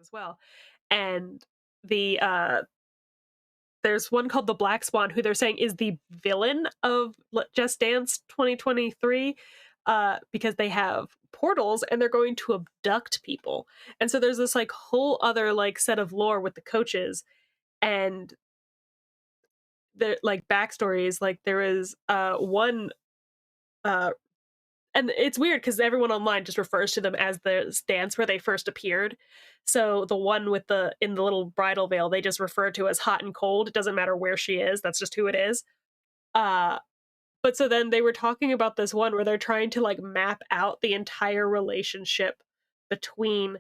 as well. And the there's one called the Black Swan who they're saying is the villain of Just Dance 2023 because they have portals and they're going to abduct people. And so there's this like whole other like set of lore with the coaches and the like backstories. Like there is one uh and it's weird because everyone online just refers to them as the dance where they first appeared. So the one with the in the little bridal veil, they just refer to as hot and cold. It doesn't matter where she is. That's just who it is. Uh, but so then they were talking about this one where they're trying to like map out the entire relationship between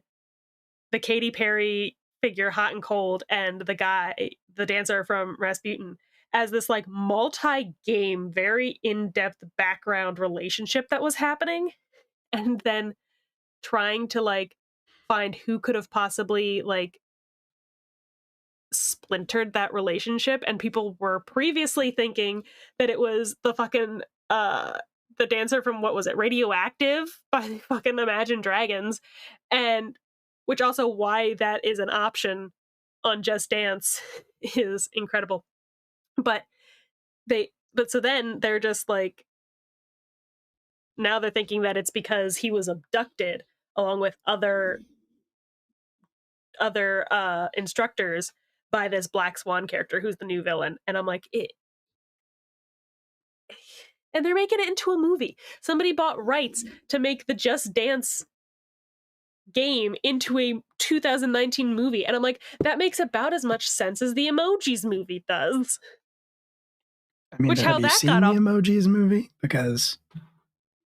the Katy Perry figure, hot and cold, and the guy, the dancer from Rasputin, as this like multi-game, very in-depth background relationship that was happening, and then trying to like find who could have possibly like splintered that relationship. And people were previously thinking that it was the fucking the dancer from what was it, Radioactive by fucking Imagine Dragons, and which also why that is an option on Just Dance is incredible. But but so then they're just like now they're thinking that it's because he was abducted along with other instructors by this Black Swan character who's the new villain. And I'm like, it and they're making it into a movie. Somebody bought rights to make the Just Dance game into a 2019 movie. And I'm like, that makes about as much sense as the Emojis movie does. I mean, have you seen the Emojis movie? Because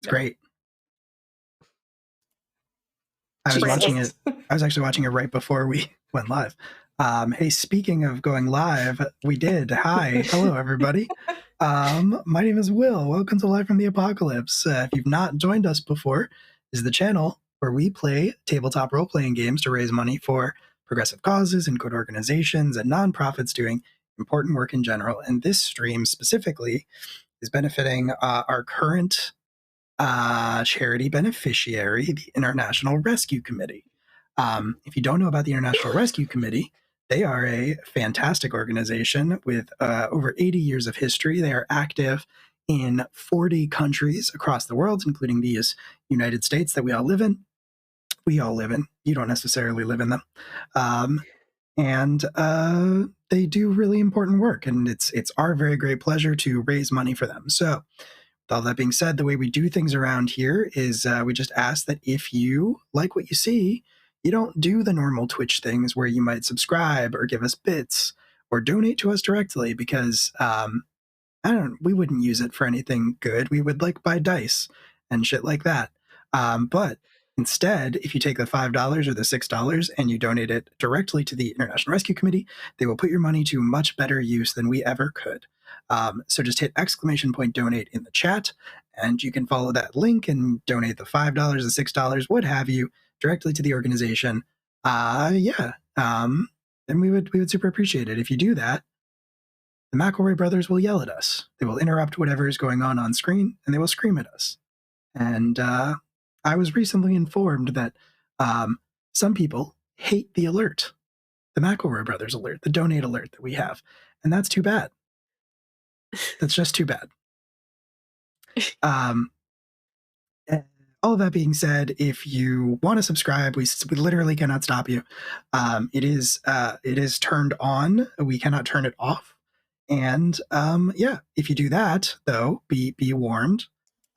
it's great. I was watching it. I was actually watching it right before we went live. Hey, speaking of going live, we did. Hi. Hello, everybody. My name is Will. Welcome to Live from the Apocalypse. If you've not joined us before, this is the channel where we play tabletop role-playing games to raise money for progressive causes and good organizations and nonprofits doing important work in general. And this stream specifically is benefiting our current charity beneficiary, the International Rescue Committee. If you don't know about the International Rescue Committee, they are a fantastic organization with over 80 years of history. They are active in 40 countries across the world, including these United States that we all live in. We all live in. You don't necessarily live in them. And they do really important work, and it's our very great pleasure to raise money for them. So with all that being said, the way we do things around here is we just ask that if you like what you see, you don't do the normal Twitch things where you might subscribe or give us bits or donate to us directly because we wouldn't use it for anything good. We would like buy dice and shit like that. But instead, if you take the $5 or the $6 and you donate it directly to the International Rescue Committee, they will put your money to much better use than we ever could. So just hit !donate in the chat, and you can follow that link and donate the $5, the $6, what have you, directly to the organization. And we would super appreciate it. If you do that, the McElroy brothers will yell at us. They will interrupt whatever is going on screen, and they will scream at us. And I was recently informed that some people hate the alert, the McElroy brothers alert, the donate alert that we have. And that's too bad. That's just too bad. All of that being said, if you want to subscribe, we literally cannot stop you. It is turned on. We cannot turn it off. And if you do that, though, be warned.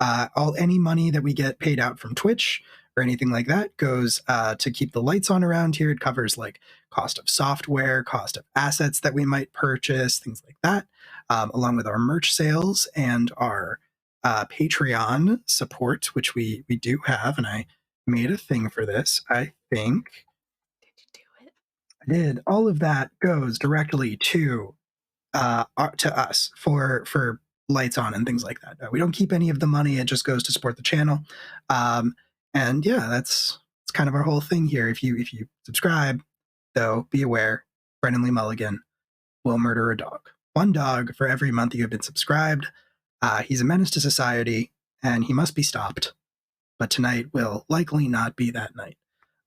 Any money that we get paid out from Twitch or anything like that goes to keep the lights on around here. It covers like cost of software, cost of assets that we might purchase, things like that, along with our merch sales and our Patreon support, which we do have. And I made a thing for this, I think. Did you do it? I did. All of that goes directly to us for lights on and things like that. We don't keep any of the money. It just goes to support the channel. And yeah, that's kind of our whole thing here. If you subscribe, though, be aware, Brennan Lee Mulligan will murder a dog. One dog for every month you have been subscribed. He's a menace to society, and he must be stopped. But tonight will likely not be that night,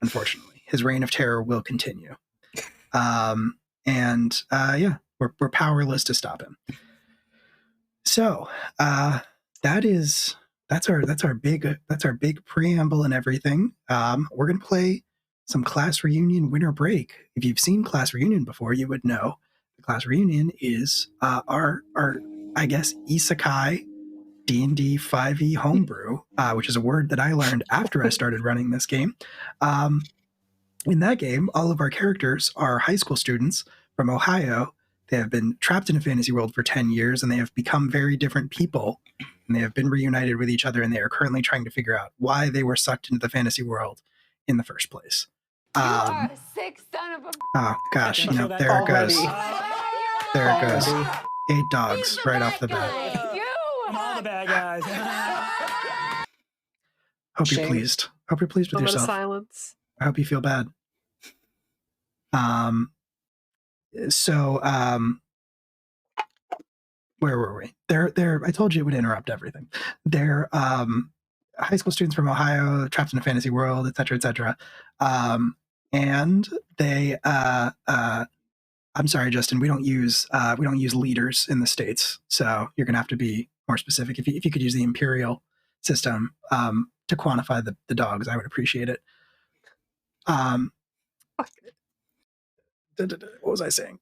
unfortunately. his reign of terror will continue. And we're powerless to stop him. So that's our big preamble and everything. We're gonna play some Class Reunion Winter Break. If you've seen Class Reunion before, you would know the Class Reunion is our I guess isekai D&D 5e homebrew, which is a word that I learned after I started running this game. In that game, all of our characters are high school students from Ohio. They have been trapped in a fantasy world for 10 years, and they have become very different people. And they have been reunited with each other, and they are currently trying to figure out why they were sucked into the fantasy world in the first place. You are a sick son of a... Oh, gosh, there it goes. There it goes. 8 dogs right off the bat. All the bad guys. Hope you're pleased. Hope you're pleased with Moment yourself. of silence. I hope you feel bad. Where were we? I told you it would interrupt everything. They're high school students from Ohio, trapped in a fantasy world, etc., etc. And they I'm sorry, Justin, we don't use leaders in the States, so you're gonna have to be more specific. If you could use the imperial system to quantify the dogs, I would appreciate it. What was I saying?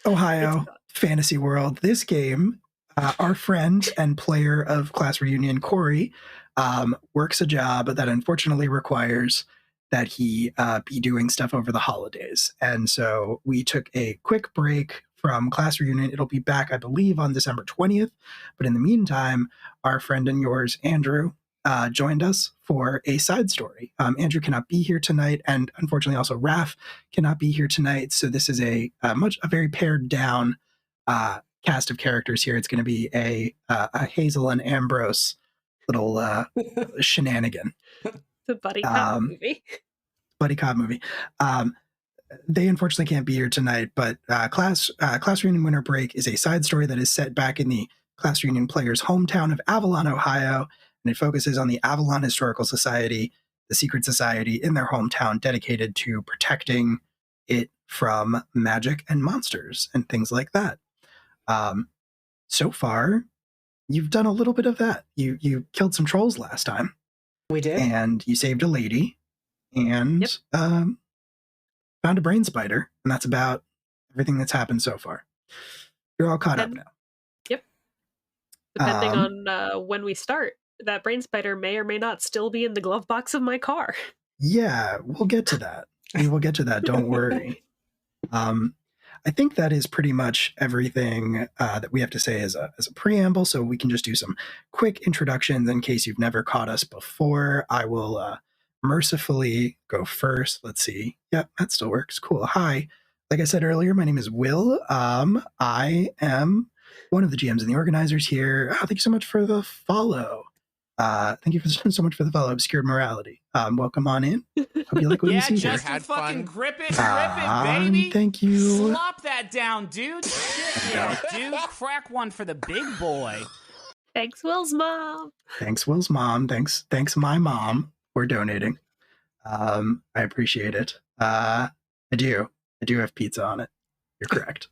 Ohio fantasy world. This game, our friend and player of Class Reunion, Corey, works a job that unfortunately requires that he be doing stuff over the holidays. And so we took a quick break from Class Reunion. It'll be back, I believe, on December 20th. But in the meantime, our friend and yours, Andrew, joined us for a side story. Andrew cannot be here tonight, and unfortunately also Raph cannot be here tonight. So this is a very pared down cast of characters here. It's going to be a Hazel and Ambrose little shenanigan. It's a buddy cop movie. Buddy cop movie. They unfortunately can't be here tonight, but Class Reunion Winter Break is a side story that is set back in the Class Reunion players' hometown of Avalon, Ohio, and it focuses on the Avalon Historical Society, the secret society in their hometown dedicated to protecting it from magic and monsters and things like that. So far, you've done a little bit of that. You killed some trolls last time. We did. And you saved a lady and found a brain spider, and that's about everything that's happened so far. You're all caught up now. Yep. Depending on when we start, that brain spider may or may not still be in the glove box of my car. Yeah, we'll get to that. We will get to that. Don't worry. I think that is pretty much everything that we have to say as a preamble. So we can just do some quick introductions in case you've never caught us before. I will mercifully go first. Let's see. Yep, that still works. Cool. Hi. Like I said earlier, my name is Will. I am one of the GMs and the organizers here. Thank you so much for the follow. Thank you so much for the follow, Obscured Morality. Welcome on in. Hope you like what you see here. Just fucking grip it, baby. Thank you. Slop that down, dude. Shit, dude. Crack one for the big boy. Thanks, Will's mom. Thanks, Will's mom. Thanks, my mom for donating. I appreciate it. I do have pizza on it. You're correct.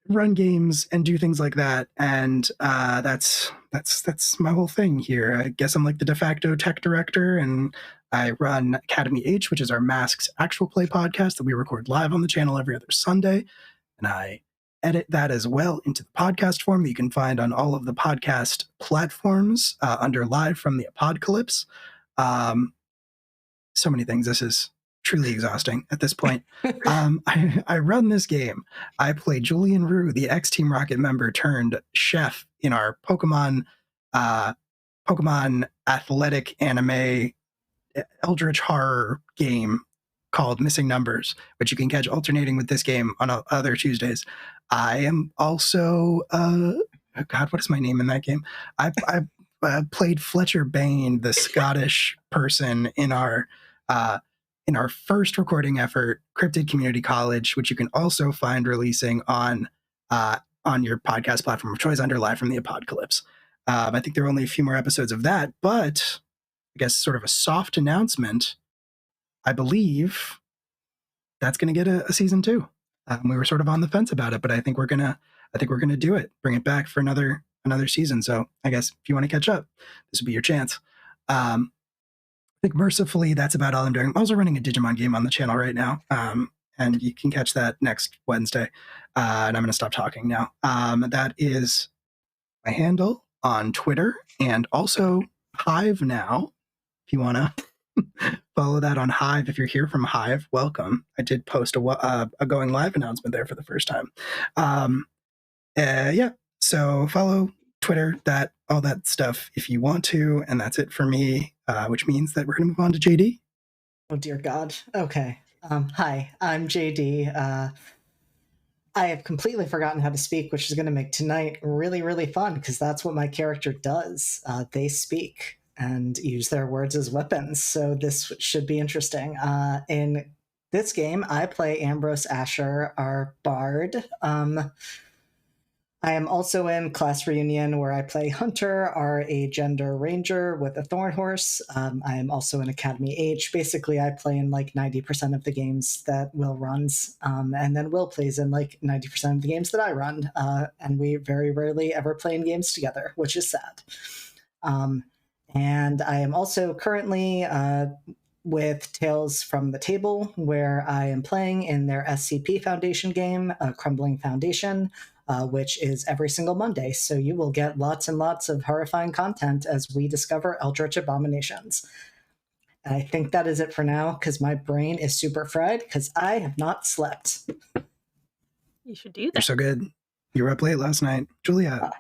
Run games and do things like that, and that's my whole thing here. I guess I'm like the de facto tech director, and I run Academy H, which is our Masks actual play podcast that we record live on the channel every other Sunday, and I edit that as well into the podcast form that you can find on all of the podcast platforms under Live from the Apocalypse. So many things. This is truly exhausting at this point. I run this game. I play Julian Rue, the ex-Team Rocket member turned chef in our Pokemon athletic anime eldritch horror game called Missing Numbers, which you can catch alternating with this game on other Tuesdays. I am also God, what is my name in that game? I played Fletcher Bain, the Scottish person in our first recording effort, Cryptid Community College, which you can also find releasing on your podcast platform of choice under Live from the Apocalypse. I think there are only a few more episodes of that, but I guess sort of a soft announcement. I believe that's going to get a season 2. We were sort of on the fence about it, but I think we're gonna do it. Bring it back for another season. So I guess if you want to catch up, this would be your chance. I think mercifully that's about all I'm doing. I'm also running a Digimon game on the channel right now, and you can catch that next Wednesday. And I'm going to stop talking now. That is my handle on Twitter and also Hive now. If you want to follow that on Hive. If you're here from Hive, welcome. I did post a going live announcement there for the first time. Yeah, so follow Twitter, all that stuff if you want to, and that's it for me, which means that we're going to move on to JD. Oh, dear God. Okay. Hi, I'm JD. I have completely forgotten how to speak, which is going to make tonight really, really fun, because that's what my character does. They speak and use their words as weapons, so this should be interesting. In this game, I play Ambrose Asher, our bard. I am also in Class Reunion, where I play Hunter, our agender ranger with a thorn horse. I am also in Academy H. Basically, I play in like 90% of the games that Will runs, and then Will plays in like 90% of the games that I run. And we very rarely ever play in games together, which is sad. And I am also currently with Tales from the Table, where I am playing in their SCP Foundation game, Crumbling Foundation, which is every single Monday. So you will get lots and lots of horrifying content as we discover eldritch abominations. And I think that is it for now, because my brain is super fried, because I have not slept. You should do that. You're so good. You were up late last night. Julia.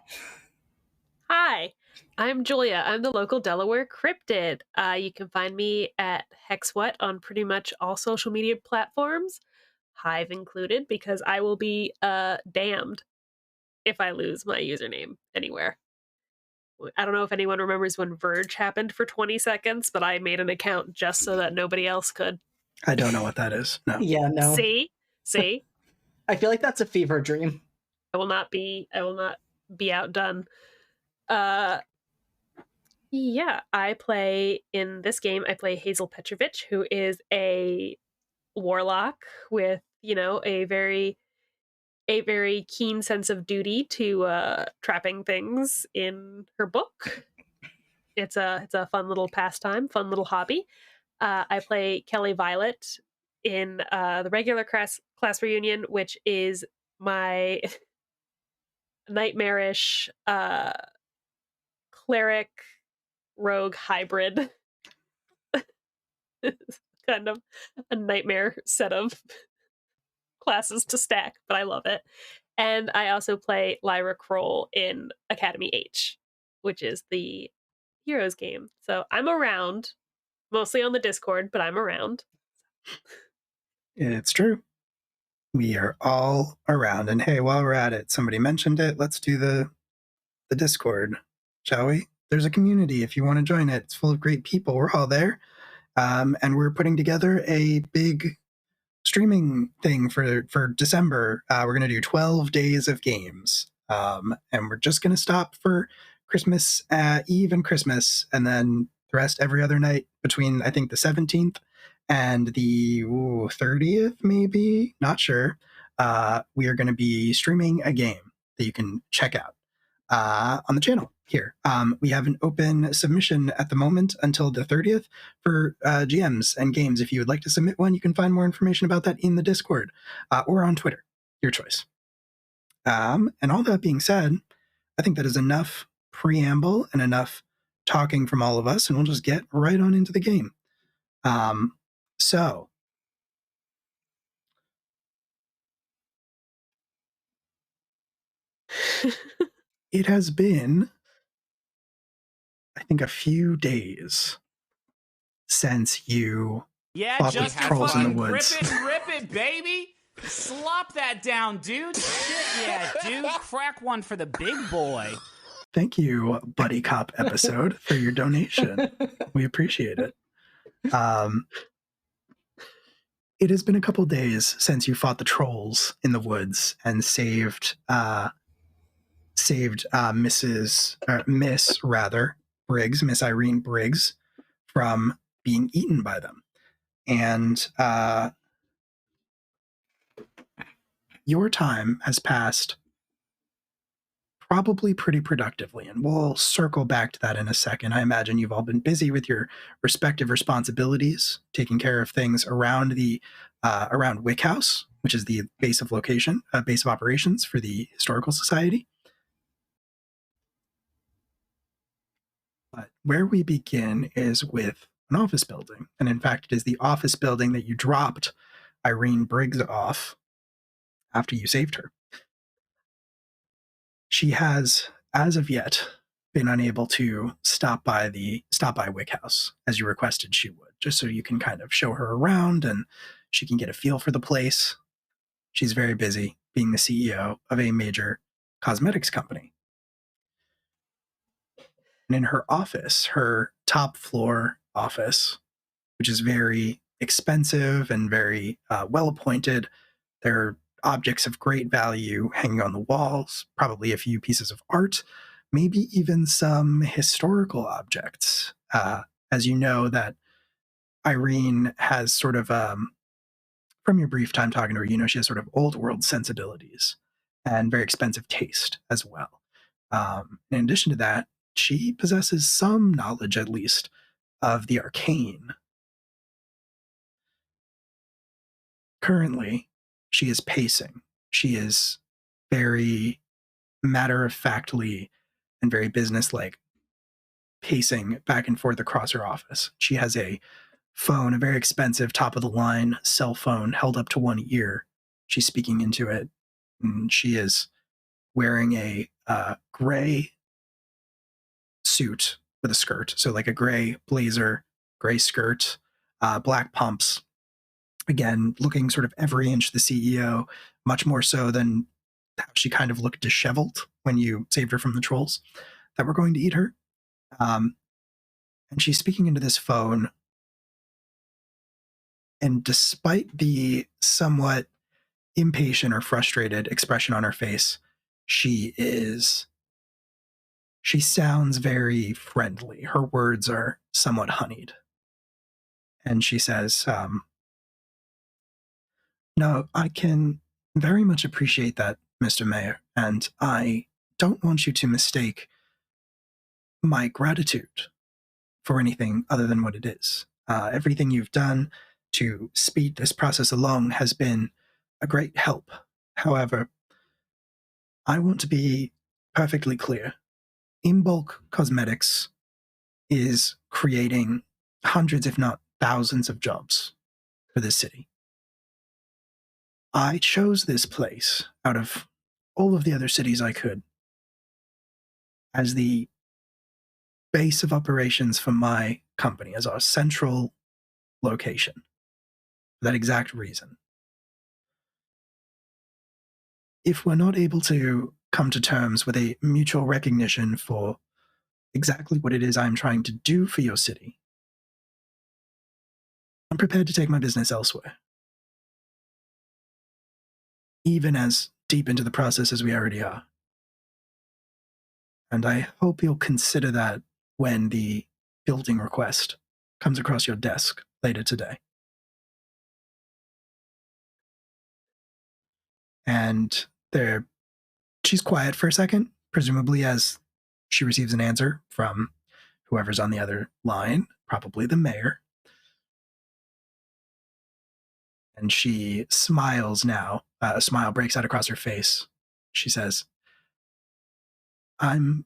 Hi, I'm Julia. I'm the local Delaware cryptid. You can find me at HexWhat on pretty much all social media platforms, Hive included, because I will be damned if I lose my username anywhere. I don't know if anyone remembers when Verge happened for 20 seconds, but I made an account just so that nobody else could. I don't know what that is. No. Yeah, no. See? I feel like that's a fever dream. I will not be outdone. Yeah, I play in this game. I play Hazel Petrovich, who is a warlock with, a very keen sense of duty to trapping things in her book. It's a fun little pastime, fun little hobby. I play Kelly Violet in the regular class reunion, which is my nightmarish cleric rogue hybrid. Kind of a nightmare set of classes to stack, but I love it. And I also play Lyra Kroll in Academy H, which is the Heroes game. So I'm around, mostly on the Discord, but I'm around. It's true. We are all around. And hey, while we're at it, somebody mentioned it. Let's do the Discord, shall we? There's a community if you want to join it. It's full of great people. We're all there. And we're putting together a big streaming thing for December. We're going to do 12 days of games. And we're just going to stop for Christmas Eve and Christmas, and then the rest every other night between, I think, the 17th and the 30th, maybe. Not sure. We are going to be streaming a game that you can check out on the channel here. We have an open submission at the moment until the 30th for GMs and games. If you would like to submit one, you can find more information about that in the Discord or on Twitter. Your choice. And all that being said, I think that is enough preamble and enough talking from all of us, and we'll just get right on into the game. So it has been, I think, a few days since you fought with trolls in the woods. Rip it, baby. Slop that down, dude. Shit, yeah, dude. Crack one for the big boy. Thank you, Buddy Cop episode, for your donation. We appreciate it. It has been a couple days since you fought the trolls in the woods and saved saved Miss Briggs, Miss Irene Briggs, from being eaten by them. And your time has passed probably pretty productively, and we'll circle back to that in a second. I imagine you've all been busy with your respective responsibilities, taking care of things around the around Wick House, which is the base of operations for the Historical Society. But where we begin is with an office building, and in fact, it is the office building that you dropped Irene Briggs off after you saved her. She has, as of yet, been unable to stop by Wick House as you requested she would, just so you can kind of show her around and she can get a feel for the place. She's very busy being the CEO of a major cosmetics company. And in her office, her top floor office, which is very expensive and very well appointed, there are objects of great value hanging on the walls, probably a few pieces of art, maybe even some historical objects. As you know, that Irene has sort of, from your brief time talking to her, you know she has sort of old world sensibilities and very expensive taste as well. In addition to that, she possesses some knowledge, at least, of the arcane. Currently, she is pacing. She is very matter-of-factly and very businesslike, pacing back and forth across her office. She has a phone, a very expensive, top-of-the-line cell phone held up to one ear. She's speaking into it, and she is wearing a gray suit with a skirt, so like a gray blazer, gray skirt, black pumps. Again, looking sort of every inch the CEO, much more so than how she kind of looked disheveled when you saved her from the trolls that were going to eat her. And she's speaking into this phone. And despite the somewhat impatient or frustrated expression on her face, she sounds very friendly. Her words are somewhat honeyed. And she says, no, I can very much appreciate that, Mr. Mayor, and I don't want you to mistake my gratitude for anything other than what it is. Everything you've done to speed this process along has been a great help. However, I want to be perfectly clear. In-bulk cosmetics is creating hundreds, if not thousands, of jobs for this city. I chose this place out of all of the other cities I could as the base of operations for my company, as our central location. For that exact reason. If we're not able to come to terms with a mutual recognition for exactly what it is I'm trying to do for your city, I'm prepared to take my business elsewhere. Even as deep into the process as we already are. And I hope you'll consider that when the building request comes across your desk later today. And she's quiet for a second, presumably as she receives an answer from whoever's on the other line, probably the mayor. And she smiles now. A smile breaks out across her face. She says, I'm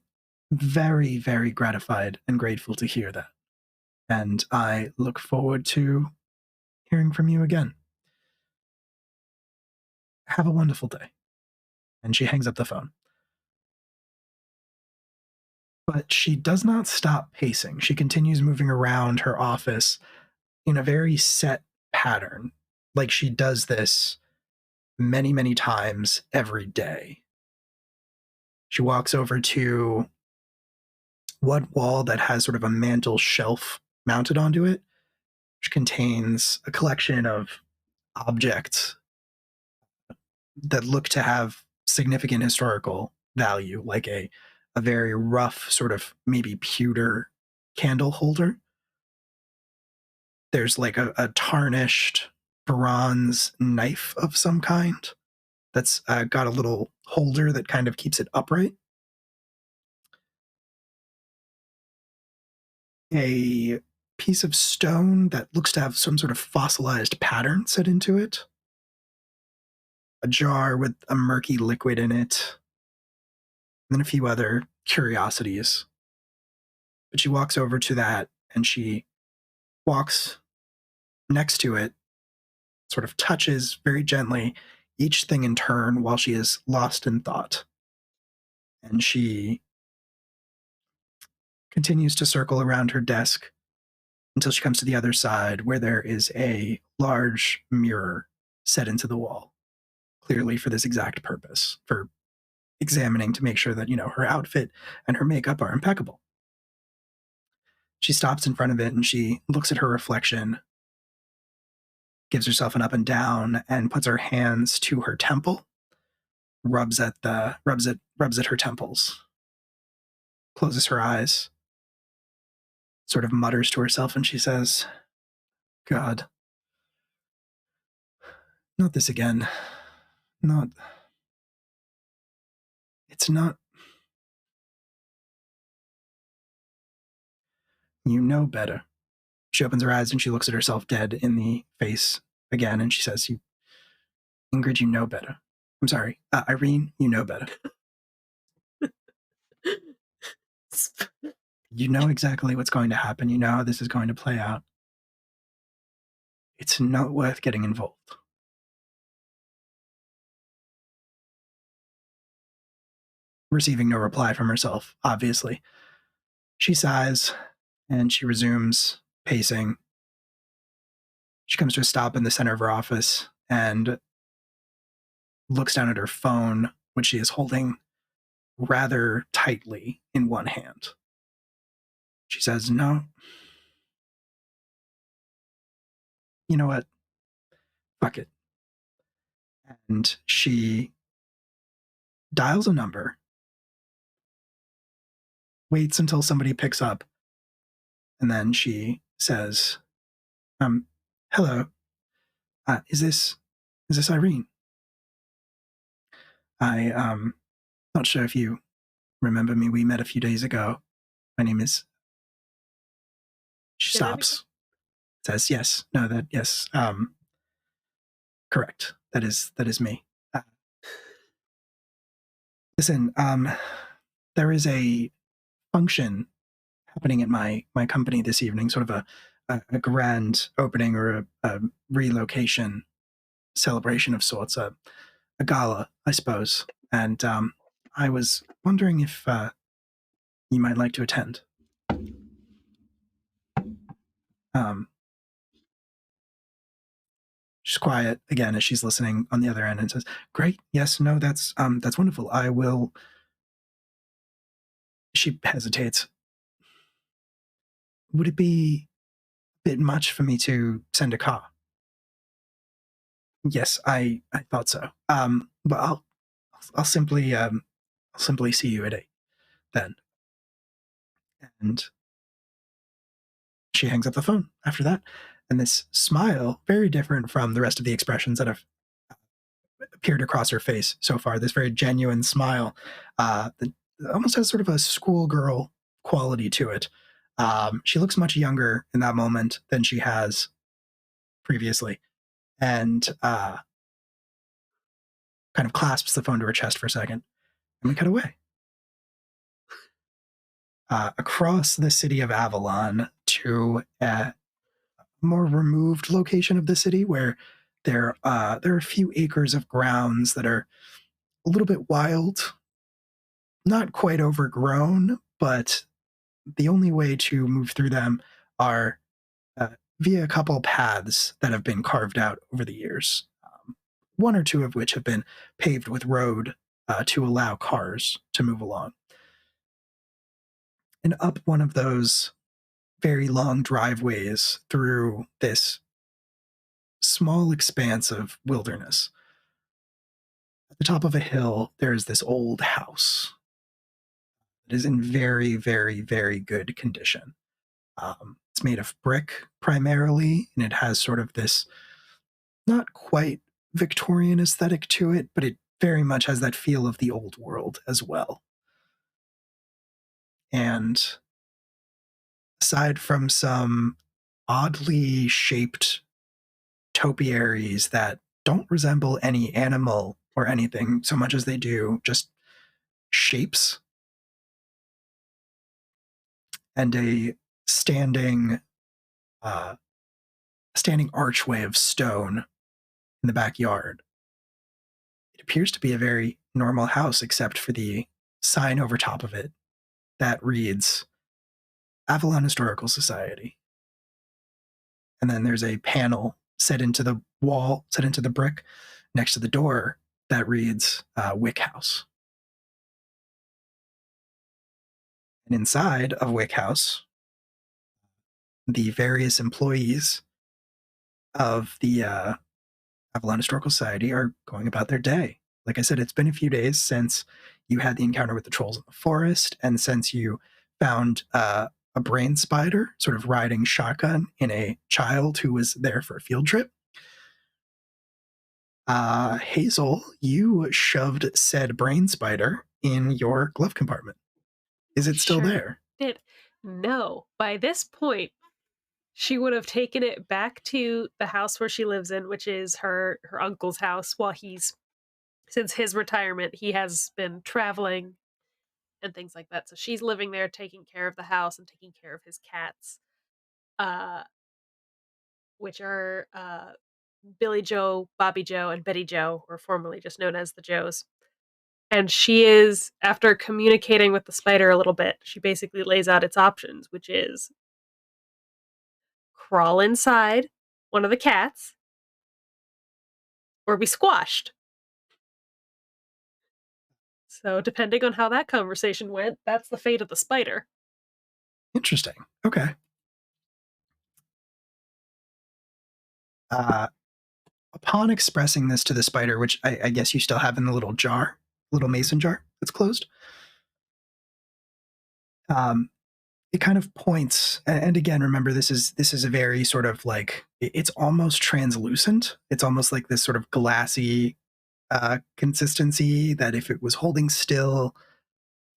very, very gratified and grateful to hear that. And I look forward to hearing from you again. Have a wonderful day. And she hangs up the phone. But she does not stop pacing. She continues moving around her office in a very set pattern. Like she does this many, many times every day. She walks over to one wall that has sort of a mantle shelf mounted onto it, which contains a collection of objects that look to have significant historical value, like a very rough, sort of maybe pewter candle holder. There's like a tarnished bronze knife of some kind that's got a little holder that kind of keeps it upright. A piece of stone that looks to have some sort of fossilized pattern set into it. A jar with a murky liquid in it. And then a few other curiosities. But she walks over to that and she walks next to it, sort of touches very gently each thing in turn while she is lost in thought. And she continues to circle around her desk until she comes to the other side where there is a large mirror set into the wall, clearly for this exact purpose, for examining to make sure that, her outfit and her makeup are impeccable. She stops in front of it and she looks at her reflection, gives herself an up and down, and puts her hands to her temple, rubs at her temples, closes her eyes, sort of mutters to herself, and she says, God, not this again. Not. It's not. You know better. She opens her eyes and she looks at herself dead in the face again, and she says, Ingrid, you know better. I'm sorry, Irene, you know better. You know exactly what's going to happen. You know how this is going to play out. It's not worth getting involved. Receiving no reply from herself, obviously. She sighs and she resumes pacing. She comes to a stop in the center of her office and looks down at her phone, which she is holding rather tightly in one hand. She says, No. You know what? Fuck it. And she dials a number, waits until somebody picks up, and then she says, hello, is this Irene? Not sure if you remember me. We met a few days ago. My name is. She stops, says, yes, no, yes, correct. That is me. Listen, there is a function happening at my company this evening, sort of a grand opening or a relocation celebration of sorts, a gala, I suppose. And I was wondering if you might like to attend. She's quiet again as she's listening on the other end and says, "Great, yes, no, that's wonderful. I will." She hesitates. Would it be a bit much for me to send a car? Yes, I thought so. But I'll simply see you at 8 then. And she hangs up the phone after that. And this smile, very different from the rest of the expressions that have appeared across her face so far, this very genuine smile that almost has sort of a schoolgirl quality to it. She looks much younger in that moment than she has previously. And kind of clasps the phone to her chest for a second. And we cut away. Across the city of Avalon to a more removed location of the city where there are a few acres of grounds that are a little bit wild, not quite overgrown, but the only way to move through them are via a couple paths that have been carved out over the years, one or two of which have been paved with road to allow cars to move along. And up one of those very long driveways through this small expanse of wilderness At the top of a hill, there is this old house. It is in very, very, very good condition. It's made of brick primarily, and it has sort of this not quite Victorian aesthetic to it, but it very much has that feel of the old world as well. And aside from some oddly shaped topiaries that don't resemble any animal or anything so much as they do just shapes, and a standing uh, standing archway of stone in the backyard. It appears to be a very normal house, except for the sign over top of it that reads Avalon Historical Society. And then there's a panel set into the wall, set into the brick next to the door that reads Wick House. And inside of Wick House, the various employees of the Avalon Historical Society are going about their day. Like I said, it's been a few days since you had the encounter with the trolls in the forest, and since you found a brain spider sort of riding shotgun in a child who was there for a field trip. Hazel, you shoved said brain spider in your glove compartment. Is it still there? Did. No. By this point, she would have taken it back to the house where she lives in, which is her uncle's house, while since his retirement, he has been traveling and things like that. So she's living there, taking care of the house and taking care of his cats, uh, which are Billy Joe, Bobby Joe, and Betty Joe, or formerly just known as the Joes. And she is, after communicating with the spider a little bit, she basically lays out its options, which is crawl inside one of the cats or be squashed. So, depending on how that conversation went, that's the fate of the spider. Interesting. Okay. Upon expressing this to the spider, which I guess you still have in the little jar, little mason jar that's closed, it kind of points. And again, remember, this is a very sort of like, it's almost translucent. It's almost like this sort of glassy consistency that if it was holding still,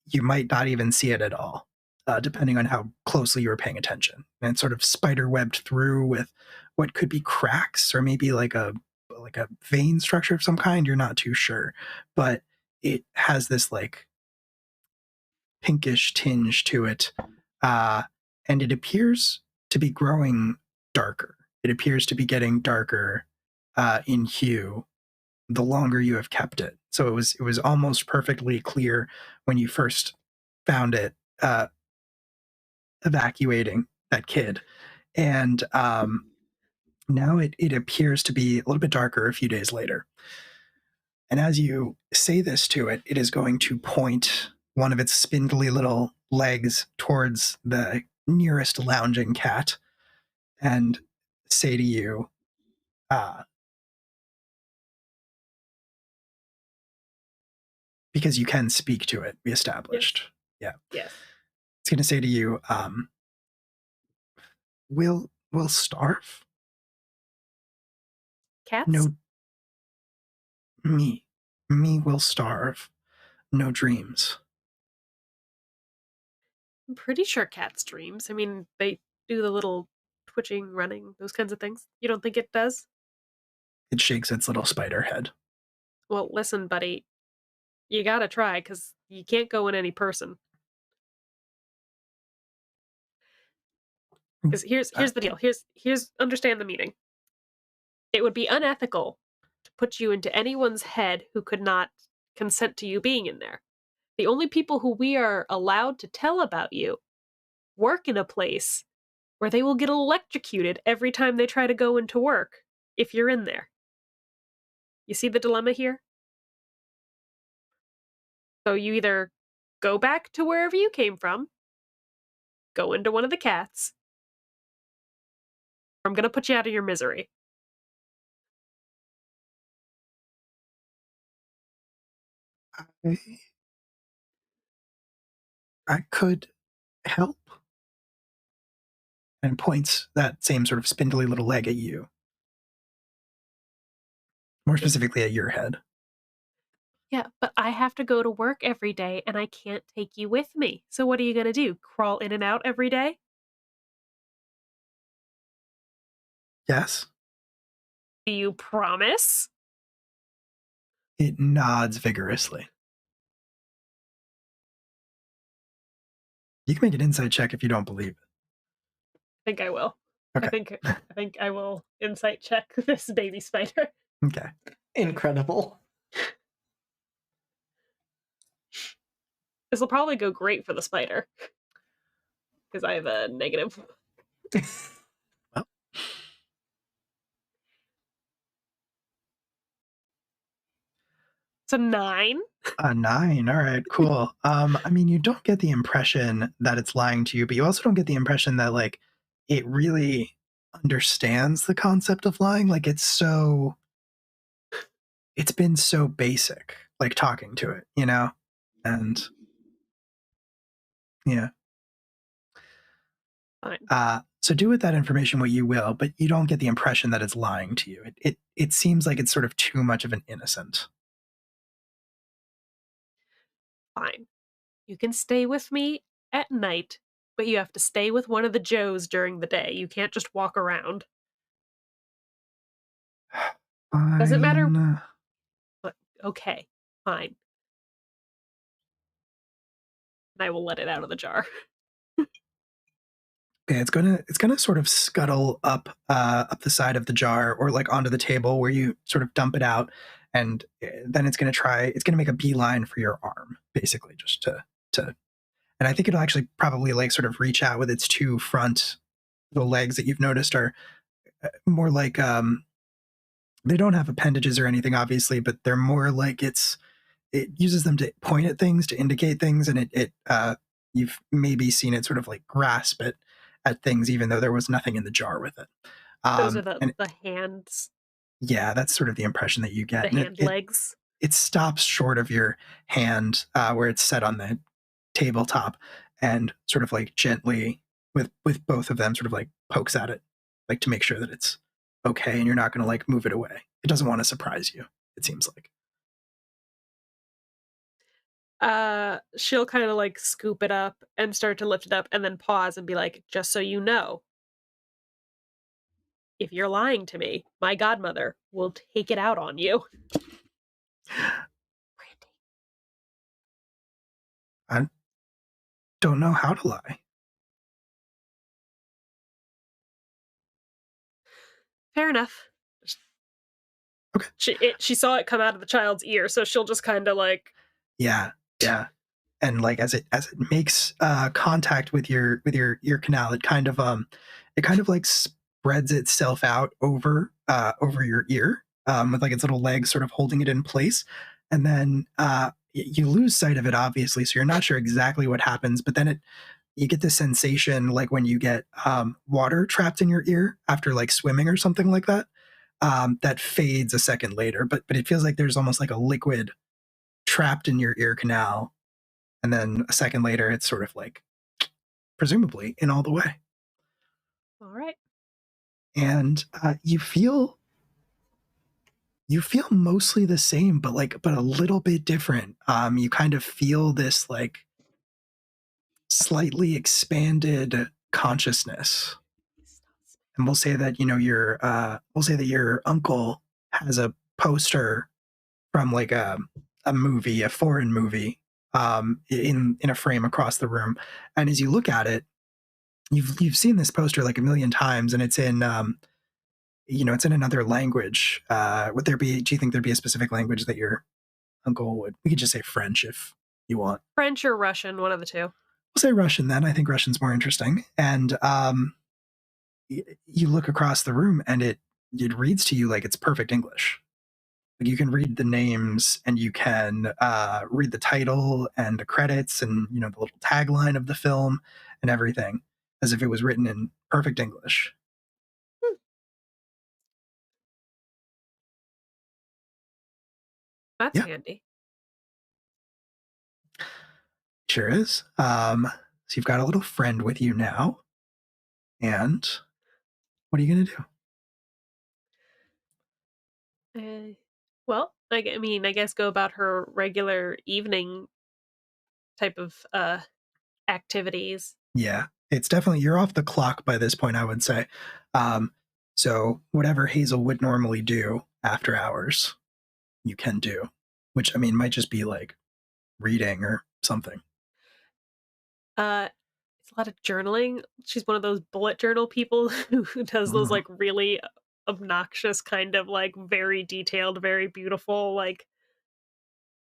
you might not even see it at all, depending on how closely you were paying attention. And it's sort of spider webbed through with what could be cracks or maybe like a vein structure of some kind. You're not too sure, but it has this like pinkish tinge to it, and it appears to be growing darker. It appears to be getting darker in hue the longer you have kept it. So it was almost perfectly clear when you first found it, evacuating that kid, and now it appears to be a little bit darker a few days later. And as you say this to it, it is going to point one of its spindly little legs towards the nearest lounging cat and say to you, because you can speak to it, we established. Yes. Yeah. Yes. It's going to say to you, we'll starve. Cats? No, me will starve. No dreams. I'm pretty sure cats' dreams. I mean, they do the little twitching, running, those kinds of things. You don't think it does? It shakes its little spider head. Well, listen, buddy, you gotta try, because you can't go in any person. Because here's the deal. Here's understand the meaning. It would be unethical to put you into anyone's head who could not consent to you being in there. The only people who we are allowed to tell about you work in a place where they will get electrocuted every time they try to go into work if you're in there. You see the dilemma here? So you either go back to wherever you came from, go into one of the cats, or I'm going to put you out of your misery. I could help. And points that same sort of spindly little leg at you. More specifically at your head. Yeah, but I have to go to work every day and I can't take you with me. So what are you going to do? Crawl in and out every day? Yes? Do you promise? It nods vigorously. You can make an insight check if you don't believe it. I think I will. Okay. I think I will insight check this baby spider. Okay. Incredible. This will probably go great for the spider. Because I have a negative. Well, It's a 9. a 9. All right, cool. I mean, you don't get the impression that it's lying to you, but you also don't get the impression that like it really understands the concept of lying. Like it's been so basic, like talking to it, you know? And yeah. Fine. So do with that information what you will, but you don't get the impression that it's lying to you. It seems like it's sort of too much of an innocent. Fine. You can stay with me at night, but you have to stay with one of the Joes during the day. You can't just walk around. Doesn't matter. Fine. But okay, fine. And I will let it out of the jar. Okay, it's gonna sort of scuttle up the side of the jar or like onto the table where you sort of dump it out, and then it's gonna make a beeline for your arm, basically, just to and I think it'll actually probably like sort of reach out with its two front little legs that you've noticed are more like they don't have appendages or anything, obviously, but they're more like it uses them to point at things, to indicate things, and you've maybe seen it sort of like grasp it at things, even though there was nothing in the jar with it. Those are And the hands, yeah, that's sort of the impression that you the get. And hand legs. it stops short of your hand where it's set on the tabletop, and sort of like gently with both of them sort of like pokes at it, like to make sure that it's okay and you're not going to like move it away. It doesn't want to surprise you, it seems like. She'll kind of like scoop it up and start to lift it up and then pause and be like, just so you know, if you're lying to me, my godmother will take it out on you. I don't know how to lie. Fair enough. Okay. She saw it come out of the child's ear, so she'll just kind of like, Yeah, yeah. And like as it makes contact with your ear canal, it kind of like spreads itself out over your ear with like its little legs sort of holding it in place, and then you lose sight of it, obviously, so you're not sure exactly what happens, but then you get this sensation like when you get water trapped in your ear after like swimming or something like that. That fades a second later, but it feels like there's almost like a liquid trapped in your ear canal, and then a second later it's sort of like presumably in all the way. all right. And you feel mostly the same, but a little bit different. You kind of feel this like slightly expanded consciousness. And we'll say that your uncle has a poster from like a movie, a foreign movie, in a frame across the room. And as you look at it, you've seen this poster like a million times, and it's in it's in another language. Would there be? Do you think there'd be a specific language that your uncle would? We could just say French if you want. French or Russian, one of the two. We'll say Russian then. I think Russian's more interesting. And you look across the room, and it reads to you like it's perfect English. Like you can read the names, and you can read the title and the credits, and the little tagline of the film and everything, as if it was written in perfect English. That's Yeah. handy. Sure is. So you've got a little friend with you now. And what are you going to do? Well, I mean, I guess go about her regular evening type of activities. Yeah, it's definitely, you're off the clock by this point, I would say. Um, so whatever Hazel would normally do after hours, you can do, which I mean might just be like reading or something. Uh, it's a lot of journaling. She's one of those bullet journal people who does those Mm, like really obnoxious kind of like very detailed, very beautiful like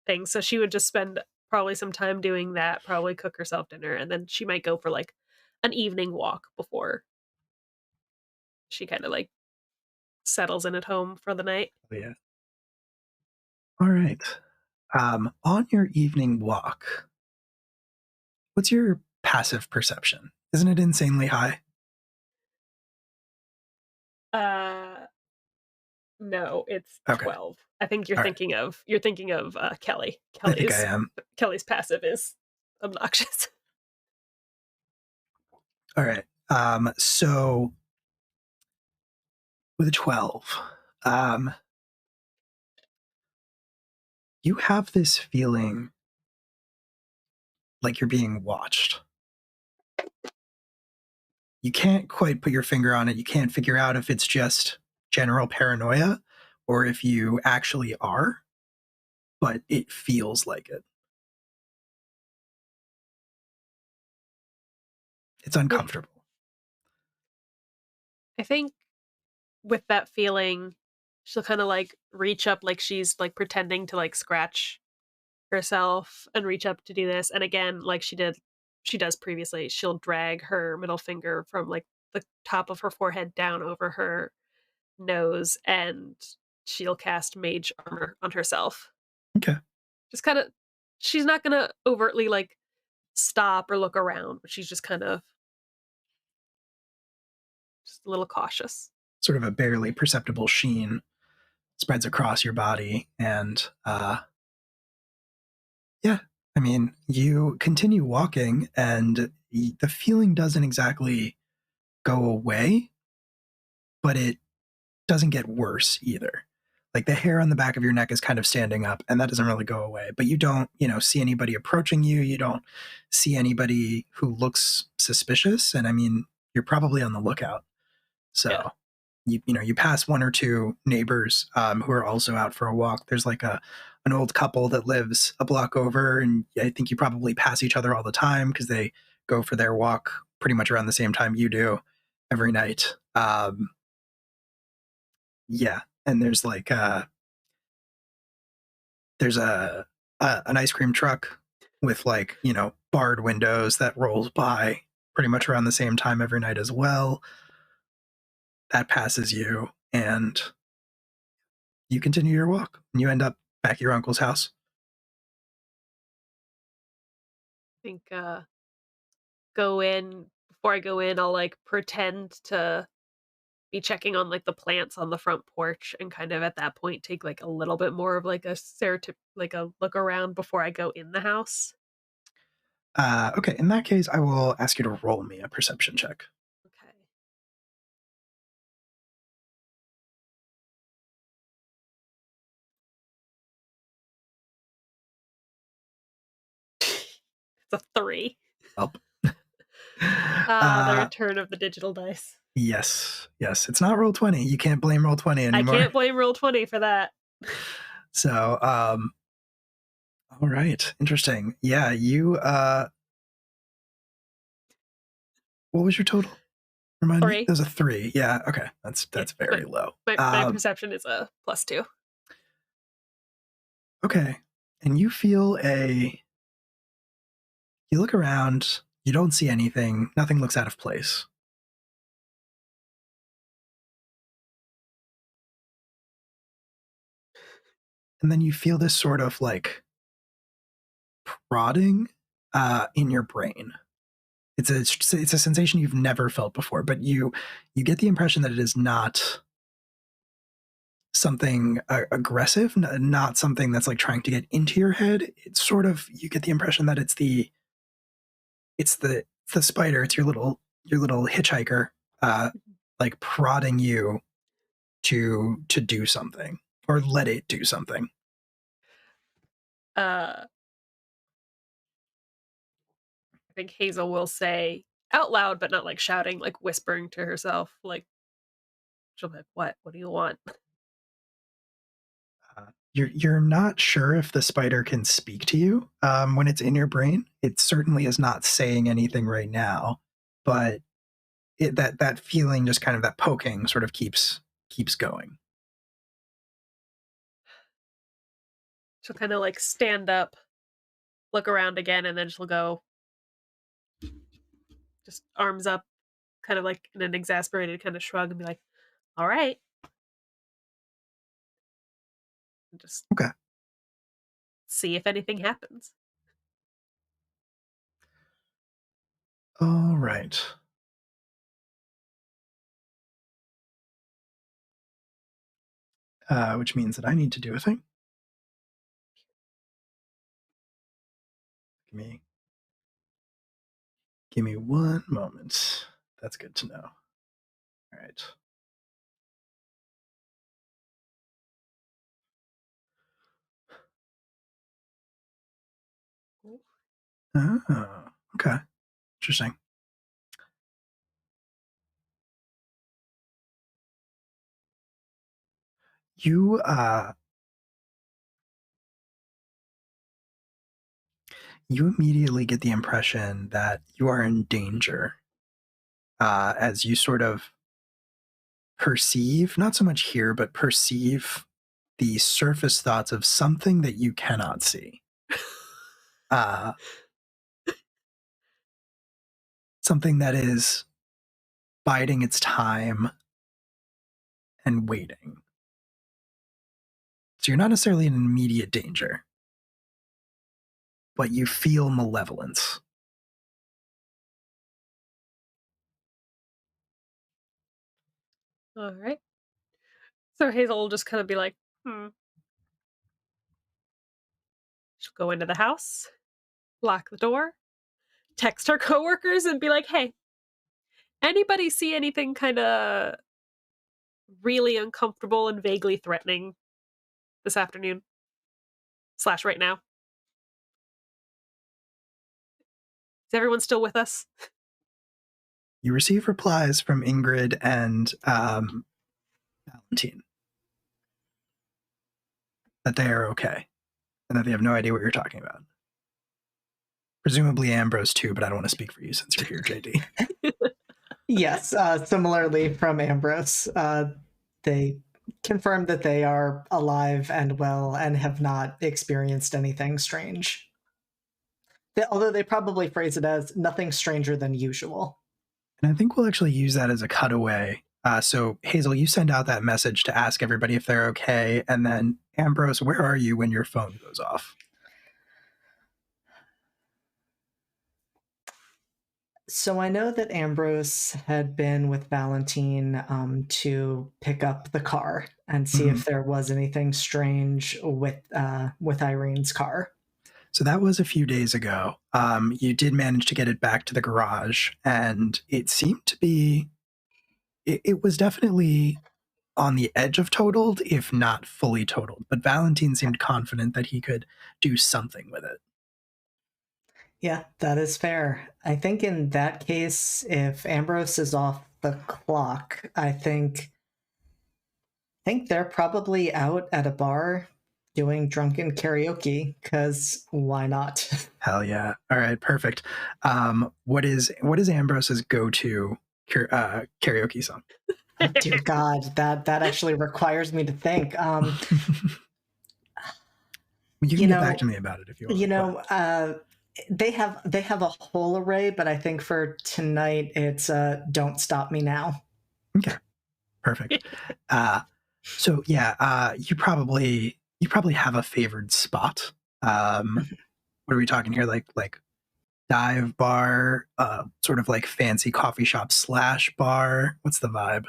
things. So she would just spend probably some time doing that, probably cook herself dinner, and then she might go for like an evening walk before she kind of like settles in at home for the night. yeah. All right. On your evening walk, what's your passive perception? Isn't it insanely high? Uh no, it's Okay. 12. I think you're All right. thinking of Kelly. I think I am. Kelly's passive is obnoxious. All right. So with a 12, um, you have this feeling like you're being watched. You can't quite put your finger on it. You can't figure out if it's just general paranoia or if you actually are, but it feels like it. It's Yeah. uncomfortable. I think with that feeling, she'll kind of like reach up like she's like pretending to like scratch herself and reach up to do this. And again, like she does previously, she'll drag her middle finger from like the top of her forehead down over her nose and she'll cast mage armor on herself. Okay. Just kind of, she's not going to overtly like stop or look around, but she's just kind of just a little cautious. Sort of a barely perceptible sheen spreads across your body. And yeah, I mean, you continue walking and the feeling doesn't exactly go away, but it doesn't get worse either. Like the hair on the back of your neck is kind of standing up and that doesn't really go away, but you don't, see anybody approaching you. You don't see anybody who looks suspicious. And I mean, you're probably on the lookout. Yeah. So you pass one or two neighbors who are also out for a walk. There's like an old couple that lives a block over, and I think you probably pass each other all the time because they go for their walk pretty much around the same time you do every night. Yeah, and there's like there's an ice cream truck with like barred windows that rolls by pretty much around the same time every night as well. That passes you, and you continue your walk, and you end up back at your uncle's house. I think go in before I go in, I'll like pretend to be checking on like the plants on the front porch and kind of at that point take like a little bit more of like a like a look around before I go in the house. Okay, in that case, I will ask you to roll me a perception check. Okay. It's a 3. Up. The return of the digital dice. Yes, yes. It's not roll 20. You can't blame roll 20 I anymore. can't blame roll 20 for that. So, all right, interesting. Yeah, you. What was your total? Remind me. 3. It was a 3. Yeah. Okay. That's very low. My perception is a +2. Okay, and you feel a. You look around. You don't see anything. Nothing looks out of place. And then you feel this sort of like prodding in your brain. It's a sensation you've never felt before, but you get the impression that it is not something aggressive, not something that's like trying to get into your head. It's sort of, you get the impression that it's the it's the spider. It's your little hitchhiker, like prodding you to do something or let it do something. I think Hazel will say out loud, but not like shouting, like whispering to herself, like she'll be like, what do you want? You're not sure if the spider can speak to you when it's in your brain. It certainly is not saying anything right now, but that feeling, just kind of that poking, sort of keeps going. She'll kind of like stand up, look around again, and then she'll go just arms up, kind of like in an exasperated kind of shrug and be like, all right. And just Okay. see if anything happens. All right. Which means that I need to do a thing. Give me one moment. That's good to know. All right. Oh, okay. Interesting. You you immediately get the impression that you are in danger as you sort of perceive, not so much hear, but perceive the surface thoughts of something that you cannot see. Uh, something that is biding its time and waiting. So you're not necessarily in immediate danger, but you feel malevolence. All right. So Hazel will just kind of be like, She'll go into the house, lock the door, text her coworkers and be like, hey, anybody see anything kind of really uncomfortable and vaguely threatening this afternoon / right now? Is everyone still with us? You receive replies from Ingrid and Valentine that they are okay and that they have no idea what you're talking about. Presumably Ambrose too, but I don't want to speak for you since you're here, JD. Yes, similarly from Ambrose. They confirmed that they are alive and well and have not experienced anything strange. Although they probably phrase it as nothing stranger than usual. And I think we'll actually use that as a cutaway. So, Hazel, you send out that message to ask everybody if they're okay. And then, Ambrose, where are you when your phone goes off? So I know that Ambrose had been with Valentine to pick up the car and see if there was anything strange with Irene's car. So that was a few days ago. You did manage to get it back to the garage, and it seemed to be. It was definitely on the edge of totaled, if not fully totaled. But Valentine seemed confident that he could do something with it. Yeah, that is fair. I think in that case, if Ambrose is off the clock, I think they're probably out at a bar doing drunken karaoke, because why not? Hell yeah. All right, perfect. What is Ambrose's go-to karaoke song? Oh, dear God, that actually requires me to think. You can get back to me about it if you want. They have a whole array, but I think for tonight it's "Don't Stop Me Now." Okay, perfect. So yeah, you probably have a favored spot. What are we talking here? Like dive bar, sort of like fancy coffee shop / bar. What's the vibe?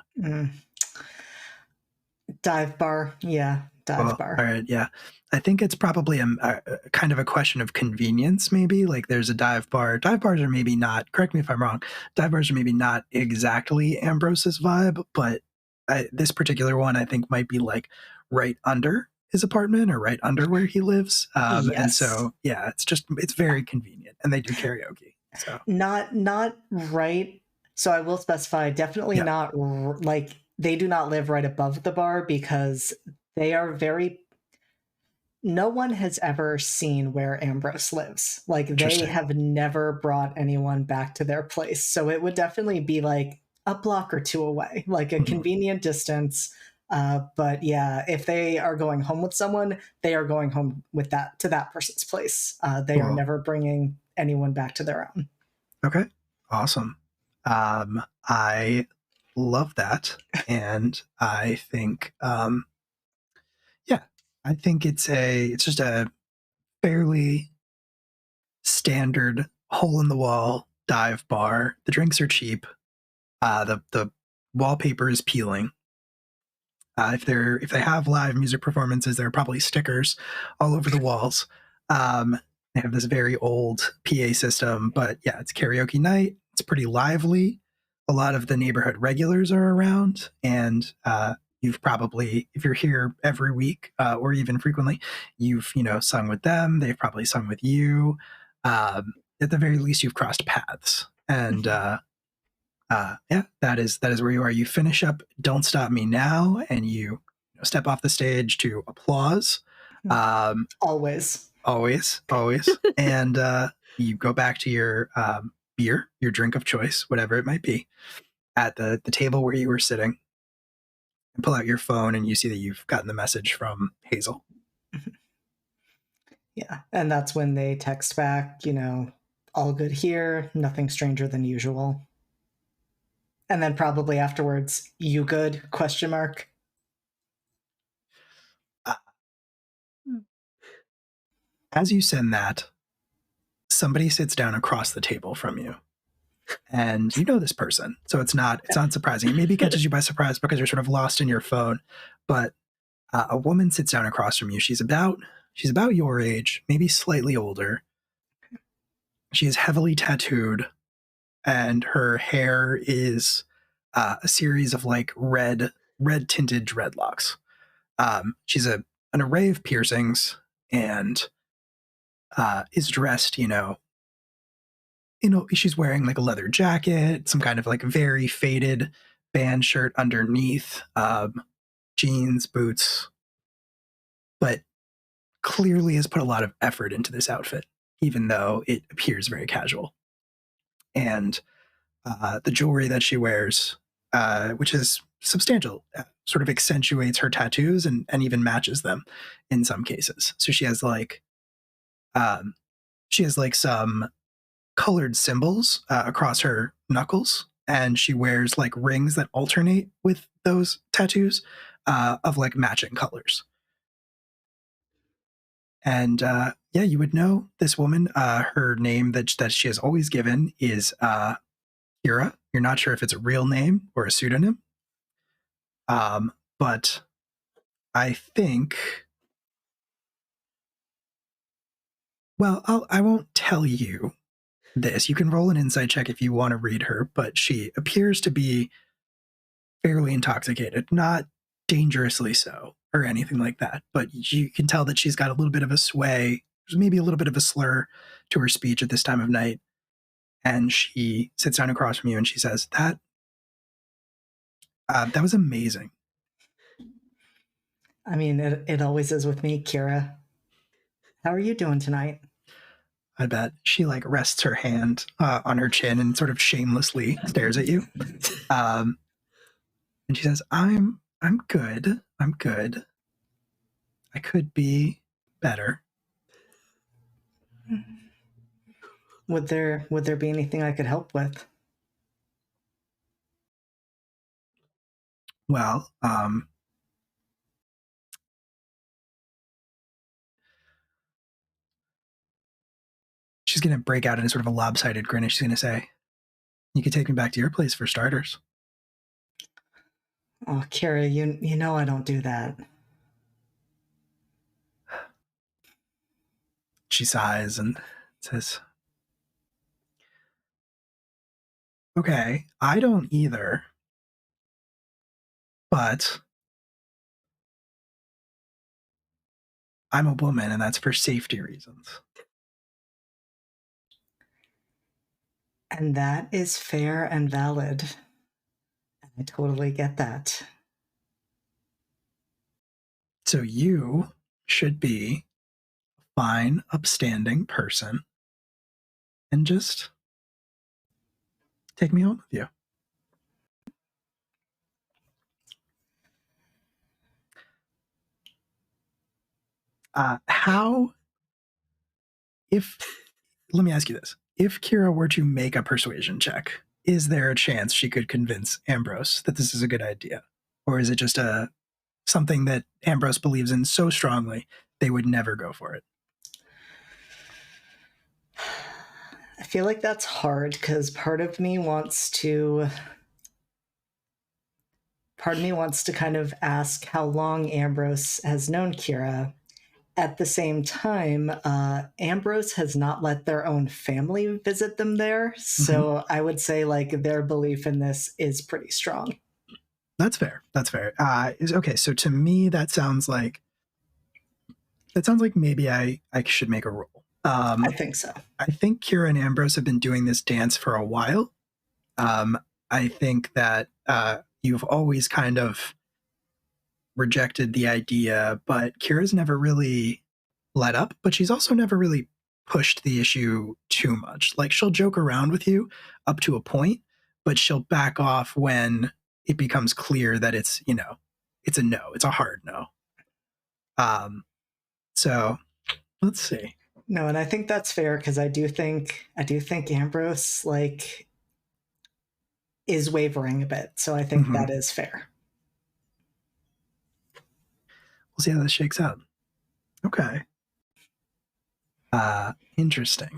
Dive bar, yeah. dive bar. All right, yeah. I think it's probably a kind of a question of convenience, maybe. Like there's a dive bar. Dive bars are maybe not, correct me if I'm wrong, dive bars are maybe not exactly Ambrose's vibe, but this particular one I think might be like right under his apartment or right under where he lives. And Yes. so, yeah, it's very convenient. And they do karaoke. So Not right. So I will specify, definitely Yeah. not like they do not live right above the bar because they are very. No one has ever seen where Ambrose lives. Like they Interesting. have never brought anyone back to their place. So it would definitely be like a block or two away, like a Mhm. convenient distance. But yeah, if they are going home with someone, they are going home with that to that person's place. They are Cool. never bringing anyone back to their own. Okay. Awesome. I love that. And I think, yeah, I think it's just a fairly standard hole in the wall dive bar. The drinks are cheap. The wallpaper is peeling. If they have live music performances, there are probably stickers all over the walls. They have this very old PA system, but yeah, it's karaoke night. It's pretty lively. A lot of the neighborhood regulars are around, and you've probably, if you're here every week or even frequently, you've sung with them. They've probably sung with you. At the very least, you've crossed paths, and yeah, that is where you are. You finish up "Don't Stop Me Now," and you step off the stage to applause. Always. Always, and you go back to your beer, your drink of choice, whatever it might be, at the table where you were sitting, and pull out your phone, and you see that you've gotten the message from Hazel. Yeah, and that's when they text back, all good here, nothing stranger than usual. And then probably afterwards, you good? Question mark. As you send that, somebody sits down across the table from you, and you know this person, so it's not surprising. It maybe catches you by surprise because you're sort of lost in your phone, but a woman sits down across from you. She's about your age, maybe slightly older. She is heavily tattooed, and her hair is a series of like red tinted dreadlocks. She's an array of piercings and is dressed, she's wearing like a leather jacket, some kind of like very faded band shirt underneath, jeans, boots, but clearly has put a lot of effort into this outfit, even though it appears very casual. And the jewelry that she wears, which is substantial, sort of accentuates her tattoos and even matches them in some cases. So she has like some colored symbols across her knuckles, and she wears like rings that alternate with those tattoos of like matching colors. And yeah, you would know this woman. Her name that she has always given is Kira. You're not sure if it's a real name or a pseudonym, but I think. Well, I won't tell you this. You can roll an insight check if you want to read her, but she appears to be fairly intoxicated, not dangerously so or anything like that. But you can tell that she's got a little bit of a sway. There's maybe a little bit of a slur to her speech at this time of night. And she sits down across from you and she says, that was amazing. I mean, it always is with me, Kira. How are you doing tonight? I bet. She like rests her hand on her chin and sort of shamelessly stares at you. And she says, I'm good. I'm good. I could be better. Would there be anything I could help with? Well, she's going to break out in sort of a lopsided grin and she's going to say, you could take me back to your place for starters. Oh, Kira, you know I don't do that. she sighs and says, okay, I don't either, but I'm a woman, and that's for safety reasons. And that is fair and valid. I totally get that. So you should be a fine, upstanding person and just take me home with you. Let me ask you this. If Kira were to make a persuasion check, is there a chance she could convince Ambrose that this is a good idea? Or is it just something that Ambrose believes in so strongly they would never go for it? I feel like that's hard because part of me wants to kind of ask how long Ambrose has known Kira. At the same time, Ambrose has not let their own family visit them there. So I would say like their belief in this is pretty strong. That's fair. Okay, so to me, that sounds like maybe I should make a roll. I think so. I think Kira and Ambrose have been doing this dance for a while. I think that you've always kind of rejected the idea, but Kira's never really let up, but she's also never really pushed the issue too much. Like, she'll joke around with you up to a point, but she'll back off when it becomes clear that it's, it's a no, it's a hard no. So let's see. No, and I think that's fair because I do think Ambrose like is wavering a bit. So I think that is fair. We'll see how this shakes out. Okay. Interesting.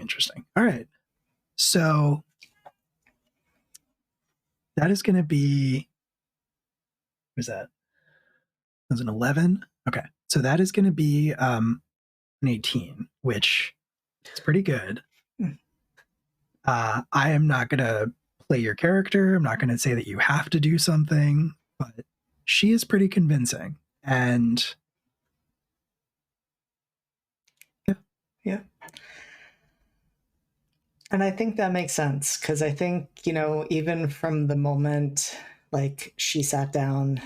All right. So that is going to be, what is that? That was an 11. Okay. So that is going to be an 18, which is pretty good. I am not going to play your character. I'm not going to say that you have to do something, but she is pretty convincing. And yeah. And I think that makes sense because I think, even from the moment like she sat down,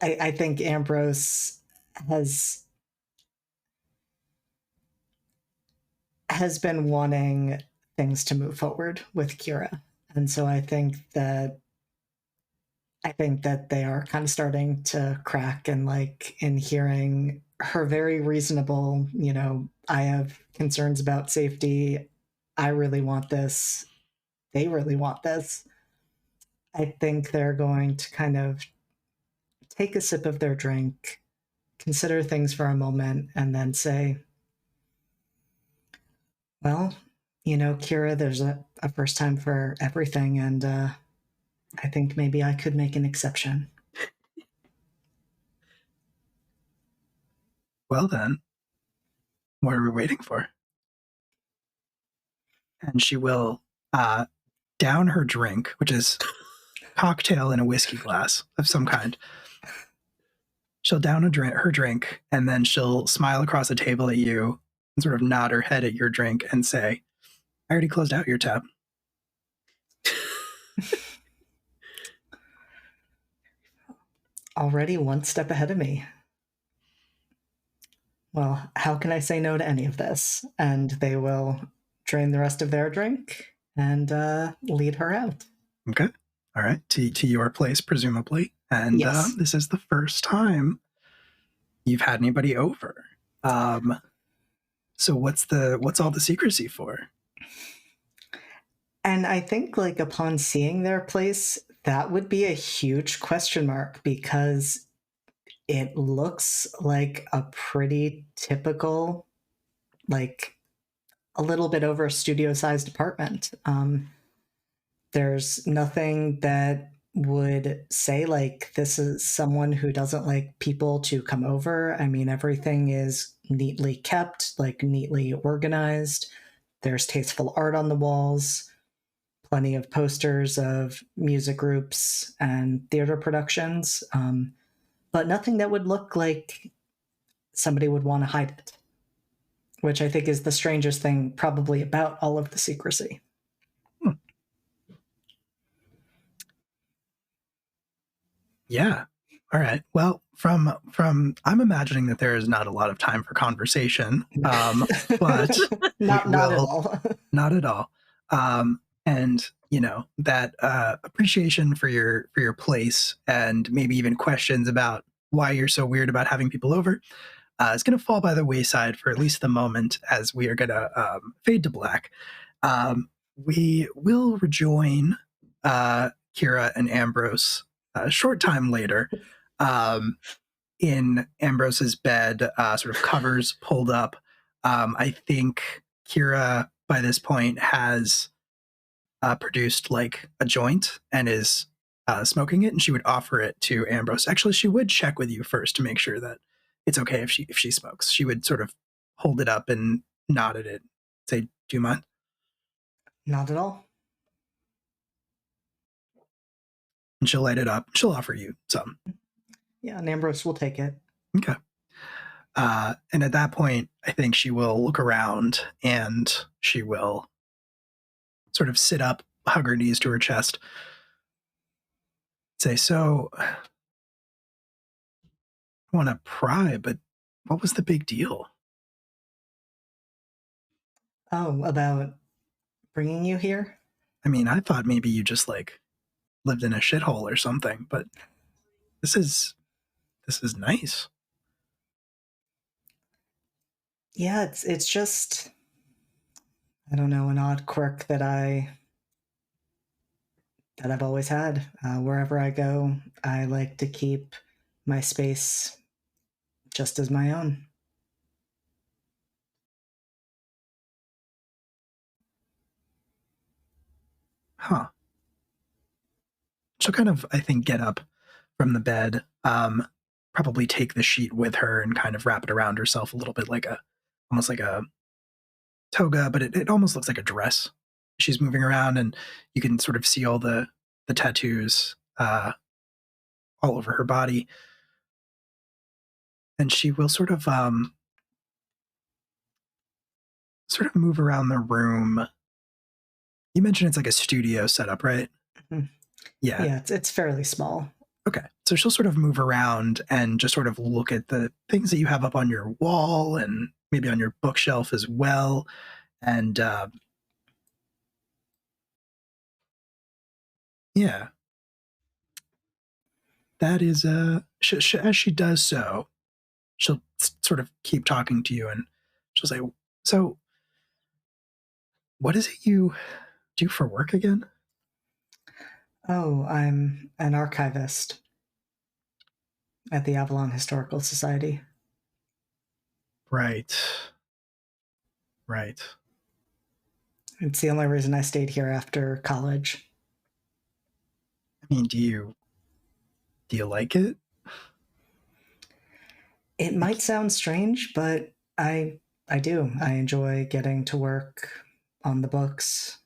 I think Ambrose has been wanting things to move forward with Kira. And so I think that they are kind of starting to crack, and like in hearing her very reasonable, I have concerns about safety. I really want this. They really want this. I think they're going to kind of take a sip of their drink, consider things for a moment, and then say, well, Kira, there's a first time for everything, and I think maybe I could make an exception. Well then, what are we waiting for? And she will down her drink, which is cocktail in a whiskey glass of some kind. She'll down her drink, and then she'll smile across the table at you and sort of nod her head at your drink and say, I already closed out your tab. Already one step ahead of me. Well, how can I say no to any of this? And they will drain the rest of their drink and lead her out. Okay. All right. To your place, presumably. And yes. This is the first time you've had anybody over. So what's all the secrecy for? And I think like upon seeing their place, that would be a huge question mark because it looks like a pretty typical, like a little bit over studio-sized apartment. There's nothing that would say like this is someone who doesn't like people to come over. I mean, everything is neatly kept, like neatly organized. There's tasteful art on the walls, plenty of posters of music groups and theater productions, but nothing that would look like somebody would want to hide it, which I think is the strangest thing probably about all of the secrecy. Yeah. All right. Well, from I'm imagining that there is not a lot of time for conversation, but not we at will all. not at all. And that appreciation for your place, and maybe even questions about why you're so weird about having people over, is going to fall by the wayside for at least the moment, as we are going to fade to black. We will rejoin Kira and Ambrose a short time later, in Ambrose's bed, sort of covers pulled up. I think Kira by this point has produced like a joint and is smoking it, and she would offer it to Ambrose. Actually, she would check with you first to make sure that it's okay if she smokes. She would sort of hold it up and nod at it, say, "Do you mind?" Not at all. And she'll light it up. She'll offer you some. Yeah, and Ambrose will take it. Okay. And at that point, I think she will look around and she will sort of sit up, hug her knees to her chest, say, "So, I want to pry, but what was the big deal?" Oh, about bringing you here? I mean, I thought maybe you just like lived in a shithole or something, but this is nice. Yeah, it's just, I don't know, an odd quirk that I've always had. Wherever I go, I like to keep my space just as my own. Huh. She'll kind of, I think, get up from the bed, probably take the sheet with her and kind of wrap it around herself a little bit, like almost like a toga, but it almost looks like a dress. She's moving around, and you can sort of see all the tattoos all over her body. And she will sort of move around the room. You mentioned it's like a studio setup, right? Mhm. Yeah. Yeah, it's fairly small. Okay. So she'll sort of move around and just sort of look at the things that you have up on your wall and maybe on your bookshelf as well. And yeah, that is, as she does so, she'll sort of keep talking to you, and she'll say, "So, what is it you do for work again?" Oh, I'm an archivist at the Avalon Historical Society. Right. Right. It's the only reason I stayed here after college. I mean, do you like it? It might sound strange, but I do. I enjoy getting to work on the books,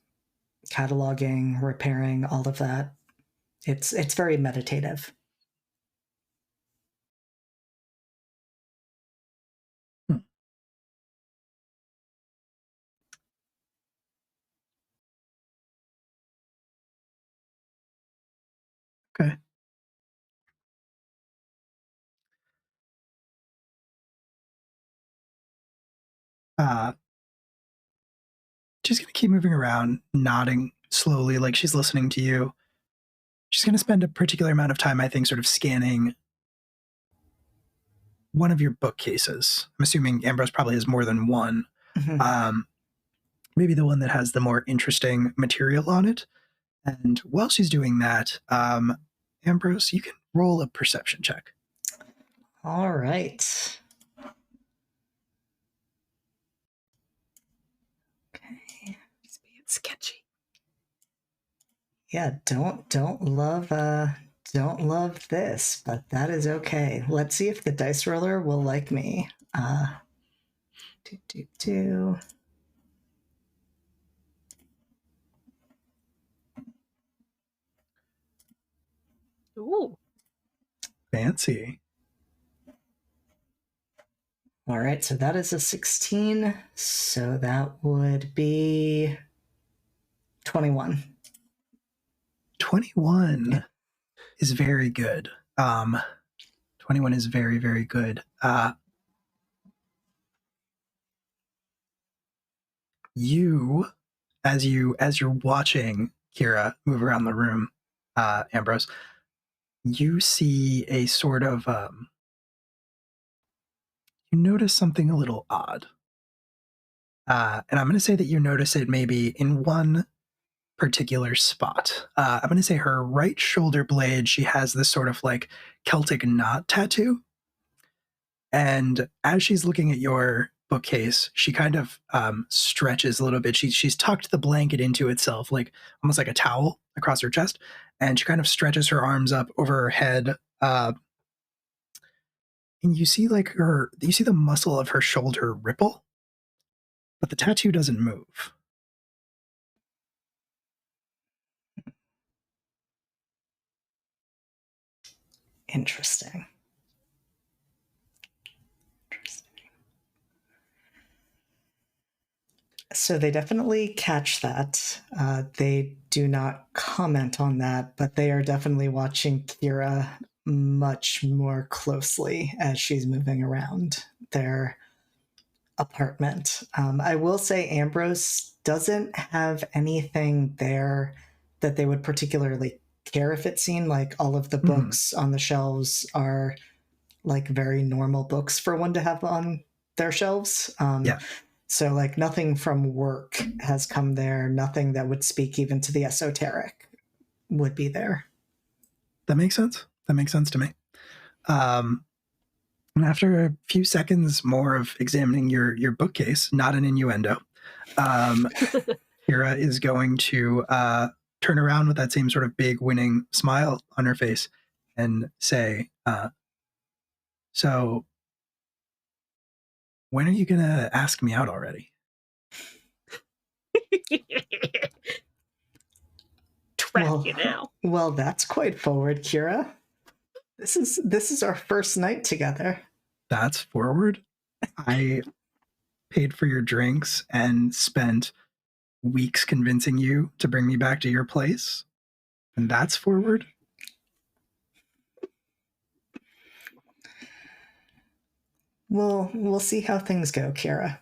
cataloging, repairing, all of that. It's very meditative. Hmm. Okay. Uh, she's going to keep moving around, nodding slowly, like she's listening to you. She's going to spend a particular amount of time, I think, sort of scanning one of your bookcases. I'm assuming Ambrose probably has more than one. Mhm. Maybe the one that has the more interesting material on it. And while she's doing that, Ambrose, you can roll a perception check. All right. Okay. It's being sketchy. Yeah, don't love this, but that is okay. Let's see if the dice roller will like me. Do. Ooh. Fancy. All right, so that is a 16. So that would be 21. 21 is very good. 21 is very, very good. As you're watching Kira move around the room, Ambrose, you see a sort of you notice something a little odd. And I'm going to say that you notice it maybe in one particular spot. I'm going to say her right shoulder blade, she has this sort of like Celtic knot tattoo. And as she's looking at your bookcase, she kind of stretches a little bit. She's tucked the blanket into itself, like almost like a towel across her chest. And she kind of stretches her arms up over her head. And you see the muscle of her shoulder ripple, but the tattoo doesn't move. Interesting. So they definitely catch that. They do not comment on that, but they are definitely watching Kira much more closely as she's moving around their apartment. I will say Ambrose doesn't have anything there that they would particularly care if it's seen. Like all of the books on the shelves are like very normal books for one to have on their shelves. Yeah. So like nothing from work has come there. Nothing that would speak even to the esoteric would be there. That makes sense. That makes sense to me. And after a few seconds more of examining your bookcase, not an innuendo, Kira is going to turn around with that same sort of big winning smile on her face and say, so when are you going to ask me out already? Trap you now. Well, that's quite forward, Kira. This is our first night together. That's forward. I paid for your drinks and spent weeks convincing you to bring me back to your place. And that's forward. We'll see how things go, Kira.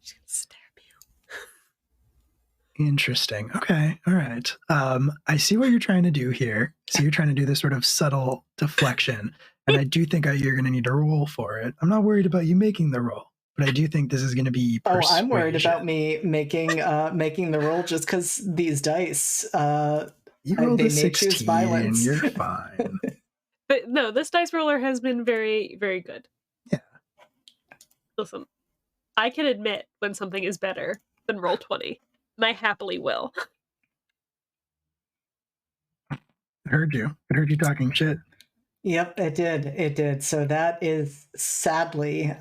She's gonna stab Interesting. Okay. All right. I see what you're trying to do here. So you're trying to do this sort of subtle deflection. And I do think you're going to need a roll for it. I'm not worried about you making the roll, but I do think this is going to be persuasion. Oh, I'm worried about me making the roll just because these dice. You rolled they a may 16. choose violence. You're fine. But no, this dice roller has been very, very good. Yeah. Listen, I can admit when something is better than roll 20, and I happily will. I heard you talking shit. Yep, it did. So that is sadly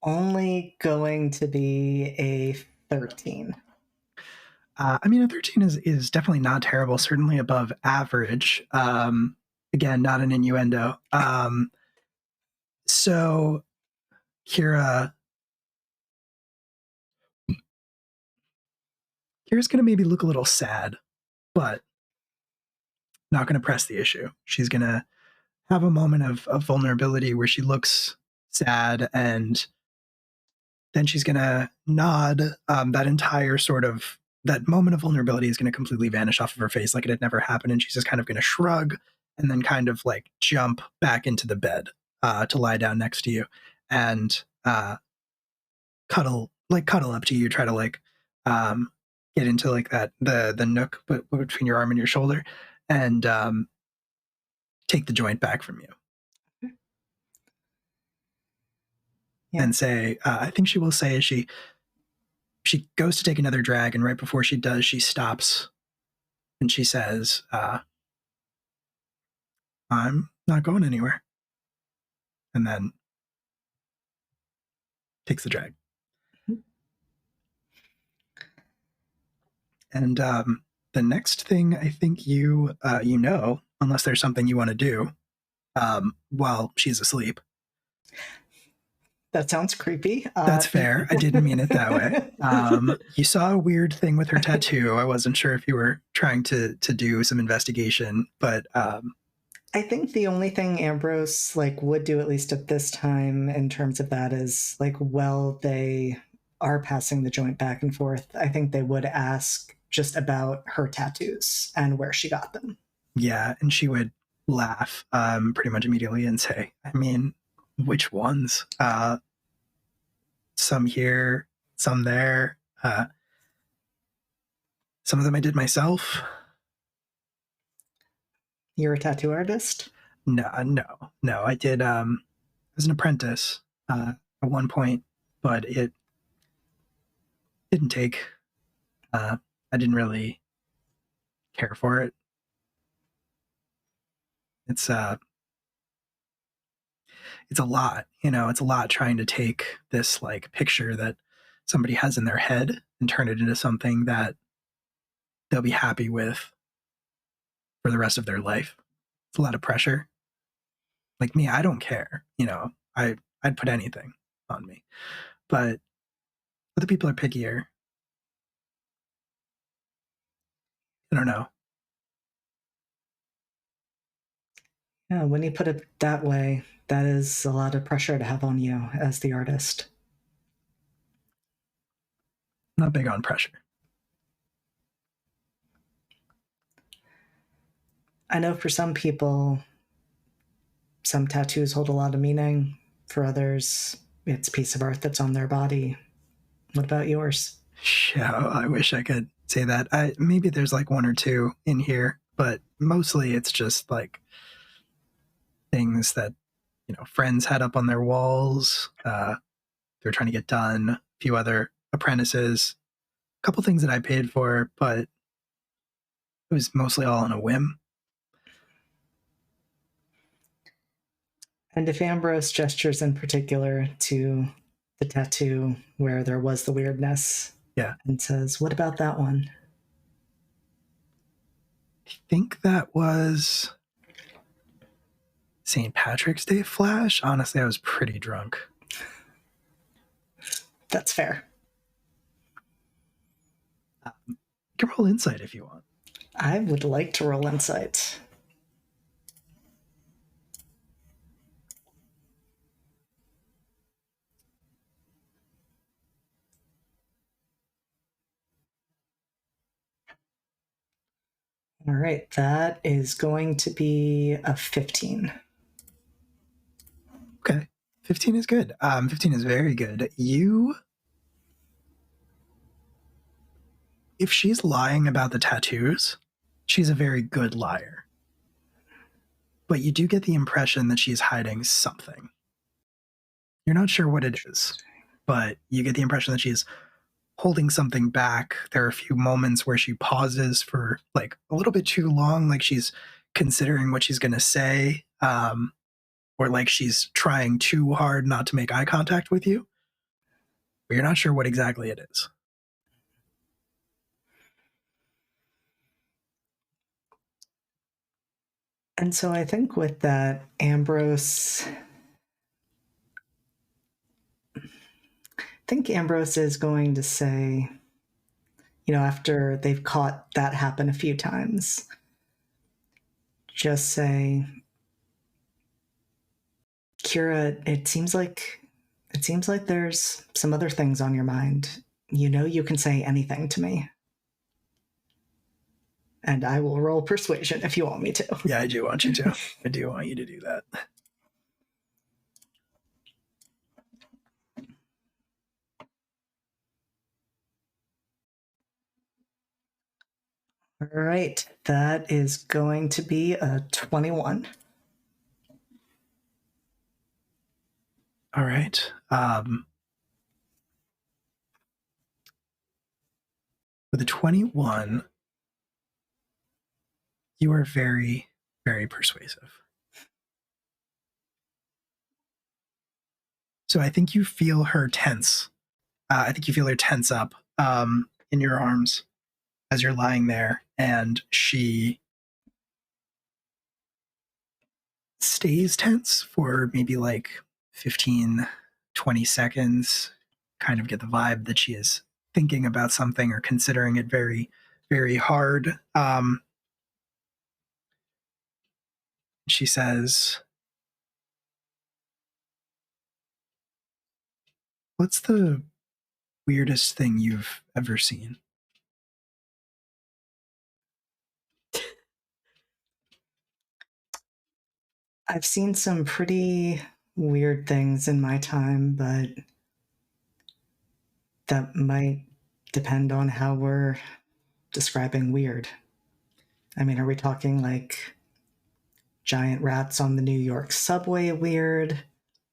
only going to be a 13. I mean, a 13 is definitely not terrible, certainly above average. Again, not an innuendo. So Kira's going to maybe look a little sad, but not going to press the issue. She's going to have a moment of vulnerability where she looks sad, and then she's going to nod. That moment of vulnerability is going to completely vanish off of her face like it had never happened, and she's just kind of going to shrug and then kind of like jump back into the bed to lie down next to you and cuddle up to you, try to like get into like that the nook between your arm and your shoulder, and take the joint back from you. Yeah. And say, I think she will say, she goes to take another drag, and right before she does, she stops and she says, I'm not going anywhere. And then takes the drag. And the next thing I think you know, unless there's something you want to do while she's asleep. That sounds creepy. That's fair. I didn't mean it that way. You saw a weird thing with her tattoo. I wasn't sure if you were trying to do some investigation, but I think the only thing Ambrose like would do, at least at this time, in terms of that is like, well, they are passing the joint back and forth. I think they would ask just about her tattoos and where she got them. Yeah, and she would laugh pretty much immediately and say, I mean, which ones? Some here, some there. Some of them I did myself. You're a tattoo artist? No. I did. I was an apprentice at one point, but it didn't take. I didn't really care for it. It's a lot, you know. It's a lot trying to take this like picture that somebody has in their head and turn it into something that they'll be happy with for the rest of their life. It's a lot of pressure. Like me, I don't care, you know. I'd put anything on me, but other people are pickier. I don't know. Yeah, when you put it that way, that is a lot of pressure to have on you as the artist. Not big on pressure. I know for some people, some tattoos hold a lot of meaning. For others, it's a piece of art that's on their body. What about yours? Yeah, I wish I could say that. Maybe there's like one or two in here, but mostly it's just like things that, you know, friends had up on their walls. They're trying to get done. A few other apprentices. A couple things that I paid for, but it was mostly all on a whim. And if Ambrose gestures in particular to the tattoo where there was the weirdness, Yeah, and says, "What about that one?" I think that was St. Patrick's Day flash. Honestly, I was pretty drunk. That's fair. You can roll insight if you want. I would like to roll insight. All right, that is going to be a 15. Okay. 15 is good. 15 is very good. If she's lying about the tattoos, she's a very good liar. But you do get the impression that she's hiding something. You're not sure what it is, but you get the impression that she's holding something back. There are a few moments where she pauses for like a little bit too long, like she's considering what she's going to say, or like she's trying too hard not to make eye contact with you. But you're not sure what exactly it is. And so I think with that, Ambrose is going to say, you know, after they've caught that happen a few times, just say, "Kira, it seems like there's some other things on your mind. You know, you can say anything to me. And I will roll persuasion if you want me to." Yeah, I do want you to. I do want you to do that. All right, that is going to be a 21. All right. With a 21, you are very, very persuasive. So I think you feel her tense. I think you feel her tense up in your arms as you're lying there, and she stays tense for maybe like 15, 20 seconds. Kind of get the vibe that she is thinking about something or considering it very, very hard. She says, "What's the weirdest thing you've ever seen?" I've seen some pretty weird things in my time, but that might depend on how we're describing weird. I mean, are we talking like giant rats on the New York subway weird?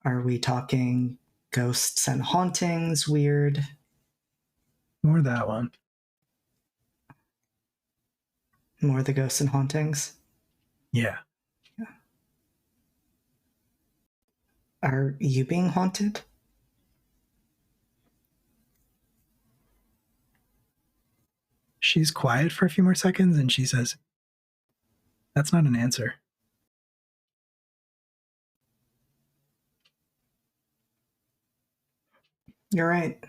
Are we talking ghosts and hauntings weird? More that one. More the ghosts and hauntings? Yeah. Are you being haunted? She's quiet for a few more seconds and she says, "That's not an answer." You're right.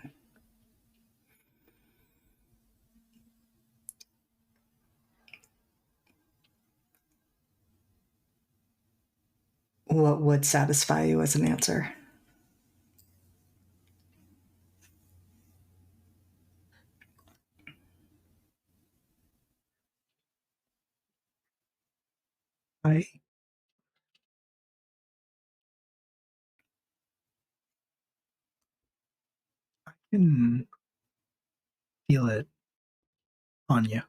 What would satisfy you as an answer? I can feel it on you.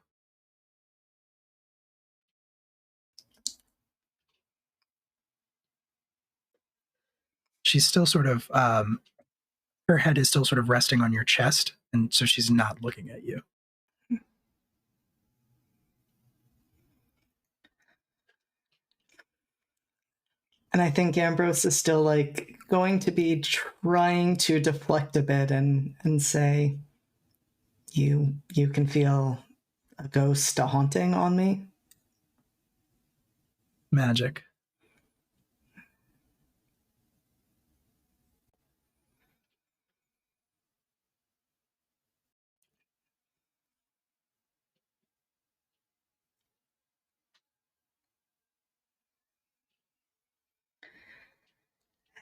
She's still sort of, her head is still sort of resting on your chest, and so she's not looking at you. And I think Ambrose is still like going to be trying to deflect a bit and say, you can feel a ghost, a haunting on me. Magic.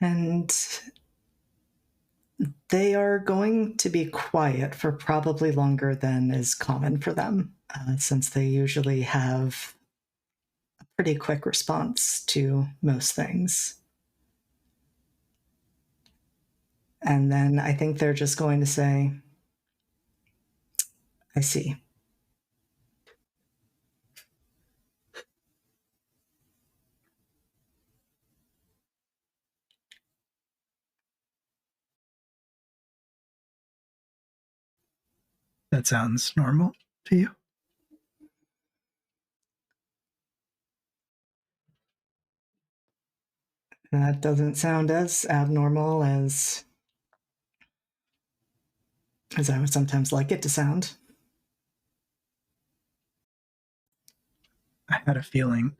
And they are going to be quiet for probably longer than is common for them, since they usually have a pretty quick response to most things. And then I think they're just going to say, "I see." That sounds normal to you? That doesn't sound as abnormal as I would sometimes like it to sound. I had a feeling.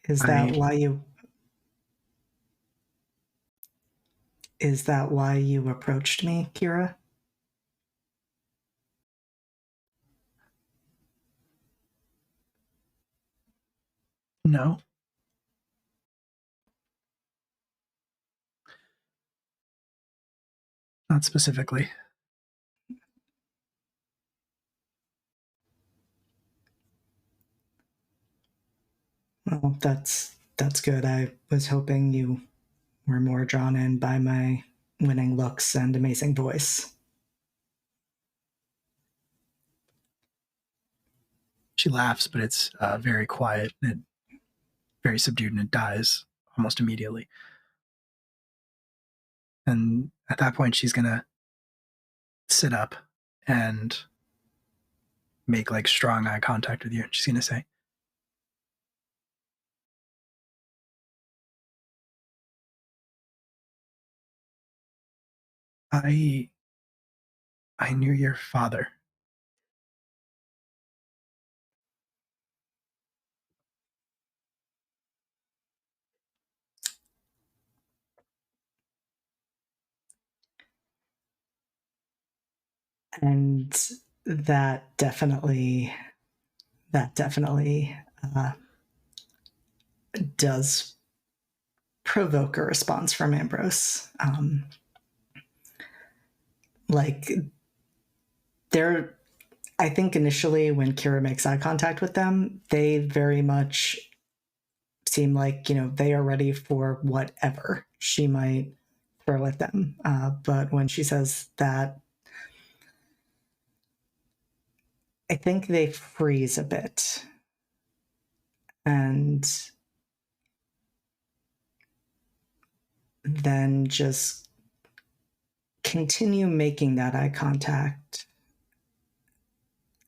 Is that why you Is that why you approached me, Kira? No. Not specifically. Well, that's good. I was hoping you were more drawn in by my winning looks and amazing voice. She laughs, but it's very quiet and very subdued, and it dies almost immediately. And at that point, she's going to sit up and make like strong eye contact with you, and she's going to say, I knew your father. And that definitely does provoke a response from Ambrose. Like, I think initially when Kira makes eye contact with them, they very much seem like, they are ready for whatever she might throw at them. But when she says that, I think they freeze a bit. And then just continue making that eye contact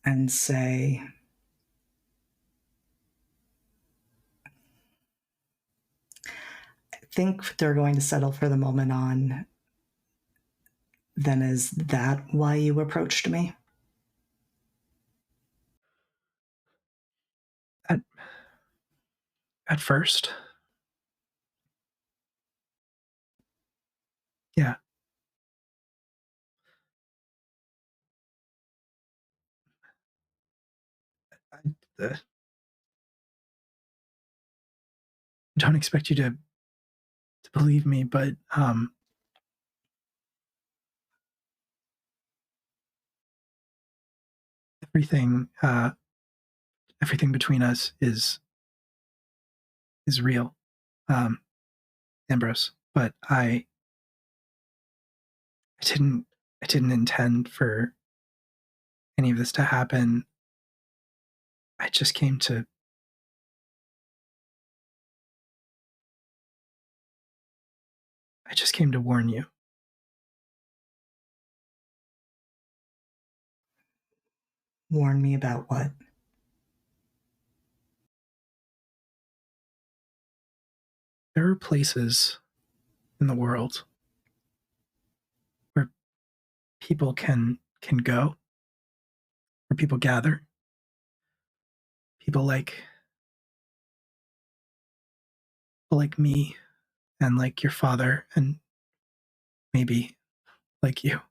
and say, I think they're going to settle for the moment on, then is that why you approached me? At first, yeah. I don't expect you to believe me, but everything everything between us is real, Ambrose. But I didn't intend for any of this to happen. I just came to warn you. Warn me about what? There are places in the world where people can go, where people gather. People like me and like your father and maybe like you.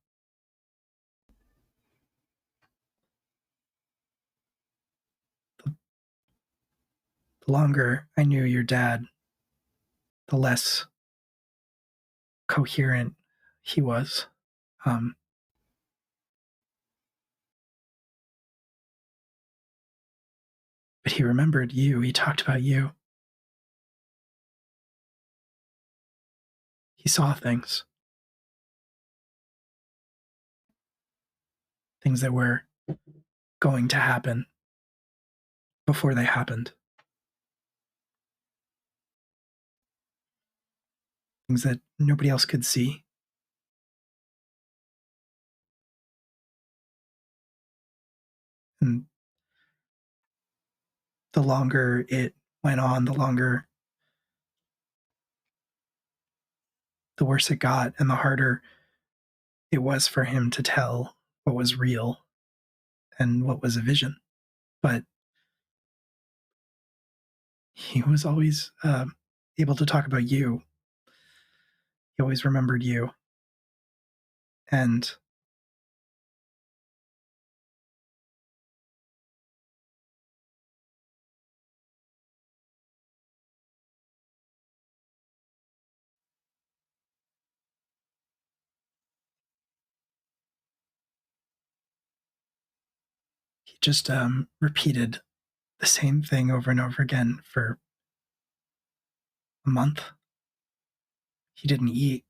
The longer I knew your dad, the less coherent he was. But he remembered you. He talked about you. He saw things that were going to happen before they happened. Things that nobody else could see. And the longer it went on, the worse it got, and the harder it was for him to tell what was real and what was a vision. But he was always able to talk about you. He always remembered you. And he just repeated the same thing over and over again for a month. He didn't eat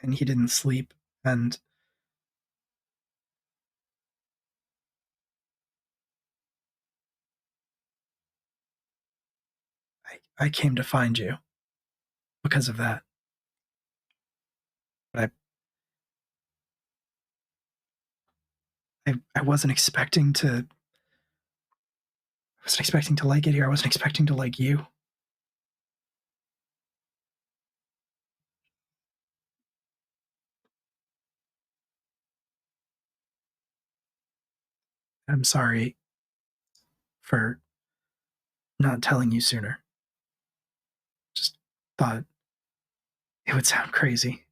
and he didn't sleep. And I came to find you because of that. But I wasn't expecting to wasn't expecting to like it here. I wasn't expecting to like you. I'm sorry for not telling you sooner. Just thought it would sound crazy.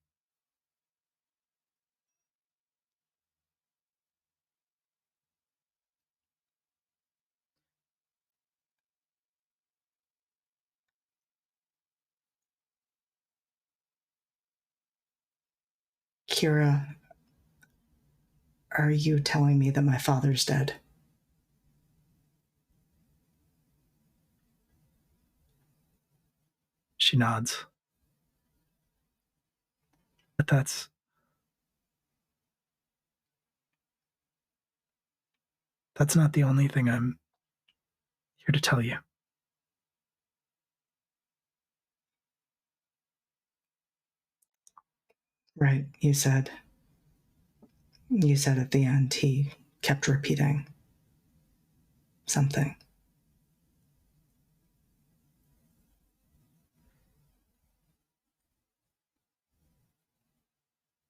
Kira, are you telling me that my father's dead? She nods. But that's not the only thing I'm here to tell you. Right, you said at the end he kept repeating something.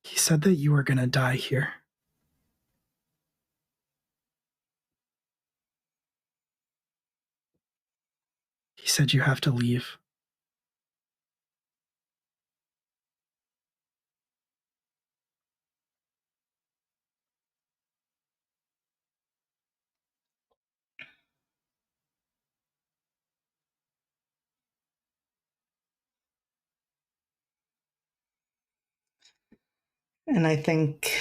He said that you were gonna die here. He said you have to leave. And I think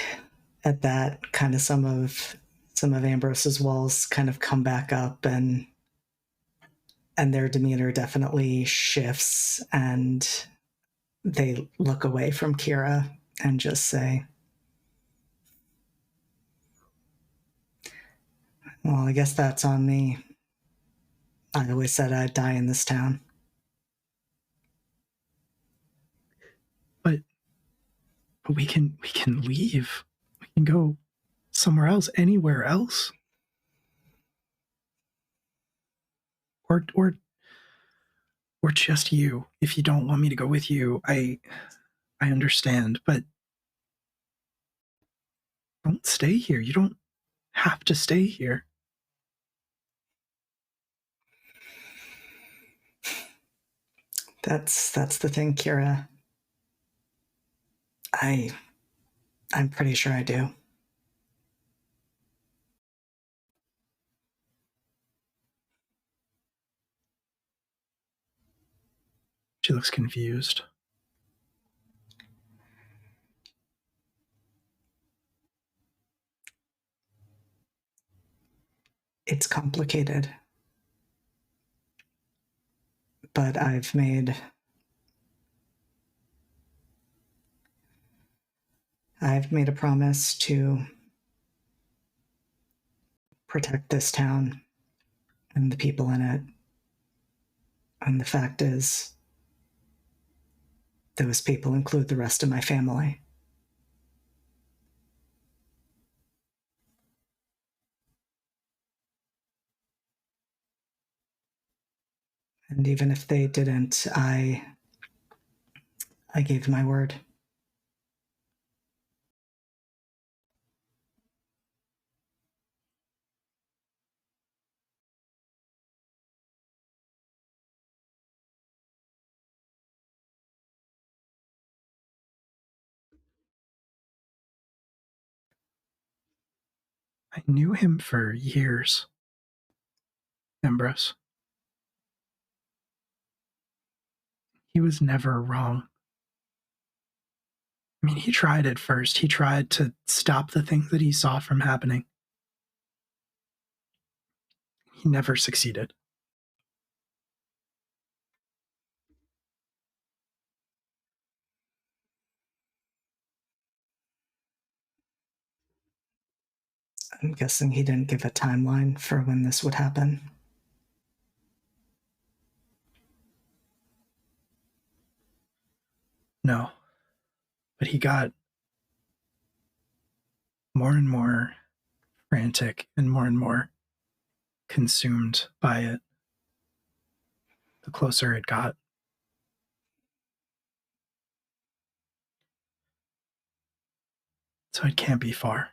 at that, kind of some of Ambrose's walls kind of come back up, and their demeanor definitely shifts, and they look away from Kira and just say, "Well, I guess that's on me. I always said I'd die in this town." But we can leave. We can go somewhere else, anywhere else. Or just you. If you don't want me to go with you, I understand, but don't stay here. You don't have to stay here. That's the thing, Kira. I'm pretty sure I do. She looks confused. It's complicated. But I've made a promise to protect this town and the people in it. And the fact is, those people include the rest of my family. And even if they didn't, I gave my word. I knew him for years, Ambrose. He was never wrong. I mean, he tried at first. He tried to stop the things that he saw from happening. He never succeeded. I'm guessing he didn't give a timeline for when this would happen. No. But he got more and more frantic and more consumed by it the closer it got. So it can't be far.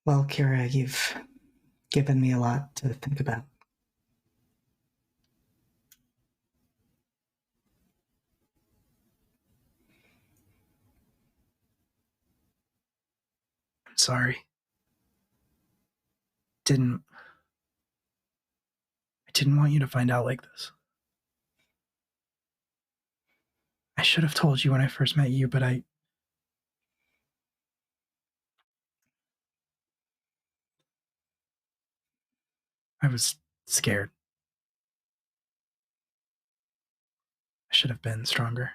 Well, Kira, you've given me a lot to think about. I'm sorry. I didn't want you to find out like this. I should have told you when I first met you, but I was scared. I should have been stronger.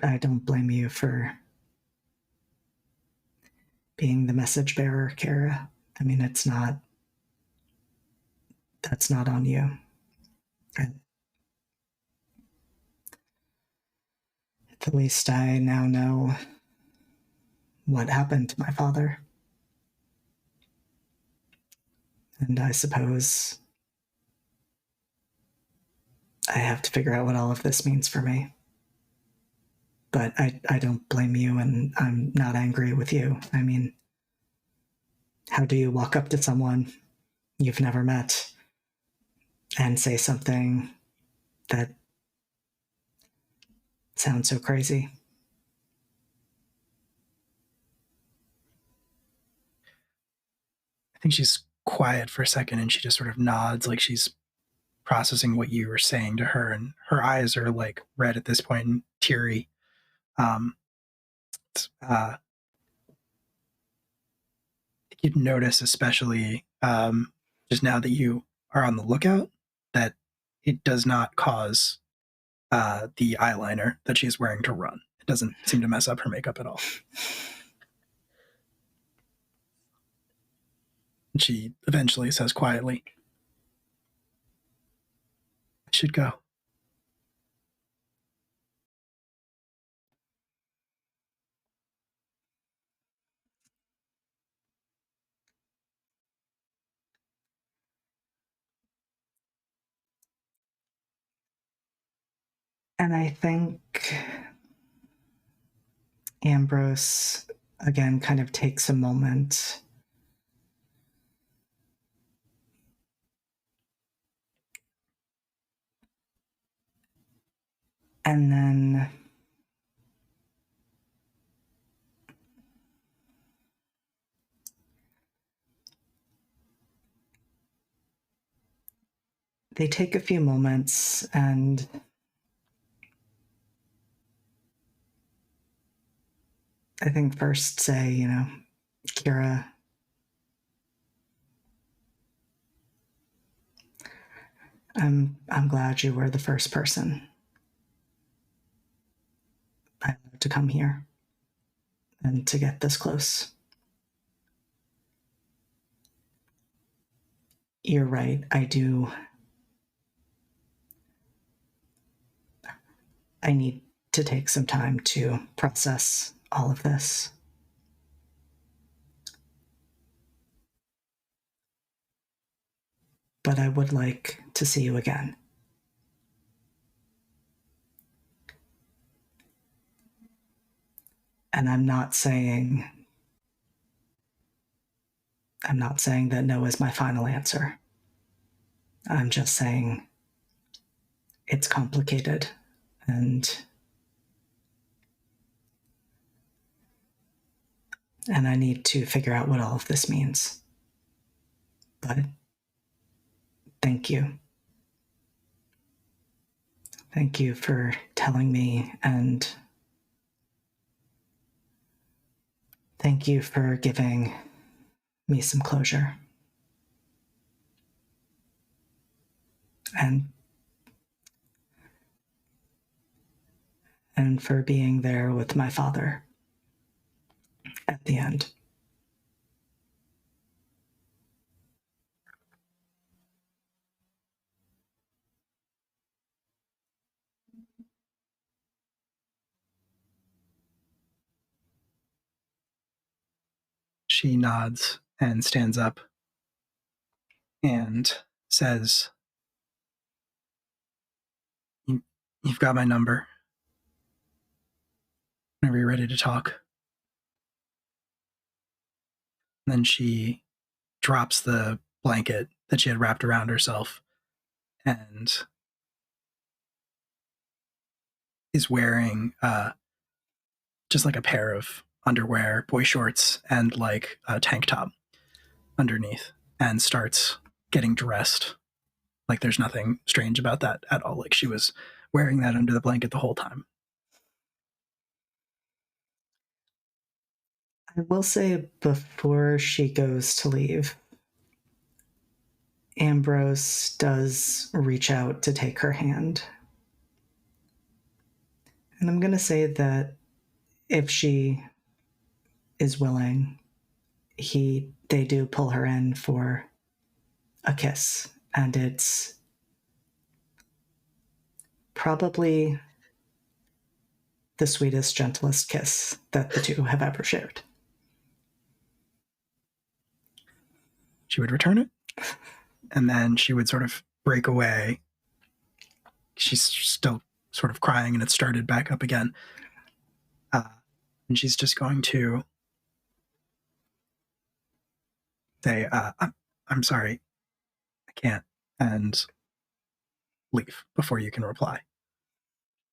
I don't blame you for being the message bearer, Kara. I mean, that's not on you. At the least, I now know what happened to my father. And I suppose I have to figure out what all of this means for me. But I don't blame you, and I'm not angry with you. I mean, how do you walk up to someone you've never met and say something that sounds so crazy? I think she's quiet for a second and she just sort of nods like she's processing what you were saying to her, and her eyes are like red at this point and teary. Um, you'd notice, especially just now that you are on the lookout, that it does not cause the eyeliner that she's wearing to run. It doesn't seem to mess up her makeup at all. And she eventually says quietly, I should go. And I think Ambrose, again, kind of takes a moment and then they take a few moments and I think first say, Kira, I'm glad you were the first person I allowed to come here and to get this close. You're right, I need to take some time to process all of this. But I would like to see you again. And I'm not saying that no is my final answer. I'm just saying it's complicated and I need to figure out what all of this means. But thank you. Thank you for telling me, and thank you for giving me some closure. and for being there with my father at the end. She nods and stands up and says, "You've got my number. Whenever you're ready to talk." And then she drops the blanket that she had wrapped around herself and is wearing just like a pair of underwear, boy shorts, and like a tank top underneath, and starts getting dressed. Like there's nothing strange about that at all. Like she was wearing that under the blanket the whole time. I will say before she goes to leave, Ambrose does reach out to take her hand. And I'm going to say that if she is willing, they do pull her in for a kiss. And it's probably the sweetest, gentlest kiss that the two have ever shared. She would return it, and then she would sort of break away. She's still sort of crying, and it started back up again. And she's just going to say, I'm sorry, I can't, and leave before you can reply.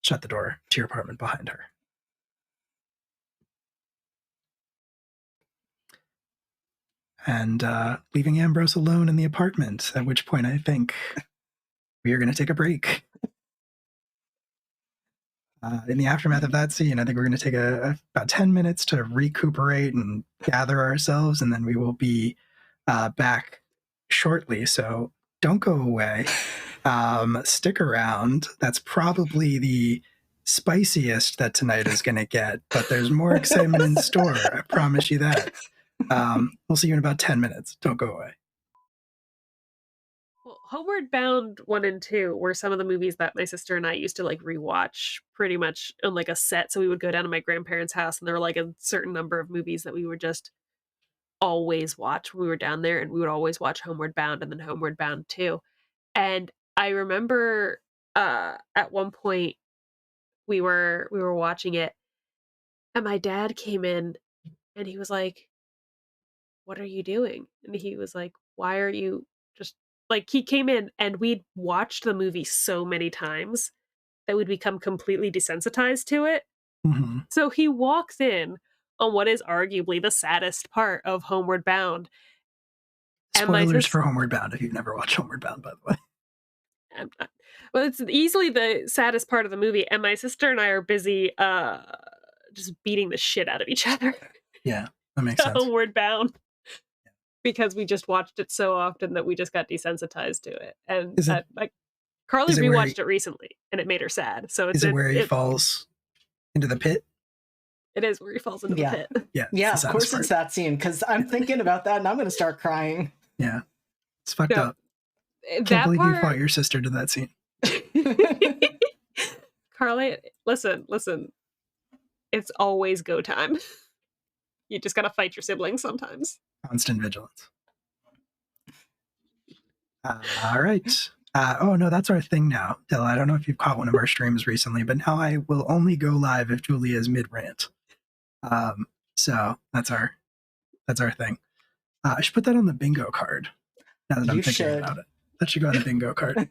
Shut the door to your apartment behind her. And leaving Ambrose alone in the apartment, at which point I think we are going to take a break. In the aftermath of that scene, I think we're going to take about 10 minutes to recuperate and gather ourselves, and then we will be back shortly. So don't go away. Stick around. That's probably the spiciest that tonight is going to get, but there's more excitement in store. I promise you that. We'll see you in about 10 minutes. Don't go away. Well, Homeward Bound 1 and 2 were some of the movies that my sister and I used to like rewatch pretty much on like a set. So we would go down to my grandparents' house, and there were like a certain number of movies that we would just always watch when we were down there, and we would always watch Homeward Bound and then Homeward Bound 2. And I remember at one point we were watching it, and my dad came in and he was like, "What are you doing?" And he was like, "Why are you just," like, he came in and we'd watched the movie so many times that we'd become completely desensitized to it. Mm-hmm. So he walks in on what is arguably the saddest part of Homeward Bound. Spoilers for Homeward Bound if you've never watched Homeward Bound, by the way. Well, it's easily the saddest part of the movie, and my sister and I are busy just beating the shit out of each other. Yeah, that makes sense. Homeward Bound. Because we just watched it so often that we just got desensitized to it. And like Carly rewatched it recently, and it made her sad. So it's where he falls into the pit? It is where he falls into the pit. Yeah, of course it's that scene, because I'm thinking about that and I'm going to start crying. Yeah, it's fucked up. Can't believe you fought your sister to that scene. Carly, listen. It's always go time. You just gotta fight your siblings sometimes. Constant vigilance. All right. Oh, no, that's our thing now. Dylan, I don't know if you've caught one of our streams recently, but now I will only go live if Julia's mid-rant. So that's our thing. I should put that on the bingo card now that I'm thinking about it. That should go on the bingo card.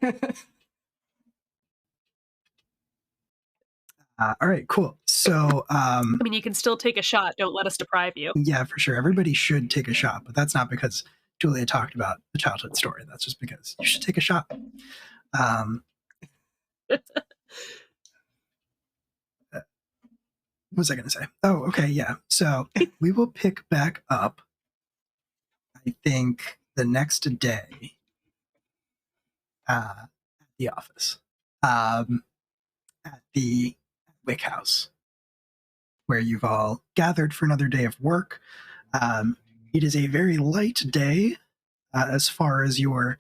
All right, cool. So, I mean, you can still take a shot. Don't let us deprive you. Yeah, for sure. Everybody should take a shot, but that's not because Julia talked about the childhood story. That's just because you should take a shot. What was I going to say? Oh, okay, yeah. So we will pick back up, I think, the next day at the office. At the Wick House, where you've all gathered for another day of work. It is a very light day as far as your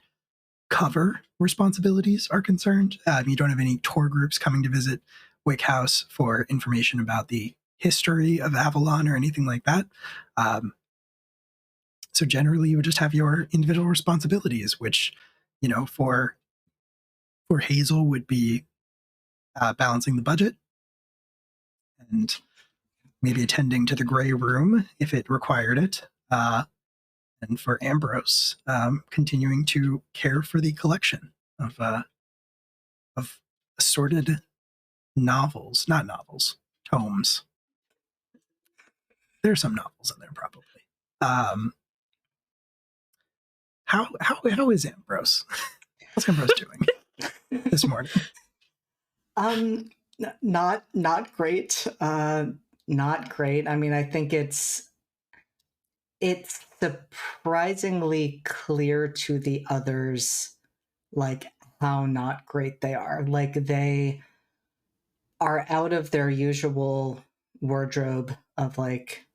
cover responsibilities are concerned. You don't have any tour groups coming to visit Wick House for information about the history of Avalon or anything like that. So generally, you would just have your individual responsibilities, which, for Hazel would be balancing the budget and maybe attending to the gray room if it required it. And for Ambrose, continuing to care for the collection of assorted novels, not novels, tomes. There's some novels in there probably. How is Ambrose? How's Ambrose doing this morning? Not great. Not great. I mean, I think it's surprisingly clear to the others, like, how not great they are. Like, they are out of their usual wardrobe of like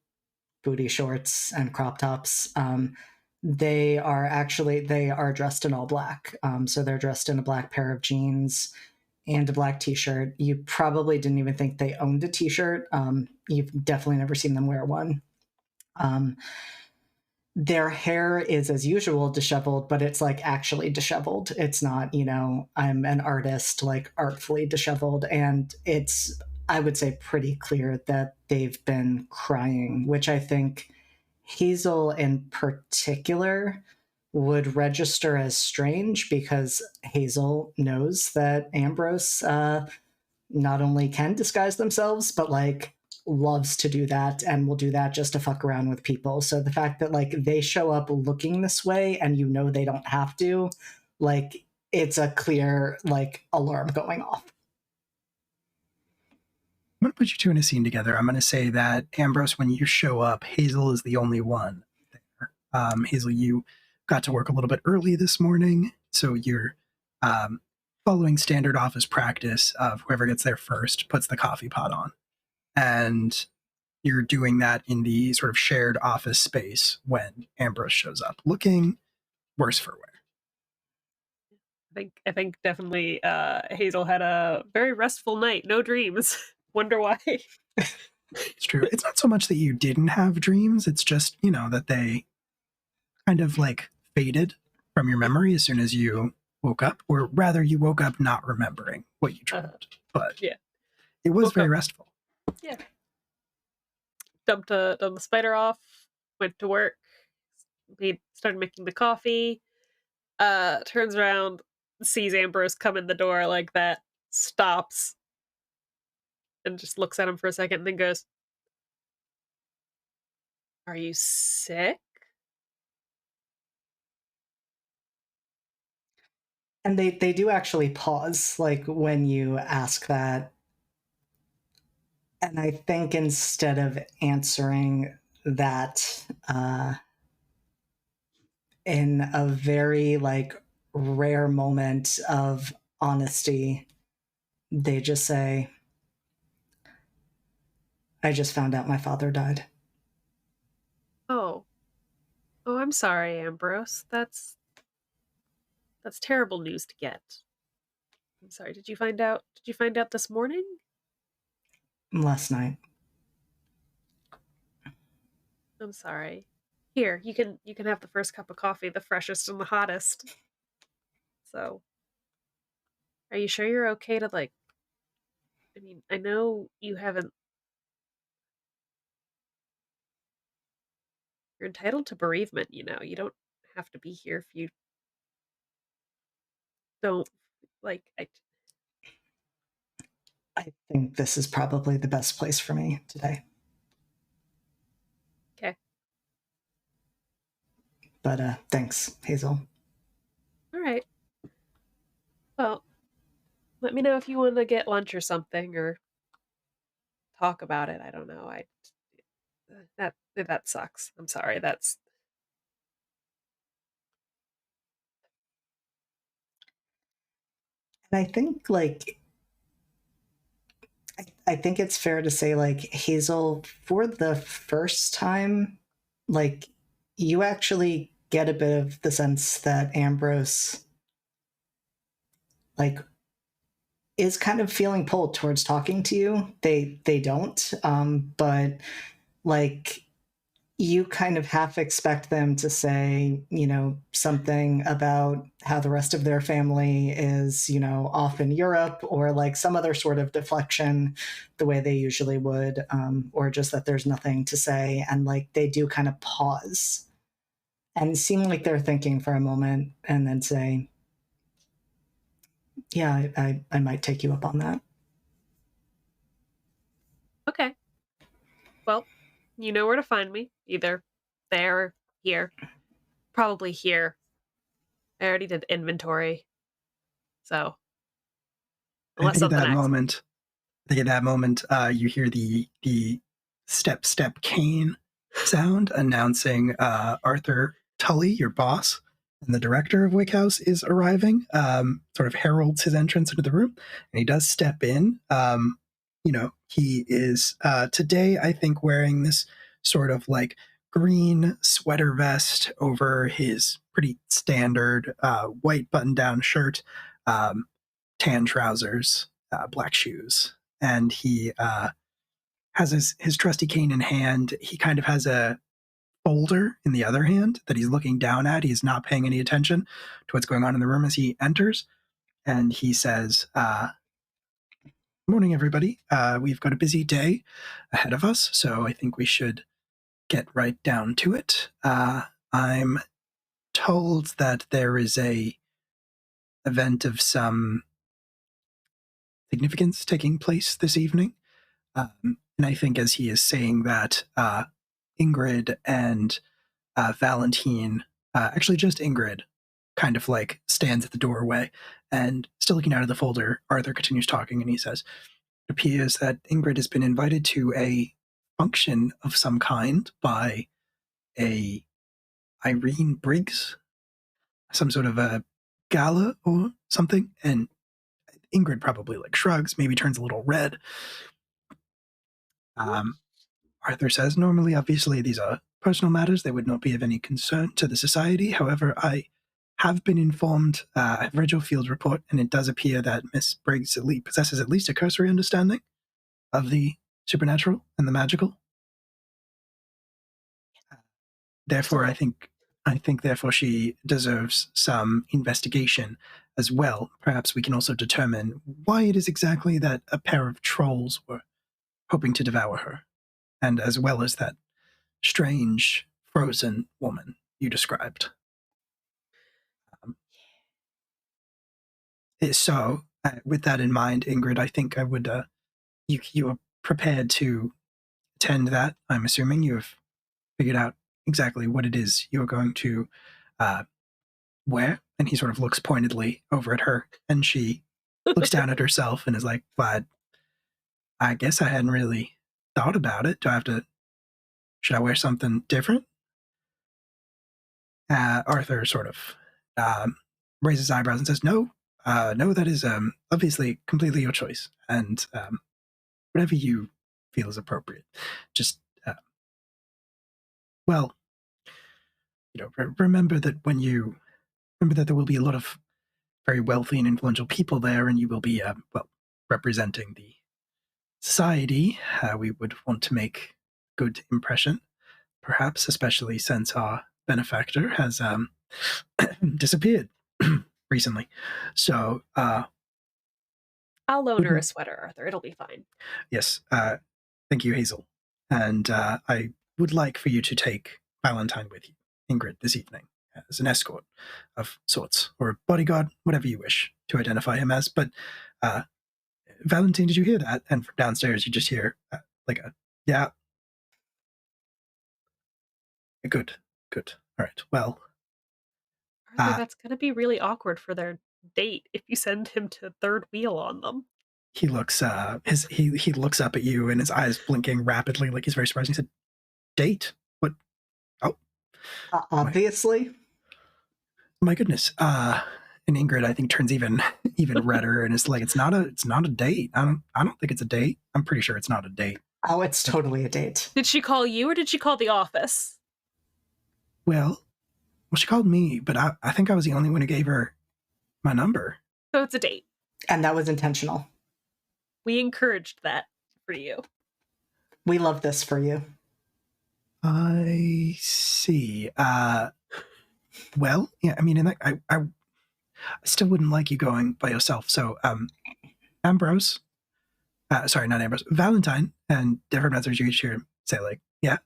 booty shorts and crop tops. They are dressed in all black. So they're dressed in a black pair of jeans and a black t-shirt. You probably didn't even think they owned a t-shirt. You've definitely never seen them wear one. Their hair is, as usual, disheveled, but it's like actually disheveled. It's not, I'm an artist, like artfully disheveled. And it's, I would say, pretty clear that they've been crying, which I think Hazel in particular would register as strange, because Hazel knows that Ambrose not only can disguise themselves, but like loves to do that and will do that just to fuck around with people. So the fact that like they show up looking this way and they don't have to, like, it's a clear like alarm going off. I'm going to put you two in a scene together. I'm going to say that, Ambrose, when you show up, Hazel is the only one there. Hazel, you got to work a little bit early this morning, so you're following standard office practice of whoever gets there first puts the coffee pot on. And you're doing that in the sort of shared office space when Ambrose shows up, looking worse for wear. I think definitely Hazel had a very restful night. No dreams. Wonder why. It's true. It's not so much that you didn't have dreams. It's just, that they kind of like faded from your memory as soon as you woke up, or rather you woke up not remembering what you dreamed. But yeah, it was woke very up. restful. Yeah. Dumped the spider off, went to work, started making the coffee, turns around, sees Ambrose come in the door like that, stops, and just looks at him for a second, and then goes, "Are you sick?" And they do actually pause, like, when you ask that. And I think instead of answering that in a very like rare moment of honesty, they just say, "I just found out my father died." Oh, I'm sorry, Ambrose. That's terrible news to get. I'm sorry. Did you find out? Did you find out this morning? Last night. I'm sorry. Here, you can have the first cup of coffee, the freshest and the hottest. So, are you sure you're okay to like? I mean, I know you haven't. You're entitled to bereavement. You don't have to be here if you don't like. I think this is probably the best place for me today. Okay. But thanks, Hazel. All right. Well, let me know if you want to get lunch or something, or talk about it. I don't know. That sucks. I'm sorry. That's And I think like I think it's fair to say, like, Hazel, for the first time, like, you actually get a bit of the sense that Ambrose, like, is kind of feeling pulled towards talking to you. They don't, but like you kind of half expect them to say, something about how the rest of their family is, off in Europe, or like some other sort of deflection the way they usually would, or just that there's nothing to say. And like they do kind of pause and seem like they're thinking for a moment and then say, yeah, I might take you up on that. Okay. Well, you know where to find me. Either there or here. Probably here. I already did inventory. So, I unless think at something that acts. moment, you hear the step cane sound announcing Arthur Tully, your boss, and the director of Wick House is arriving. Sort of heralds his entrance into the room, and he does step in. He is today, I think, wearing this sort of like green sweater vest over his pretty standard white button-down shirt, tan trousers, black shoes, and he has his trusty cane in hand. He kind of has a folder in the other hand that he's looking down at. He's not paying any attention to what's going on in the room as he enters, and he says, "Morning, everybody. We've got a busy day ahead of us, so I think we should get right down to it. I'm told that there is a event of some significance taking place this evening. And I think as he is saying that, Ingrid and Valentine, actually just Ingrid, kind of like stands at the doorway and still looking out of the folder. Arthur continues talking and he says, it appears that Ingrid has been invited to a function of some kind by a Irene Briggs, some sort of a gala or something. And Ingrid probably like shrugs, maybe turns a little red. Arthur says, normally, obviously, these are personal matters. They would not be of any concern to the society. However, I have been informed, I've read your field report, and it does appear that Miss Briggs possesses at least a cursory understanding of the supernatural and the magical. Therefore, I think therefore she deserves some investigation as well. Perhaps we can also determine why it is exactly that a pair of trolls were hoping to devour her, and as well as that strange frozen woman you described. So, with that in mind, Ingrid, I think I would. You are prepared to attend that. I'm assuming you have figured out exactly what it is you are going to wear. And he sort of looks pointedly over at her, and she looks down at herself and is like, "But I guess I hadn't really thought about it. Do I have to? Should I wear something different?" Arthur sort of raises eyebrows and says, "No, no, that is obviously completely your choice, and whatever you feel is appropriate. Just, well, remember that remember that there will be a lot of very wealthy and influential people there, and you will be, representing the society. We would want to make good impression, perhaps, especially since our benefactor has disappeared recently. So, I'll loan her a sweater, Arthur. It'll be fine. yes, thank you, Hazel. And I would like for you to take Valentine with you, Ingrid, this evening as an escort of sorts, or a bodyguard, whatever you wish to identify him as. But Valentine, did you hear that? And from downstairs, you just hear yeah. Good. All right. Well, Arthur, that's going to be really awkward for their date if you send him to third wheel on them. he looks he looks up at you and his eyes blinking rapidly, like he's very surprised. He said, "Date? What? Oh, Obviously. my goodness. Ingrid, I think, turns even redder, and it's like it's not a date. I don't think it's a date. I'm pretty sure it's not a date. Oh, it's totally a date. Did she call you or did she call the office? Well, she called me, but I think I was the only one who gave her my number. So it's a date. And that was intentional. We encouraged that for you. We love this for you. I see. Well, yeah, I mean, in that, I still wouldn't like you going by yourself. So, Ambrose, sorry, not Ambrose, Valentine and different messengers you each hear say like, yeah.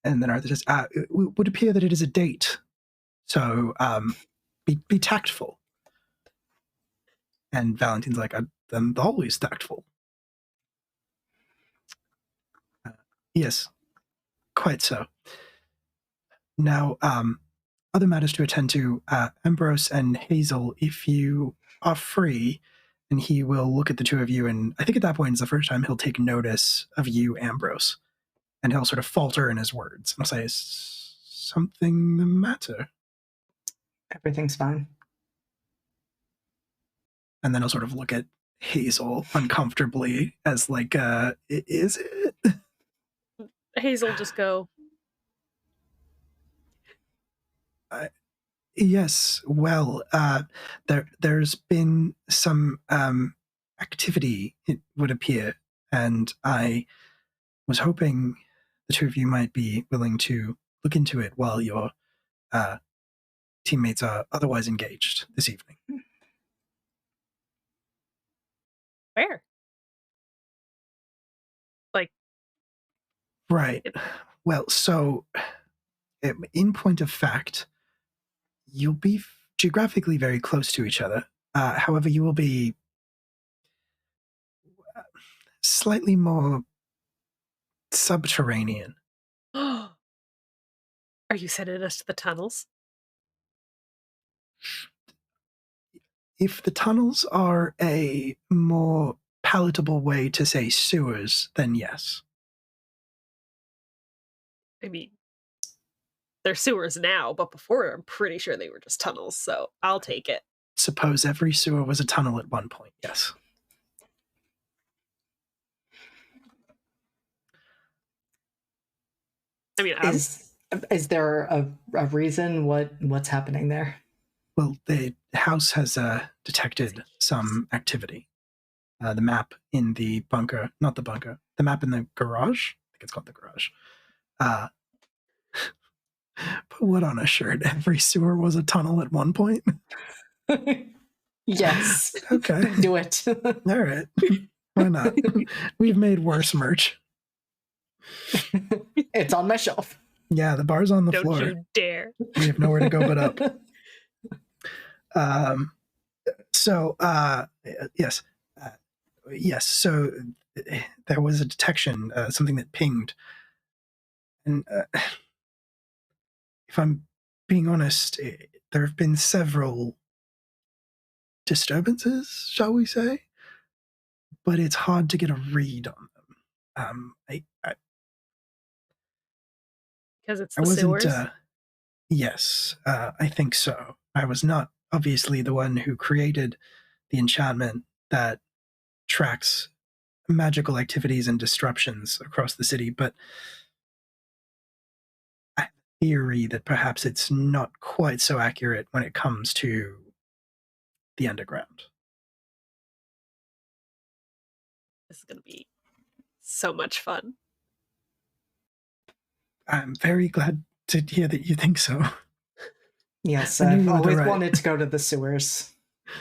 And then Arthur says, it would appear that it is a date. So, be tactful. And Valentine's like, I'm always tactful. Yes, quite so. Now, other matters to attend to, Ambrose and Hazel, if you are free, and he will look at the two of you, and I think at that point is the first time he'll take notice of you, Ambrose, and he'll sort of falter in his words. And I'll say, is something the matter? Everything's fine. And then he'll sort of look at Hazel uncomfortably as like, is it? Hazel just go, Yes, well, there's been some activity, it would appear, and I was hoping the two of you might be willing to look into it while your teammates are otherwise engaged this evening. where? Like, Right. Well, so in point of fact, you'll be geographically very close to each other. However, you will be slightly more subterranean. are you sending us to the tunnels? If the tunnels are a more palatable way to say sewers, then yes. I mean, they're sewers now, but before I'm pretty sure they were just tunnels, so I'll take it. Suppose every sewer was a tunnel at one point, yes. I mean, Is there a reason what's happening there? Well, the house has detected some activity. The map in the bunker, not the bunker, the map in the garage, I think it's called the garage. Put wood on a shirt. Every sewer was a tunnel at one point. Yes. Okay. Do it. All right. Why not? We've made worse merch. It's on my shelf. Yeah, the bar's on the don't floor. you dare. We have nowhere to go but up. So, yes. Yes, so there was a detection, something that pinged. And if I'm being honest, there have been several disturbances, shall we say? But it's hard to get a read on them. Because it's I the wasn't. sewers? Yes, I think so. I was not obviously the one who created the enchantment that tracks magical activities and disruptions across the city, but I have a theory that perhaps it's not quite so accurate when it comes to the underground. This is going to be so much fun. I'm very glad to hear that you think so. Yes, I knew I've you were always right. wanted to go to the sewers.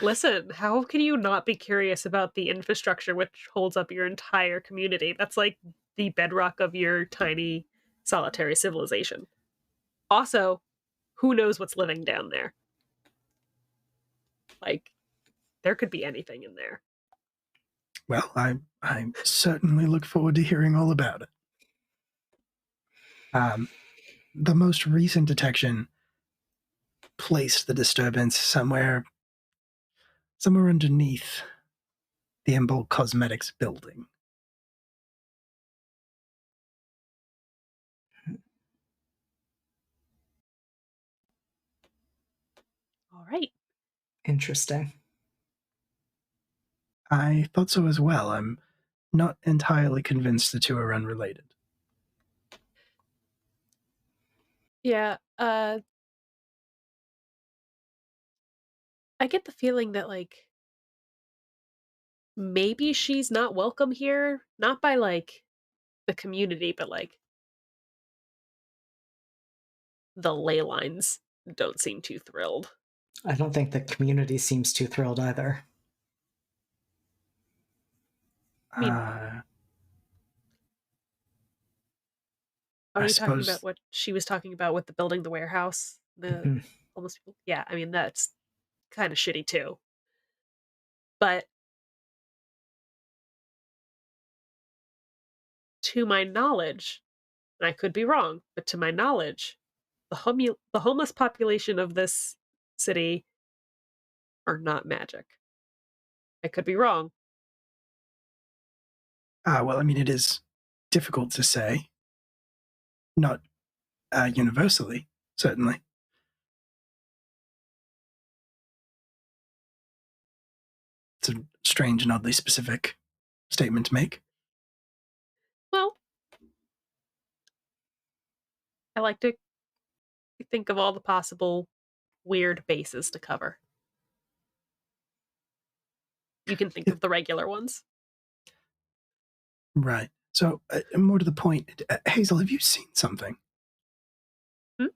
Listen, how can you not be curious about the infrastructure which holds up your entire community? That's like the bedrock of your tiny solitary civilization. Also, who knows what's living down there? Like, there could be anything in there. Well, I certainly look forward to hearing all about it. The most recent detection placed the disturbance somewhere underneath the Embold Cosmetics building. right. Interesting. I thought so as well. I'm not entirely convinced the two are unrelated. Yeah, I get the feeling that, like, maybe she's not welcome here, not by, like, the community, but, like, the ley lines don't seem too thrilled. I don't think the community seems too thrilled either. I mean, are I you talking suppose about what she was talking about with the building the warehouse? The Mhm. homeless people? Yeah, I mean, that's kinda shitty too. But to my knowledge, and I could be wrong, but to my knowledge, the homeless population of this city are not magic. I could be wrong. well, I mean, it is difficult to say. Not universally, certainly. It's a strange and oddly specific statement to make. Well, I like to think of all the possible weird bases to cover. You can think Yeah, of the regular ones. right. So, more to the point, Hazel, have you seen something? Hmm?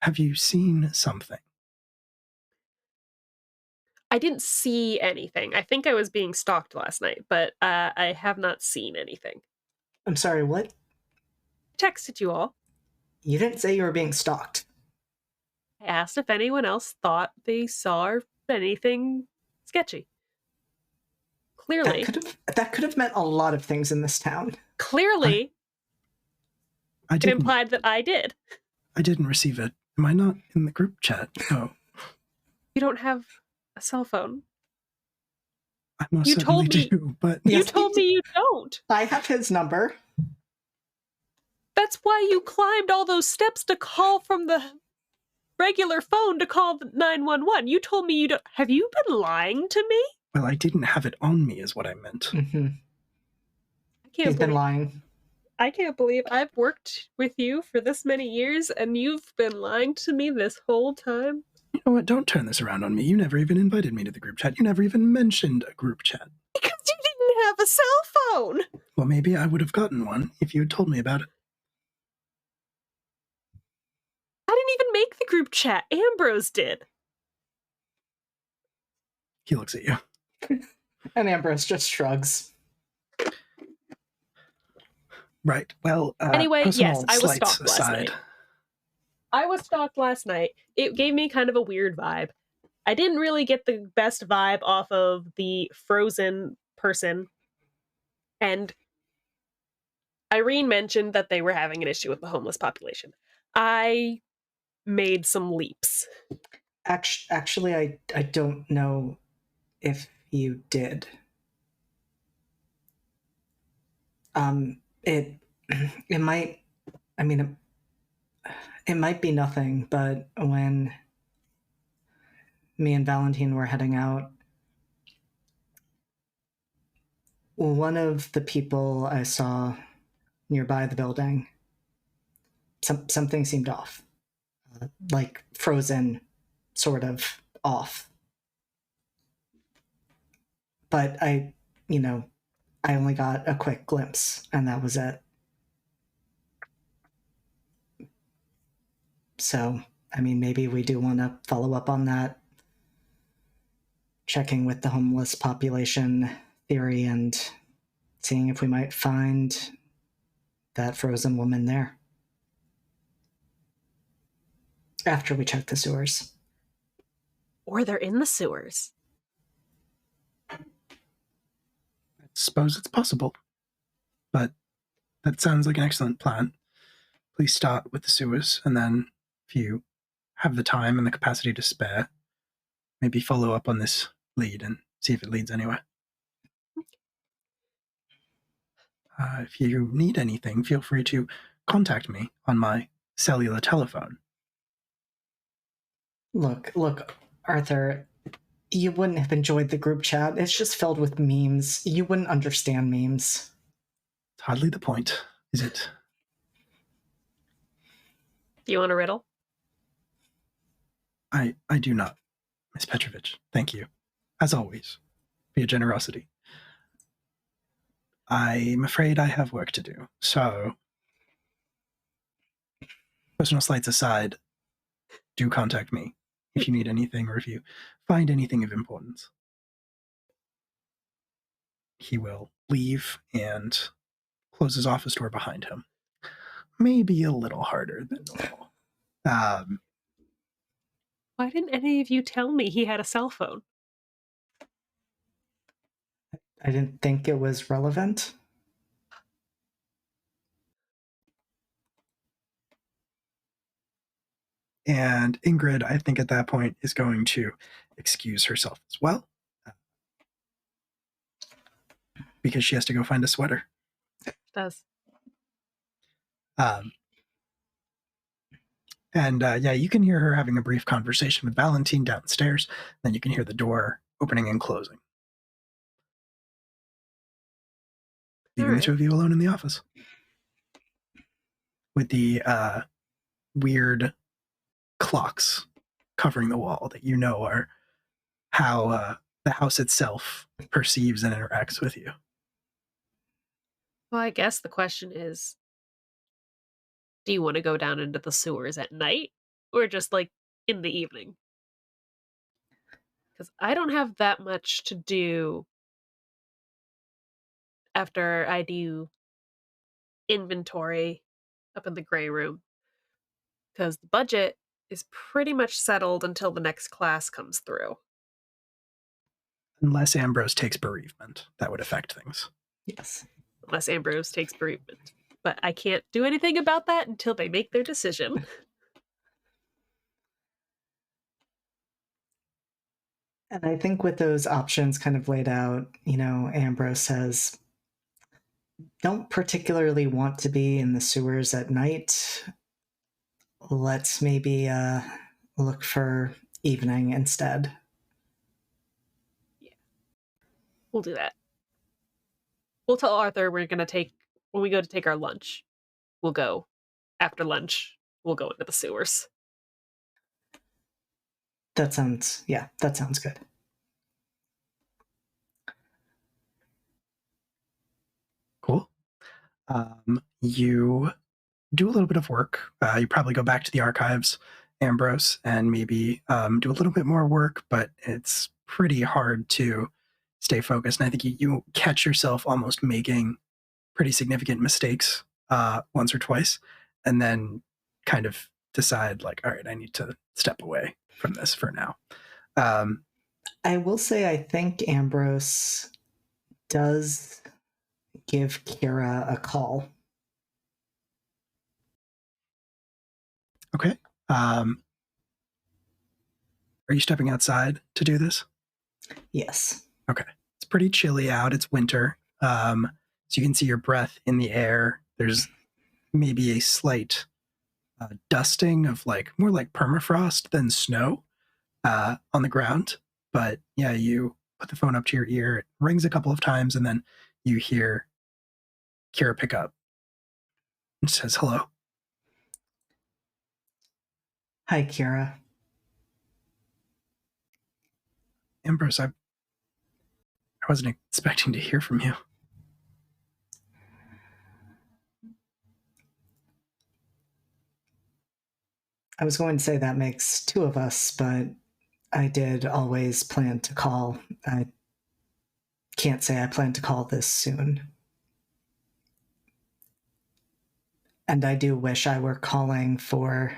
Have you seen something? I didn't see anything. I think I was being stalked last night, but I have not seen anything. I'm sorry, what? Texted you all. You didn't say you were being stalked. I asked if anyone else thought they saw anything sketchy. That Clearly, could have meant a lot of things in this town. clearly, I it didn't. implied that I did. I didn't receive it. Am I not in the group chat? No, You don't have a cell phone. I most You certainly told me. do. But You Yes, told me you don't. I have his number. That's why you climbed all those steps to call from the regular phone to call the 911. You told me you don't. Have you been lying to me? well, I didn't have it on me, is what I meant. Mm-hmm. I can't He's been believe. lying. I can't believe I've worked with you for this many years and you've been lying to me this whole time. You know what? Don't turn this around on me. You never even invited me to the group chat. You never even mentioned a group chat. Because you didn't have a cell phone. Well, maybe I would have gotten one if you had told me about it. I didn't even make the group chat. Ambrose did. He looks at you. And Ambrose just shrugs. Right. Well, Anyway, personal yes, I was slights stalked last aside. night. I was stalked last night. It gave me kind of a weird vibe. I didn't really get the best vibe off of the frozen person. And Irene mentioned that they were having an issue with the homeless population. I made some leaps. Actually, I don't know if you did. It it might. I mean, it might be nothing, but when me and Valentine were heading out, one of the people I saw nearby the building, something seemed off, like frozen, sort of off. But I only got a quick glimpse, and that was it. So, I mean, maybe we do want to follow up on that, checking with the homeless population theory and seeing if we might find that frozen woman there. After we check the sewers. Or they're in the sewers. I suppose it's possible. But that sounds like an excellent plan. Please start with the sewers, and then if you have the time and the capacity to spare, maybe follow up on this lead and see if it leads anywhere. If you need anything, feel free to contact me on my cellular telephone. Look, Arthur, you wouldn't have enjoyed the group chat. It's just filled with memes. You wouldn't understand memes. It's hardly the point, is it? Do you want a riddle? I do not, Miss Petrovich. Thank you, as always, for your generosity. I'm afraid I have work to do, so personal slights aside, do contact me if you need anything or if you find anything of importance. He will leave and close his office door behind him. Maybe a little harder than normal. Why didn't any of you tell me he had a cell phone? I didn't think it was relevant. And Ingrid, I think at that point, is going to excuse herself as well. Because she has to go find a sweater. Does. Yeah, you can hear her having a brief conversation with Valentine downstairs. Then you can hear the door opening and closing. Leaving the two of you alone in the office. With the weird clocks covering the wall that you know are how the house itself perceives and interacts with you. Well, I guess the question is, do you want to go down into the sewers at night or just like in the evening? Because I don't have that much to do after I do inventory up in the gray room. Because the budget is pretty much settled until the next class comes through. Unless Ambrose takes bereavement, that would affect things. Yes. Unless Ambrose takes bereavement. But I can't do anything about that until they make their decision. And I think with those options kind of laid out, Ambrose says, don't particularly want to be in the sewers at night. Let's maybe look for evening instead. Yeah. We'll do that. We'll tell Arthur when we go to take our lunch, we'll go. After lunch, we'll go into the sewers. That sounds good. Cool. You do a little bit of work. You probably go back to the archives, Ambrose, and maybe do a little bit more work, but it's pretty hard to stay focused. And I think you catch yourself almost making pretty significant mistakes once or twice, and then kind of decide like, all right, I need to step away from this for now. I will say I think Ambrose does give Kira a call. Okay. Are you stepping outside to do this? Yes. Okay. It's pretty chilly out. It's winter. So you can see your breath in the air. There's maybe a slight dusting of more like permafrost than snow on the ground. But yeah, you put the phone up to your ear. It rings a couple of times, and then you hear Kira pick up and says, hello. Hi, Kira. Ambrose, I wasn't expecting to hear from you. I was going to say that makes two of us, but I did always plan to call. I can't say I plan to call this soon. And I do wish I were calling for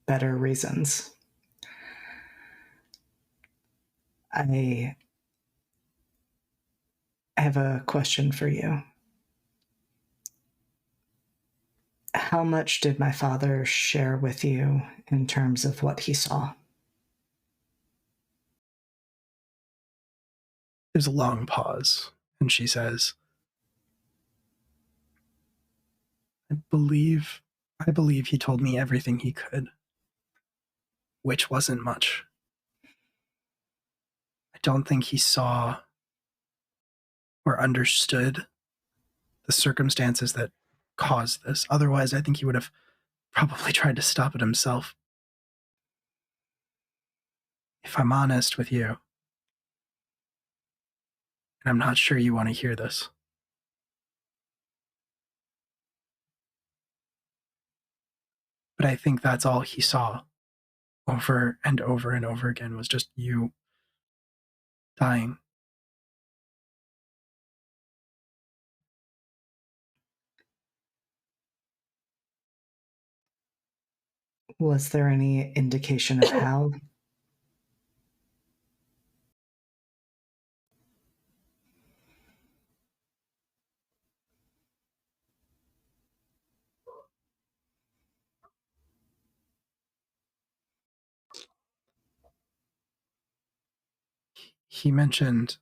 better reasons. I have a question for you. How much did my father share with you in terms of what he saw? There's a long pause, and she says, I believe he told me everything he could. which wasn't much. I don't think he saw or understood the circumstances that caused this. Otherwise, I think he would have probably tried to stop it himself. If I'm honest with you, and I'm not sure you want to hear this, but I think that's all he saw over and over and over again was just you dying. Was there any indication of how? He mentioned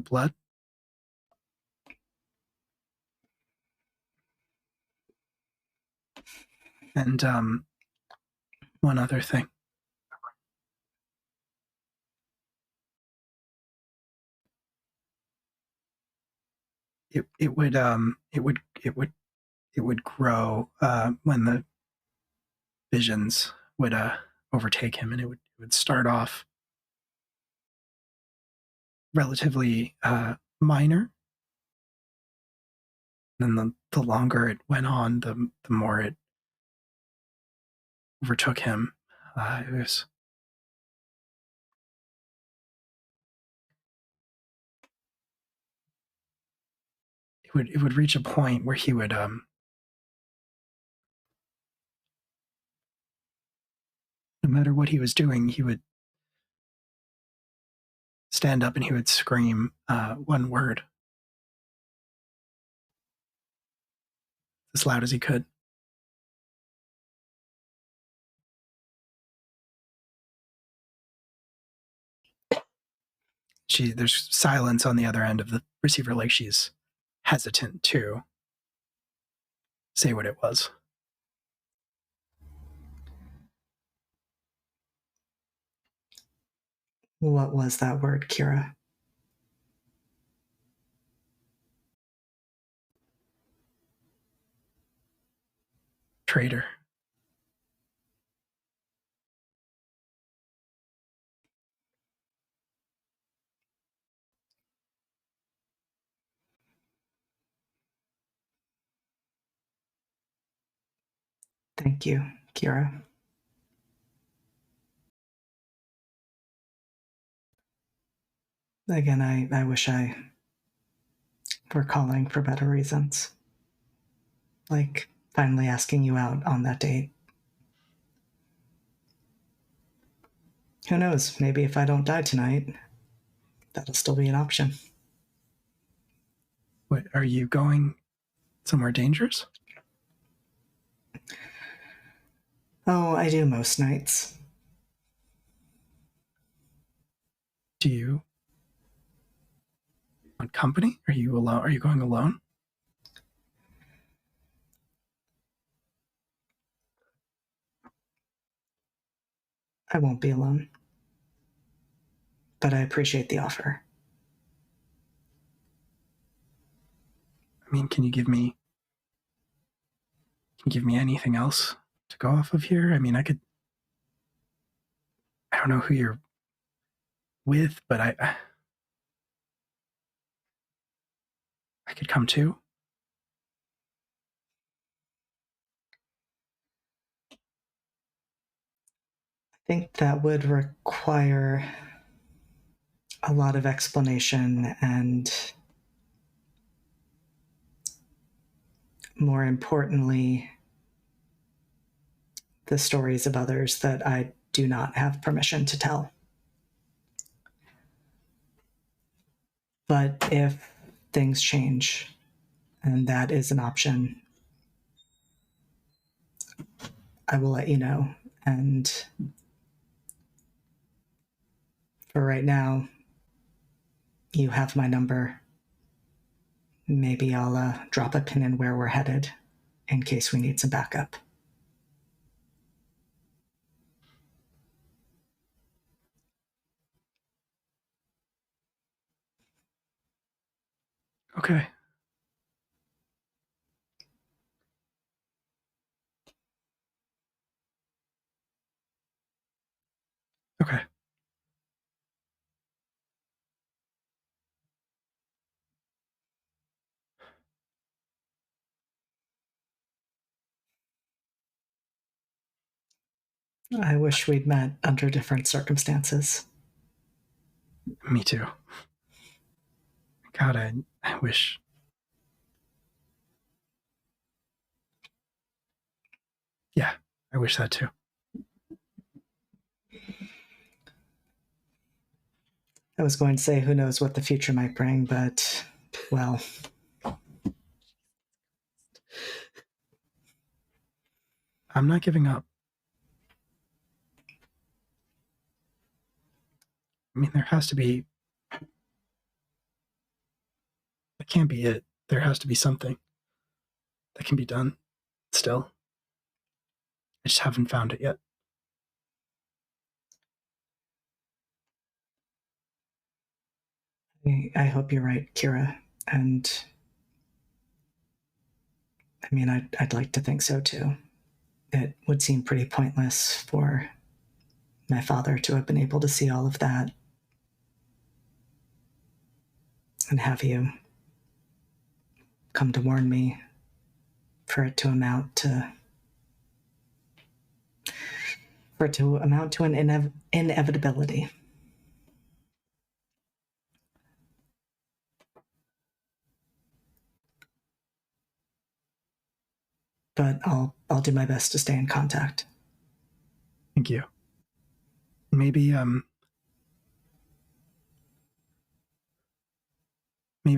blood. And one other thing. It would grow when the visions would overtake him, and it would start off relatively minor. And then the longer it went on, the more it overtook him. It would reach a point where he would no matter what he was doing, he would stand up and he would scream one word as loud as he could. There's silence on the other end of the receiver, like she's hesitant to say what it was. What was that word, Kira? Traitor. Thank you, Kira. Again, I wish I were calling for better reasons. Like finally asking you out on that date. Who knows? Maybe if I don't die tonight, that'll still be an option. What, are you going somewhere dangerous? Oh, I do most nights. Do you want company? Are you alone? Are you going alone? I won't be alone. But I appreciate the offer. I mean, can you give me anything else to go off of here? I mean, I don't know who you're with, but I could come too. I think that would require a lot of explanation and, more importantly, the stories of others that I do not have permission to tell. But if things change, and that is an option, I will let you know. And for right now, you have my number. maybe I'll drop a pin in where we're headed in case we need some backup. Okay. Okay. I wish we'd met under different circumstances. Me too. God, I wish. Yeah, I wish that too. I was going to say who knows what the future might bring, but, well, I'm not giving up. I mean, there has to be. That can't be it. There has to be something that can be done still. I just haven't found it yet. I hope you're right, Kira. And I mean, I'd like to think so too. It would seem pretty pointless for my father to have been able to see all of that and have you come to warn me for it to amount to an inevitability. But I'll do my best to stay in contact. Thank you. Maybe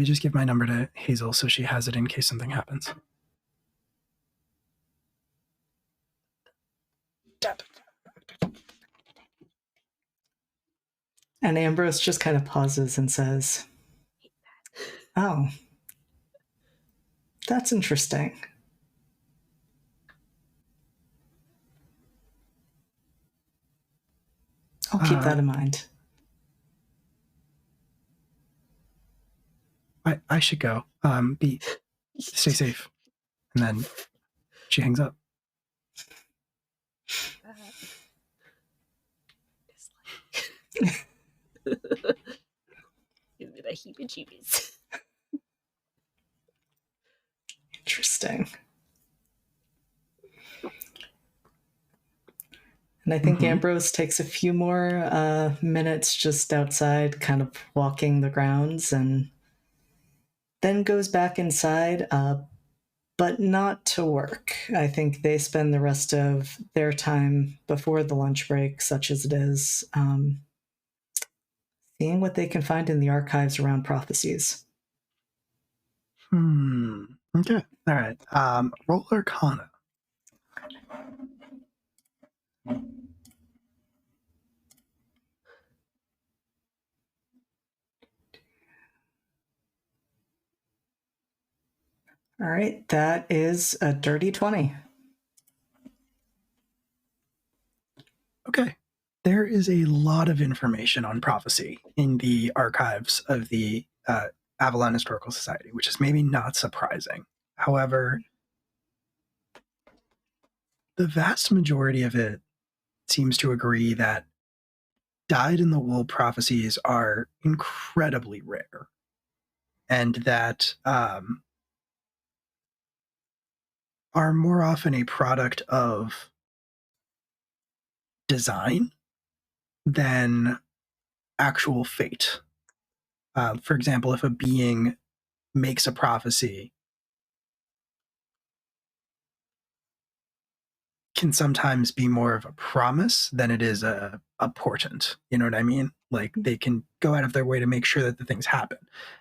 just give my number to Hazel so she has it in case something happens. And Ambrose just kind of pauses and says, "Oh, that's interesting." I'll keep that in mind. I should go. Stay safe. And then she hangs up. Give me the heebie-jeebies. Interesting. And I think Ambrose takes a few more minutes just outside, kind of walking the grounds, and then goes back inside, but not to work. I think they spend the rest of their time before the lunch break, such as it is, seeing what they can find in the archives around prophecies. Okay. All right. Roll Arcana. All right, that is a dirty 20. Okay. There is a lot of information on prophecy in the archives of the Avalon Historical Society, which is maybe not surprising. However, the vast majority of it seems to agree that dyed-in-the-wool prophecies are incredibly rare, and that are more often a product of design than actual fate. For example, if a being makes a prophecy, can sometimes be more of a promise than it is a portent. You know what I mean? Like they can go out of their way to make sure that the things happen.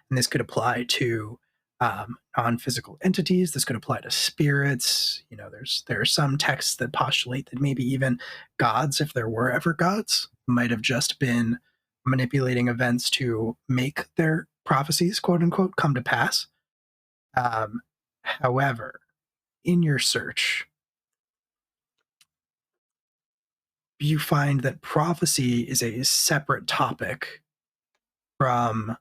And this could apply to non-physical entities. This could apply to spirits. You know, there are some texts that postulate that maybe even gods, if there were ever gods, might have just been manipulating events to make their prophecies, quote unquote, come to pass. However, in your search, you find that prophecy is a separate topic from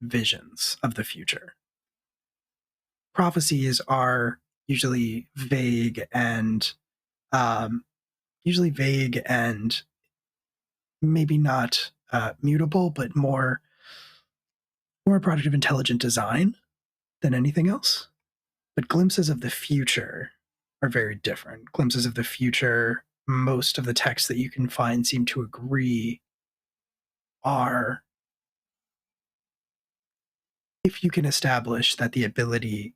visions of the future. Prophecies are usually vague and um, maybe not mutable, but more a product of intelligent design than anything else. But glimpses of the future are very different. Glimpses of the future, most of the texts that you can find seem to agree are, if you can establish that the ability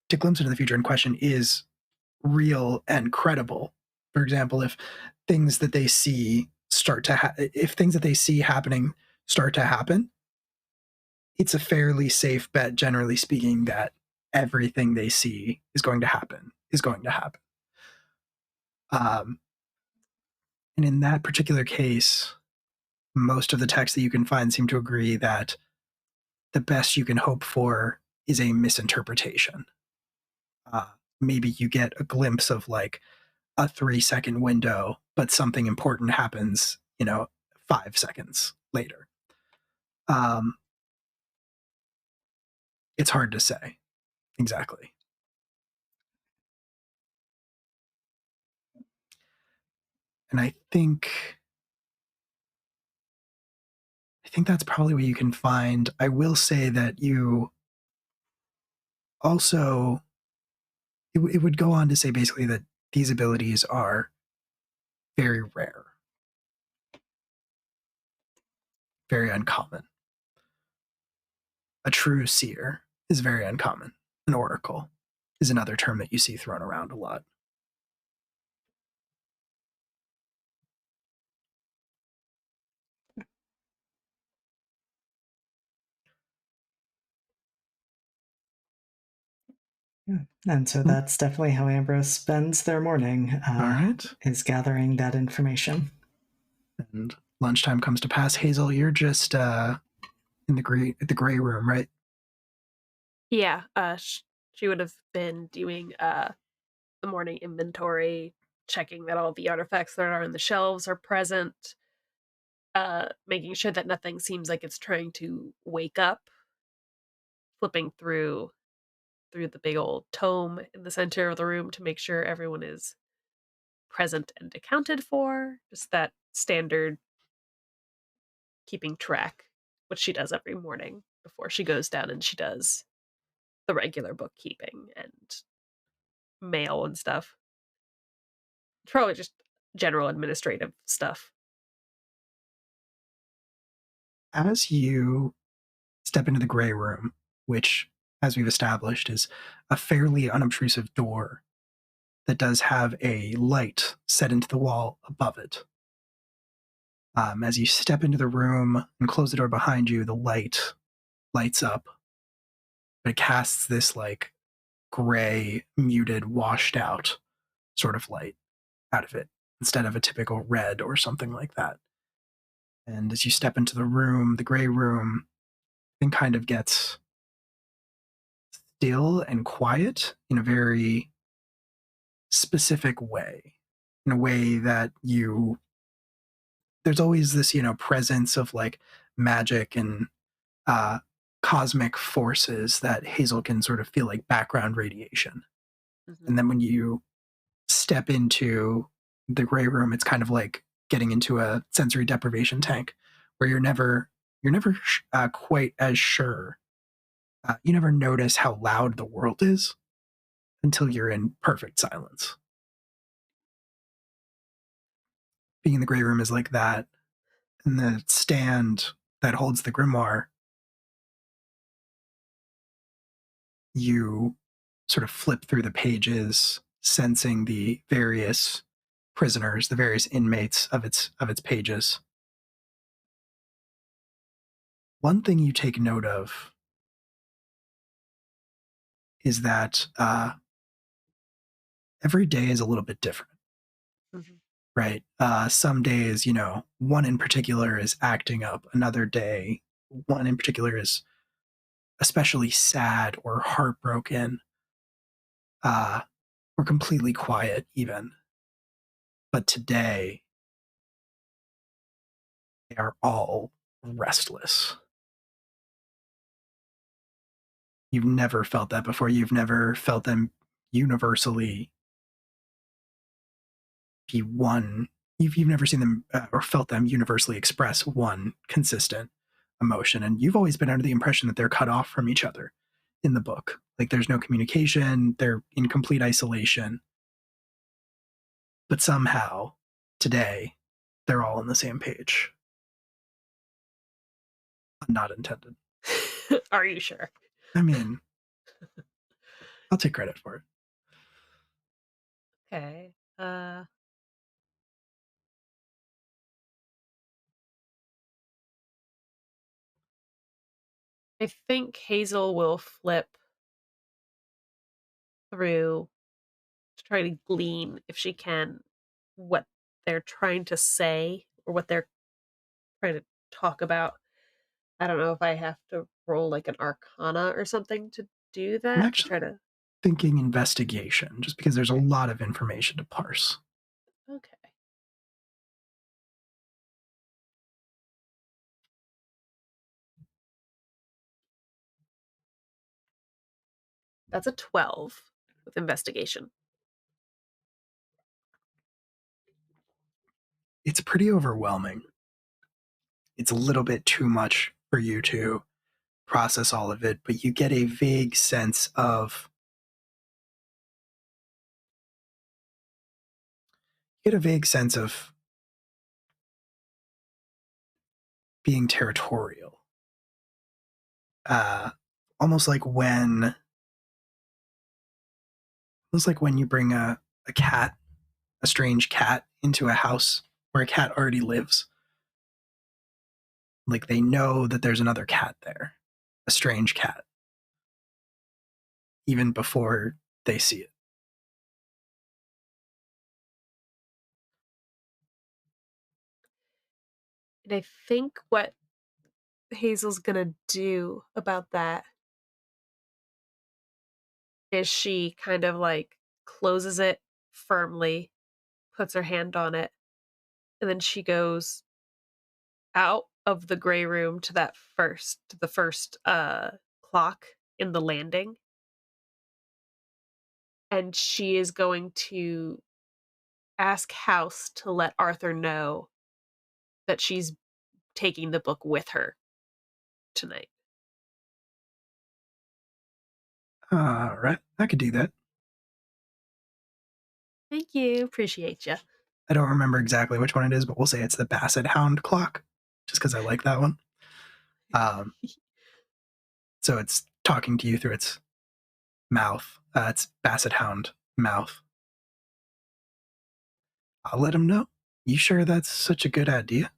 to glimpse into the future in question is real and credible. For example, if things that they see if things that they see happening start to happen, it's a fairly safe bet, generally speaking, that everything they see is going to happen. Um, and in that particular case, most of the texts that you can find seem to agree that the best you can hope for is a misinterpretation. Uh, Maybe you get a glimpse of like a 3-second window, but something important happens, 5 seconds later. It's hard to say exactly. And I think that's probably what you can find. I will say that you also, it would go on to say basically that these abilities are very rare, very uncommon. A true seer is very uncommon. An oracle is another term that you see thrown around a lot. Yeah. And so that's definitely how Ambrose spends their morning, All right. is gathering that information. And lunchtime comes to pass. Hazel, you're just in the gray room, right? Yeah, she would have been doing the morning inventory, checking that all the artifacts that are in the shelves are present, making sure that nothing seems like it's trying to wake up, flipping through the big old tome in the center of the room to make sure everyone is present and accounted for. Just that standard keeping track, which she does every morning before she goes down and she does the regular bookkeeping and mail and stuff. It's probably just general administrative stuff. As you step into the gray room, which, as we've established, is a fairly unobtrusive door that does have a light set into the wall above it. As you step into the room and close the door behind you, the light lights up, but it casts this like gray, muted, washed out sort of light out of it instead of a typical red or something like that. And as you step into the room, the gray room, thing kind of gets still and quiet in a very specific way, in a way that there's always this, presence of like magic and uh, cosmic forces that Hazel can sort of feel like background radiation. Mhm. And then when you step into the gray room, it's kind of like getting into a sensory deprivation tank where you're never quite as sure. You never notice how loud the world is until you're in perfect silence. Being in the gray room is like that. And the stand that holds the grimoire, you sort of flip through the pages, sensing the various prisoners, the various inmates of its pages. One thing you take note of is that every day is a little bit different, Mhm. right? Some days, one in particular is acting up. Another day, one in particular is especially sad or heartbroken, or completely quiet even. But today, they are all restless. You've never felt that before. You've never felt them universally be one. You've never seen them or felt them universally express one consistent emotion. And you've always been under the impression that they're cut off from each other in the book. Like there's no communication, they're in complete isolation. But somehow, today, they're all on the same page. Not intended. Are you sure? I mean, I'll take credit for it. Okay. I think Hazel will flip through to try to glean, if she can, what they're trying to say or what they're trying to talk about. I don't know if I have to roll like an arcana or something to do I'm that, to actually try to. thinking investigation, just because there's a lot of information to parse. Okay. That's a 12 with investigation. It's pretty overwhelming. It's a little bit too much for you to process all of it, but you get a vague sense of being territorial. Uh, almost like when you bring a cat, a strange cat, into a house where a cat already lives. Like they know that there's another cat there, a strange cat, even before they see it. And I think what Hazel's gonna do about that is she kind of like closes it firmly, puts her hand on it, and then she goes out of the gray room to the first clock in the landing, and she is going to ask House to let Arthur know that she's taking the book with her tonight. All right, I could do that. Thank you. Appreciate you. I don't remember exactly which one it is, but we'll say it's the Basset Hound clock, just because I like that one. So it's talking to you through its mouth. It's Basset Hound mouth. I'll let him know. You sure that's such a good idea?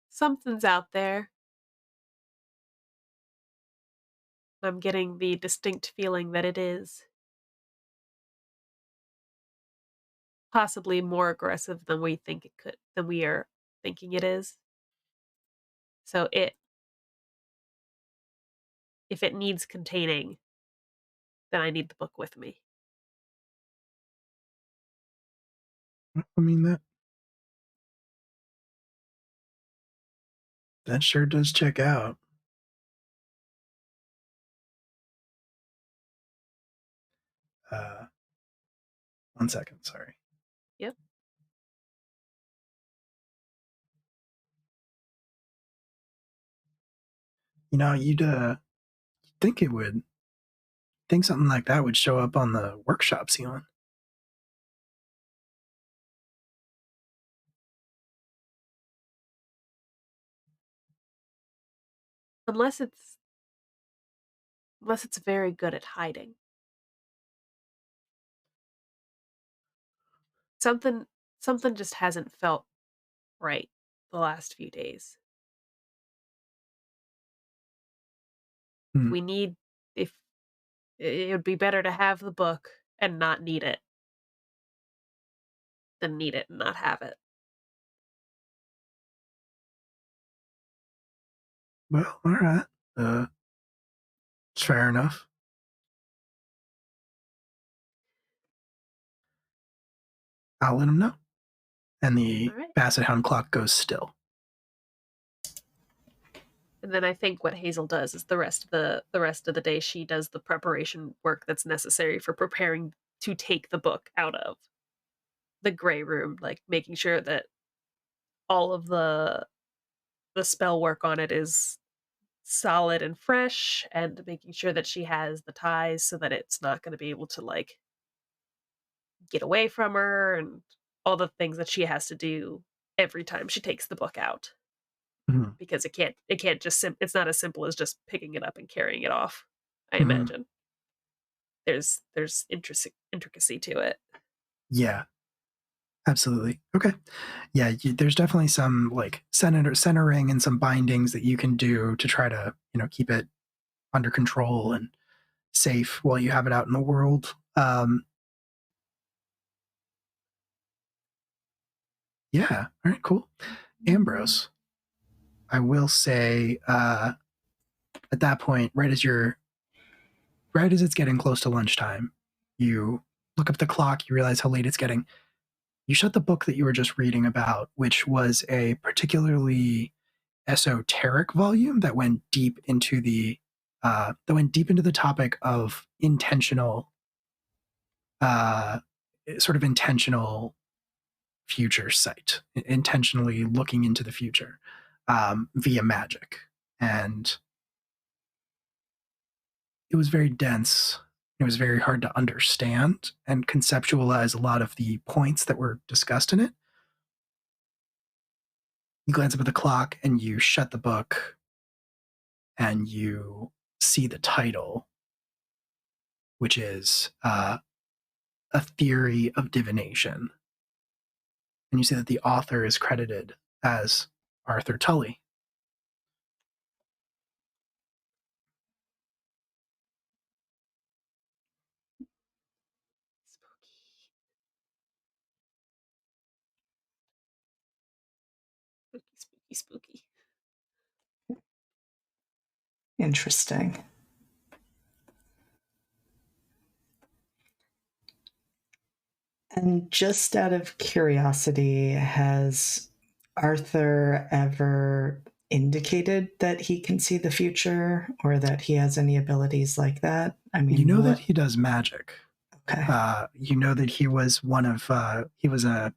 Something's out there. I'm getting the distinct feeling that it is. Possibly more aggressive than we are thinking it is. So if it needs containing, then I need the book with me. I mean that sure does check out. Uh, 1 second, sorry. Yep. You know, you'd think it would think something like that would show up on the workshop ceiling. Unless it's very good at hiding. Something just hasn't felt right the last few days. Hmm. If it would be better to have the book and not need it than need it and not have it. Well, all right. It's fair enough. I'll let him know. And the All right. Basset Hound clock goes still. And then I think what Hazel does is the rest of the day she does the preparation work that's necessary for preparing to take the book out of the gray room, like making sure that all of the spell work on it is solid and fresh, and making sure that she has the ties so that it's not going to be able to like get away from her, and all the things that she has to do every time she takes the book out, Mm-hmm. because it can't just it's not as simple as just picking it up and carrying it off. I Mm-hmm. imagine there's intricacy to it. Yeah, absolutely. Okay. Yeah, there's definitely some like centering and some bindings that you can do to try to, keep it under control and safe while you have it out in the world. Yeah. All right, cool. Ambrose, I will say, at that point, right as it's getting close to lunchtime, you look up the clock, you realize how late it's getting. You shut the book that you were just reading about, which was a particularly esoteric volume that went deep into the topic of intentional, uh, sort of intentional future sight, intentionally looking into the future via magic. And it was very dense. It was very hard to understand and conceptualize a lot of the points that were discussed in it. You glance up at the clock and you shut the book and you see the title, which is A Theory of Divination. And you see that the author is credited as Arthur Tully. Spooky, spooky, spooky. Interesting. And just out of curiosity, has Arthur ever indicated that he can see the future or that he has any abilities like that? I mean, You know that he does magic. Okay. You know that he was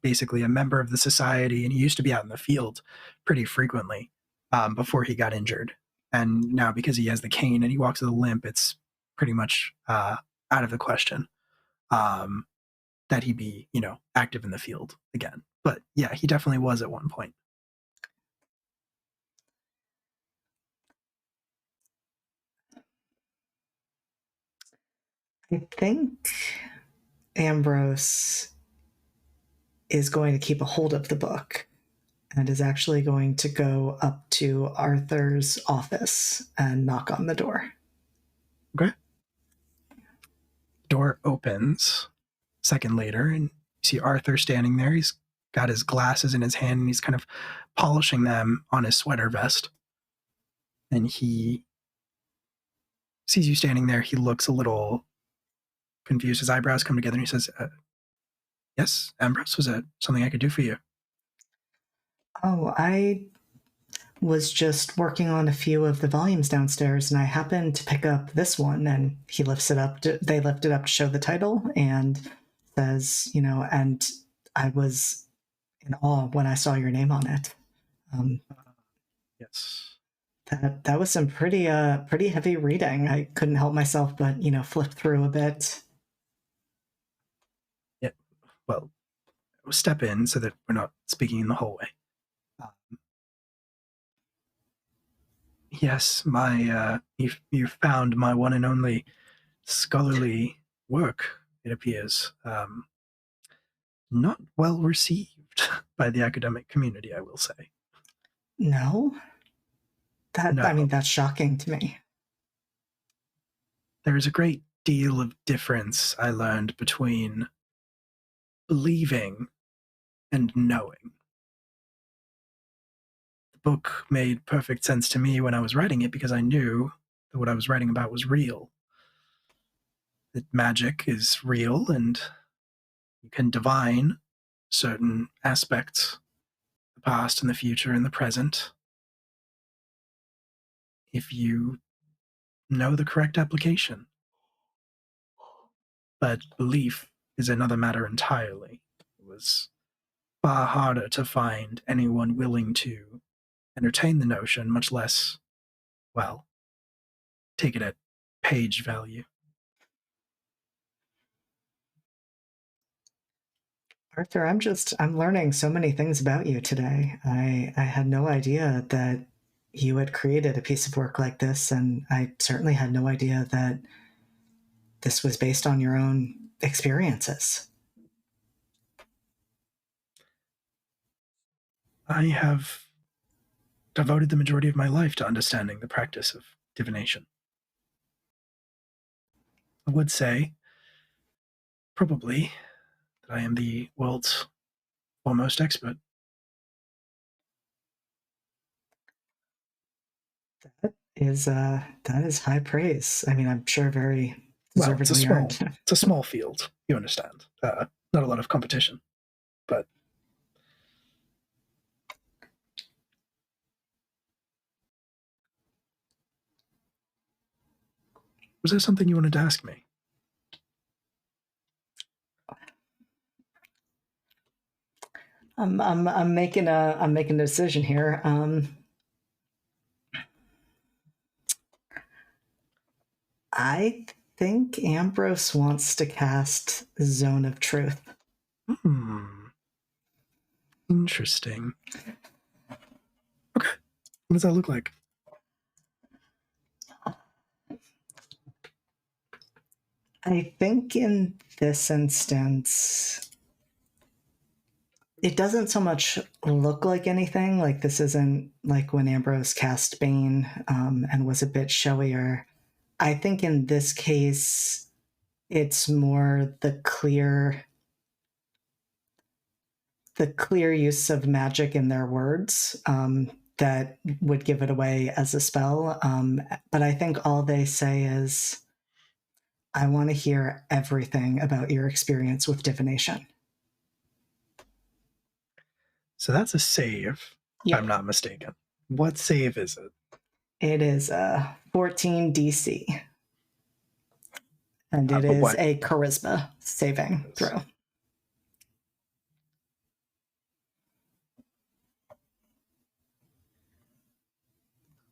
basically a member of the society, and he used to be out in the field pretty frequently before he got injured. And now, because he has the cane and he walks with a limp, it's pretty much out of the question that he be, active in the field again. But yeah, he definitely was at one point. I think Ambrose is going to keep a hold of the book and is actually going to go up to Arthur's office and knock on the door. Okay. Door opens a second later, and you see Arthur standing there. He's got his glasses in his hand, and he's kind of polishing them on his sweater vest. And he sees you standing there. He looks a little confused. His eyebrows come together, and he says, yes, Ambrose, was it something I could do for you? Oh, I was just working on a few of the volumes downstairs, and I happened to pick up this one, and he lifts it up. They lift it up to show the title and says, and I was in awe when I saw your name on it. Yes. That was some pretty heavy reading. I couldn't help myself but flip through a bit. Yeah. Well, step in so that we're not speaking in the hallway. Yes, you found my one and only scholarly work. It appears not well received by the academic community, I will say. No, No. I mean, that's shocking to me. There is a great deal of difference I learned between believing and knowing. The book made perfect sense to me when I was writing it because I knew that what I was writing about was real. That magic is real and you can divine certain aspects, the past and the future and the present, if you know the correct application. But belief is another matter entirely. It was far harder to find anyone willing to entertain the notion, much less, well, take it at page value. Arthur, I'm learning so many things about you today. I had no idea that you had created a piece of work like this, and I certainly had no idea that this was based on your own experiences. I have devoted the majority of my life to understanding the practice of divination. I would say, probably, that I am the world's foremost expert. That is high praise. I mean, I'm sure very Well, deservedly earned. it's a small field, you understand. Not a lot of competition, but was there something you wanted to ask me? I'm making a decision here. I think Ambrose wants to cast Zone of Truth. Interesting. Okay. What does that look like? I think in this instance, it doesn't so much look like anything. Like this isn't like when Ambrose cast Bane and was a bit showier. I think in this case, it's more the clear use of magic in their words that would give it away as a spell. But I think all they say is, I want to hear everything about your experience with divination. So that's a save, if I'm not mistaken. What save is it? It is a 14 DC. And it is a charisma saving throw.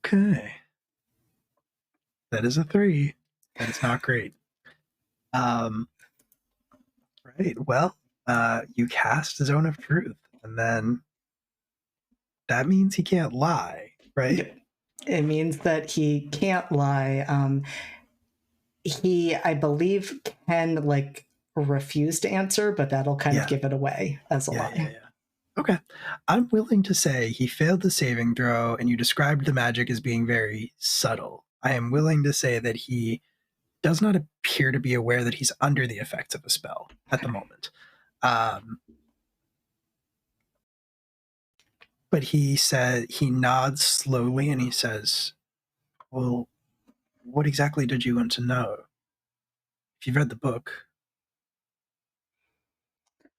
Okay. That is a 3. That is not great. Right. Well, you cast Zone of Truth, and then that means he can't lie, right? It means that he can't lie. He, I believe, can like refuse to answer, but that'll kind of give it away as a lie. Yeah. Okay. I'm willing to say he failed the saving throw, and you described the magic as being very subtle. I am willing to say that he does not appear to be aware that he's under the effects of a spell at the moment. But he nods slowly and he says, well, what exactly did you want to know? If you've read the book.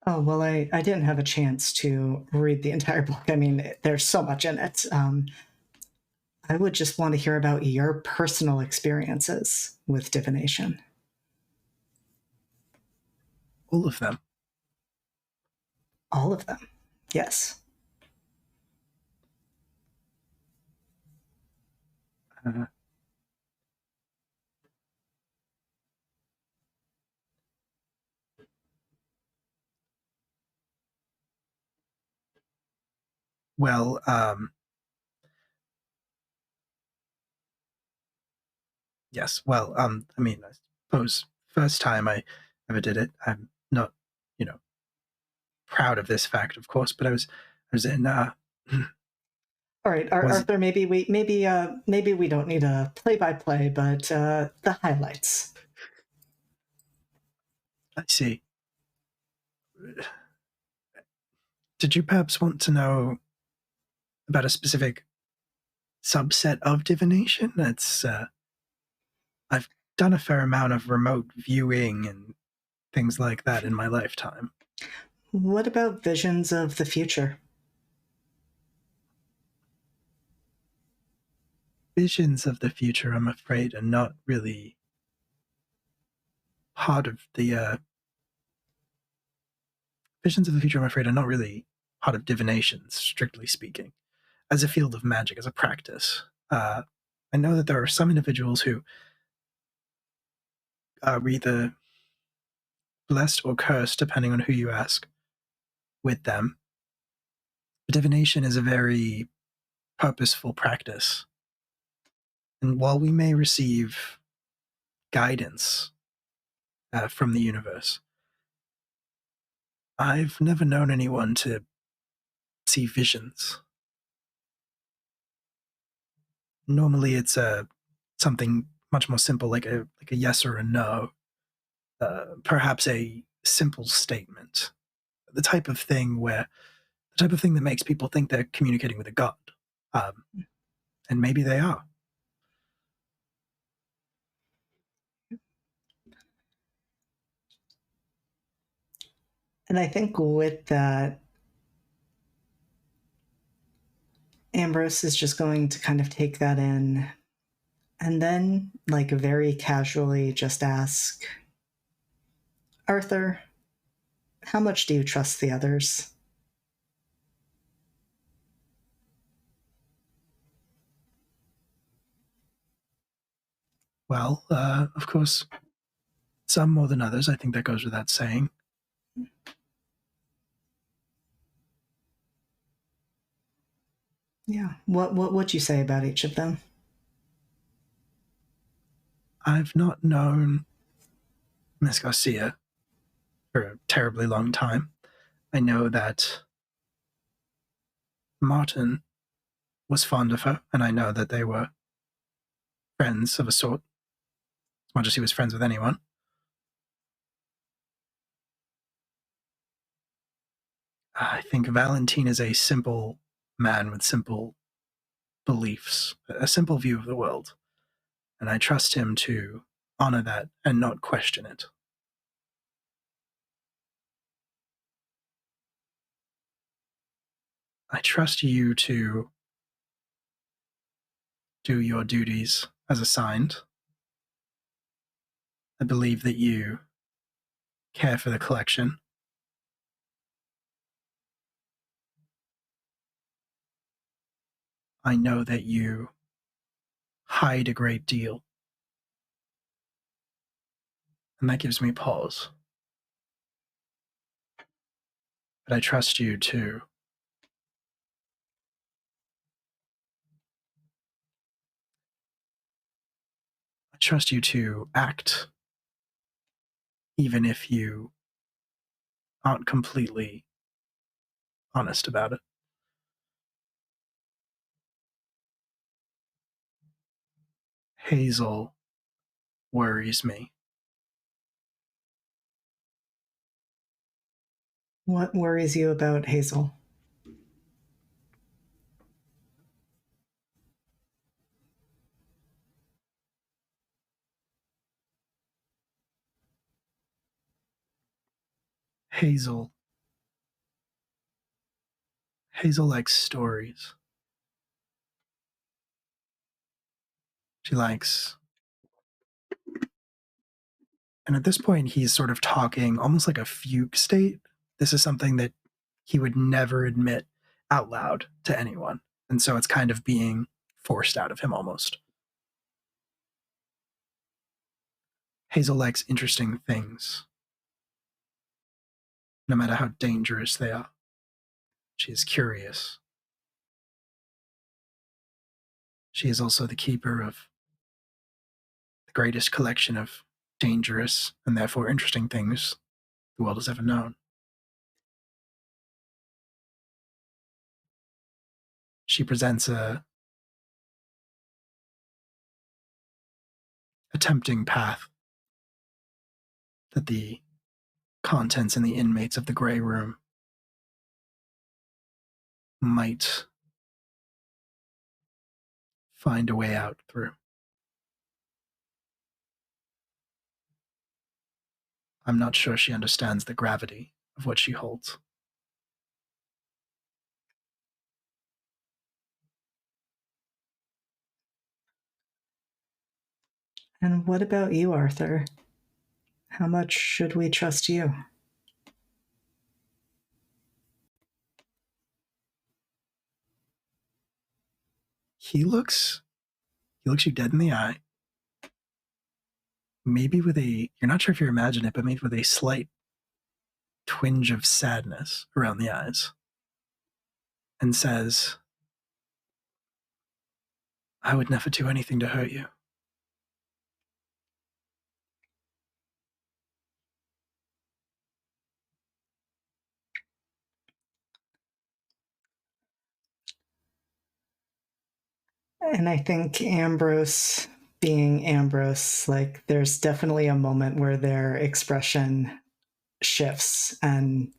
Oh, well, I didn't have a chance to read the entire book. I mean, there's so much in it. I would just want to hear about your personal experiences with divination. All of them. All of them, yes. Well, yes. Well, I mean, I suppose first time I ever did it, I'm not, proud of this fact, of course, but I was in, all right, Arthur, maybe we don't need a play-by-play, but the highlights. I see. Did you perhaps want to know about a specific subset of divination. It's I've done a fair amount of remote viewing and things like that in my lifetime. What about visions of the future? Visions of the future, I'm afraid, are not really part of the visions of the future. I'm afraid are not really part of divination, strictly speaking, as a field of magic, as a practice. I know that there are some individuals who are either blessed or cursed, depending on who you ask, with them. But divination is a very purposeful practice. And while we may receive guidance from the universe, I've never known anyone to see visions. Normally, it's something much more simple, like a yes or a no, perhaps a simple statement, the type of thing that makes people think they're communicating with a god, um, and maybe they are. And I think with that, Ambrose is just going to kind of take that in and then, like, very casually just ask, Arthur, how much do you trust the others? Well, of course, some more than others. I think that goes without saying. Yeah. What would you say about each of them? I've not known Miss Garcia for a terribly long time. I know that Martin was fond of her, and I know that they were friends of a sort, as much as he was friends with anyone. I think Valentine is a simple man with simple beliefs, a simple view of the world, and I trust him to honor that and not question it. I trust you to do your duties as assigned. I believe that you care for the collection. I know that you hide a great deal, and that gives me pause. But I trust you to act even if you aren't completely honest about it. Hazel worries me. What worries you about Hazel? Hazel. Hazel likes stories. She likes. And at this point, he's sort of talking almost like a fugue state. This is something that he would never admit out loud to anyone. And so it's kind of being forced out of him almost. Hazel likes interesting things, no matter how dangerous they are. She is curious. She is also the keeper of the greatest collection of dangerous and therefore interesting things the world has ever known. She presents a tempting path that the contents and the inmates of the Grey Room might find a way out through. I'm not sure she understands the gravity of what she holds. And what about you, Arthur? How much should we trust you? He looks you dead in the eye. Maybe with a, you're not sure if you imagine it, but maybe with a slight twinge of sadness around the eyes. And says, I would never do anything to hurt you. And I think Ambrose, being Ambrose, like there's definitely a moment where their expression shifts and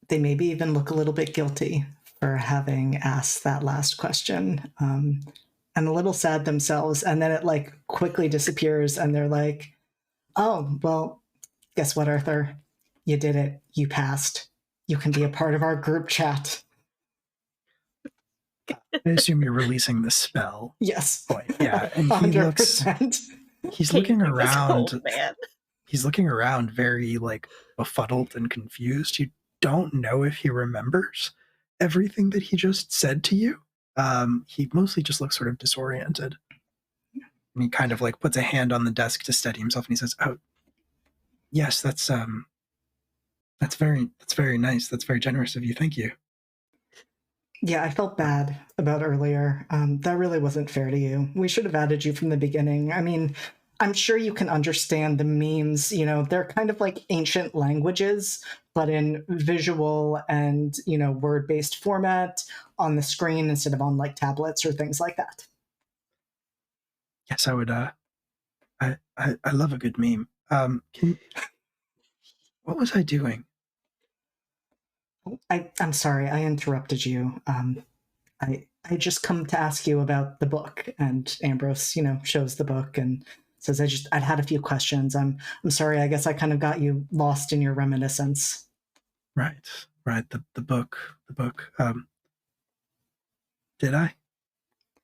they maybe even look a little bit guilty for having asked that last question, and a little sad themselves. And then it like quickly disappears and they're like, oh, well, guess what, Arthur? You did it. You passed. You can be a part of our group chat. I assume you're releasing the spell. Yes. Point. Yeah, and he 100%. He's looking around. Old man. He's looking around very like befuddled and confused. You don't know if he remembers everything that he just said to you. He mostly just looks sort of disoriented. And he kind of like puts a hand on the desk to steady himself, and he says, "Oh, yes, that's very nice. That's very generous of you. Thank you." Yeah, I felt bad about earlier. That really wasn't fair to you. We should have added you from the beginning. I mean, I'm sure you can understand the memes. You know, they're kind of like ancient languages, but in visual and, you know, word-based format on the screen instead of on like tablets or things like that. Yes, I would. I love a good meme. What was I doing? I'm sorry, I interrupted you. I just come to ask you about the book, and Ambrose, you know, shows the book and says, I'd had a few questions. I'm sorry, I guess I kind of got you lost in your reminiscence. Right. The book. Did I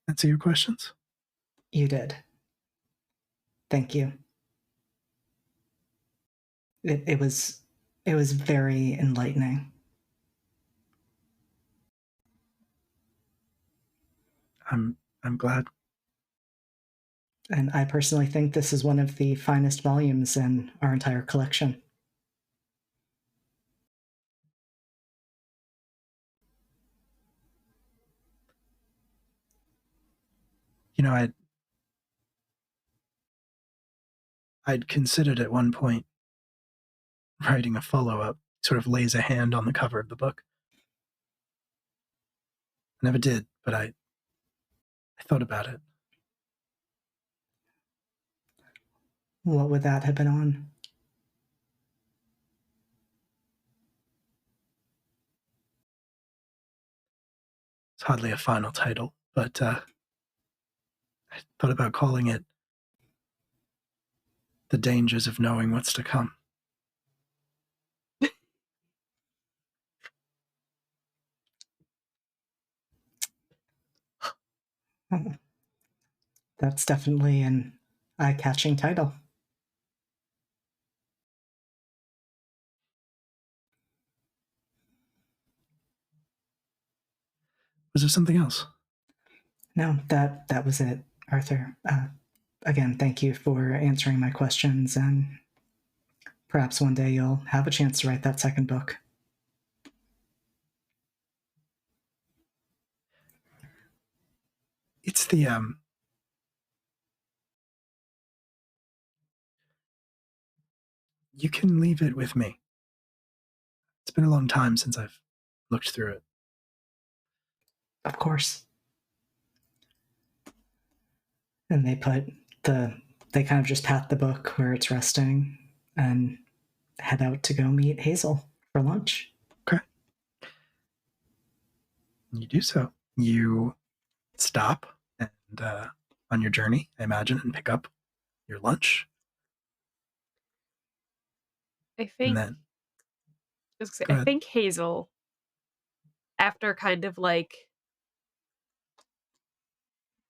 answer your questions? You did. Thank you. It was very enlightening. I'm glad. And I personally think this is one of the finest volumes in our entire collection. You know, I'd considered at one point writing a follow-up. Sort of lays a hand on the cover of the book. I never did, but I thought about it. What would that have been on? It's hardly a final title, but I thought about calling it The Dangers of Knowing What's to Come. That's definitely an eye-catching title. Was there something else? No, that was it, Arthur. Again, thank you for answering my questions, and perhaps one day you'll have a chance to write that second book. It's the you can leave it with me. It's been a long time since I've looked through it. Of course. And they kind of just pat the book where it's resting and head out to go meet Hazel for lunch. Okay. You do so. You stop and on your journey, I imagine, and pick up your lunch. I And think then go I ahead. think Hazel, after kind of like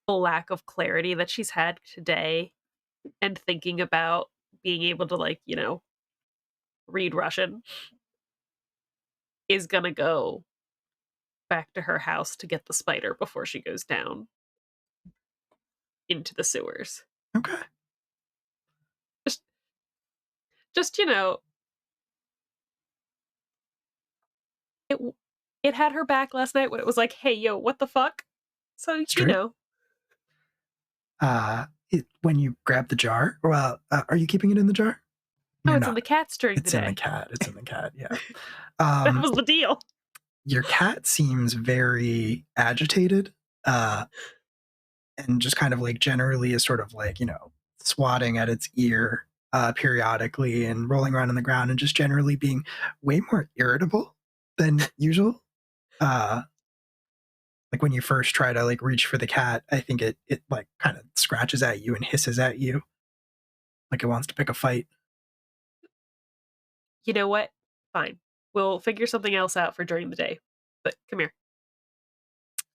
the lack of clarity that she's had today and thinking about being able to like, read Russian, is gonna go back to her house to get the spider before she goes down into the sewers. Okay. Just just it it had her back last night when it was like, "Hey, yo, what the fuck?" So, Straight. When you grab the jar, well, are you keeping it in the jar? Oh, You're it's in not. the cats during the It's in the day. cat. It's in the cat. Yeah. That was the deal. Your cat seems very agitated, and just kind of like generally is sort of like swatting at its ear periodically and rolling around on the ground and just generally being way more irritable than usual. Like when you first try to like reach for the cat, I think it like kind of scratches at you and hisses at you like it wants to pick a fight. You know what? Fine. We'll figure something else out for during the day. But come here.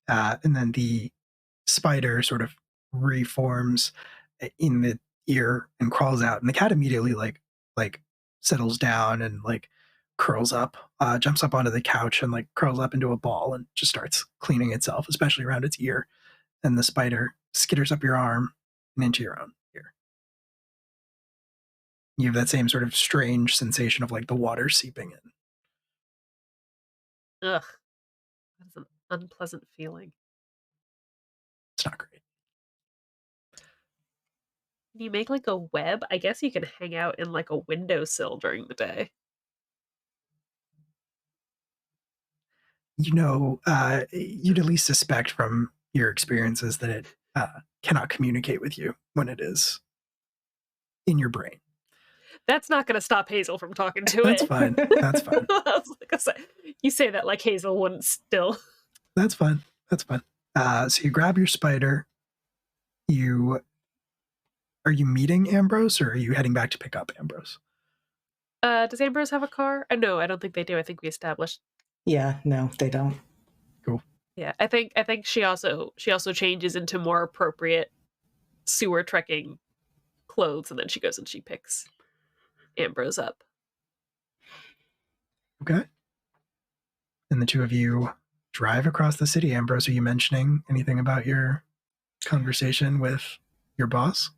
And then the spider sort of reforms in the ear and crawls out, and the cat immediately like settles down and like curls up, jumps up onto the couch and like curls up into a ball and just starts cleaning itself, especially around its ear. And the spider skitters up your arm and into your own ear. You have that same sort of strange sensation of like the water seeping in. Ugh. That's an unpleasant feeling. It's not great. Can you make like a web? I guess you can hang out in like a windowsill during the day. You'd at least suspect from your experiences that it cannot communicate with you when it is in your brain. That's not going to stop Hazel from talking to That's it. fine. That's fine. You say that like Hazel wouldn't still. That's fine. That's fine. So you grab your spider. Are you meeting Ambrose or are you heading back to pick up Ambrose? Does Ambrose have a car? No, I don't think they do. I think we established. Yeah, no, they don't. Cool. Yeah, I think she also changes into more appropriate sewer trekking clothes, and then she goes and she picks Ambrose up. Okay. And the two of you drive across the city. Ambrose, are you mentioning anything about your conversation with your boss?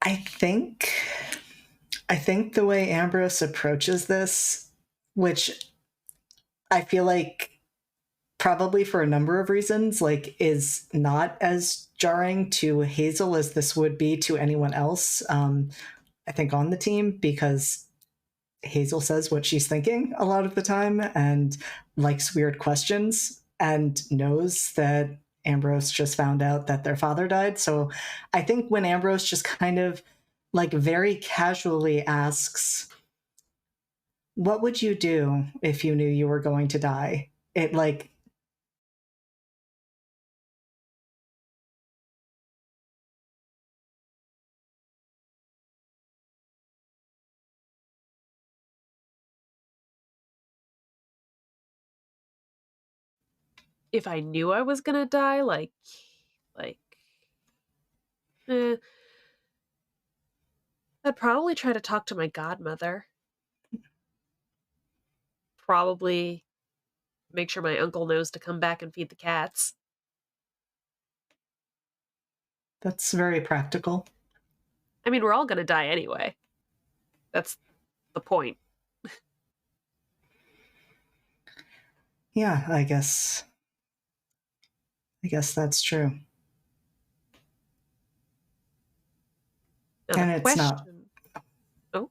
I think the way Ambrose approaches this, which I feel like probably for a number of reasons, like is not as jarring to Hazel as this would be to anyone else. I think on the team, because Hazel says what she's thinking a lot of the time and likes weird questions and knows that Ambrose just found out that their father died. So I think when Ambrose just kind of like very casually asks, "What would you do if you knew you were going to die?" It like If I knew I was gonna die, like, eh, I'd probably try to talk to my godmother. Probably make sure my uncle knows to come back and feed the cats. that's very practical. I mean, we're all gonna die anyway. That's the point. Yeah, I guess that's true. Now And the it's not, question. Oh,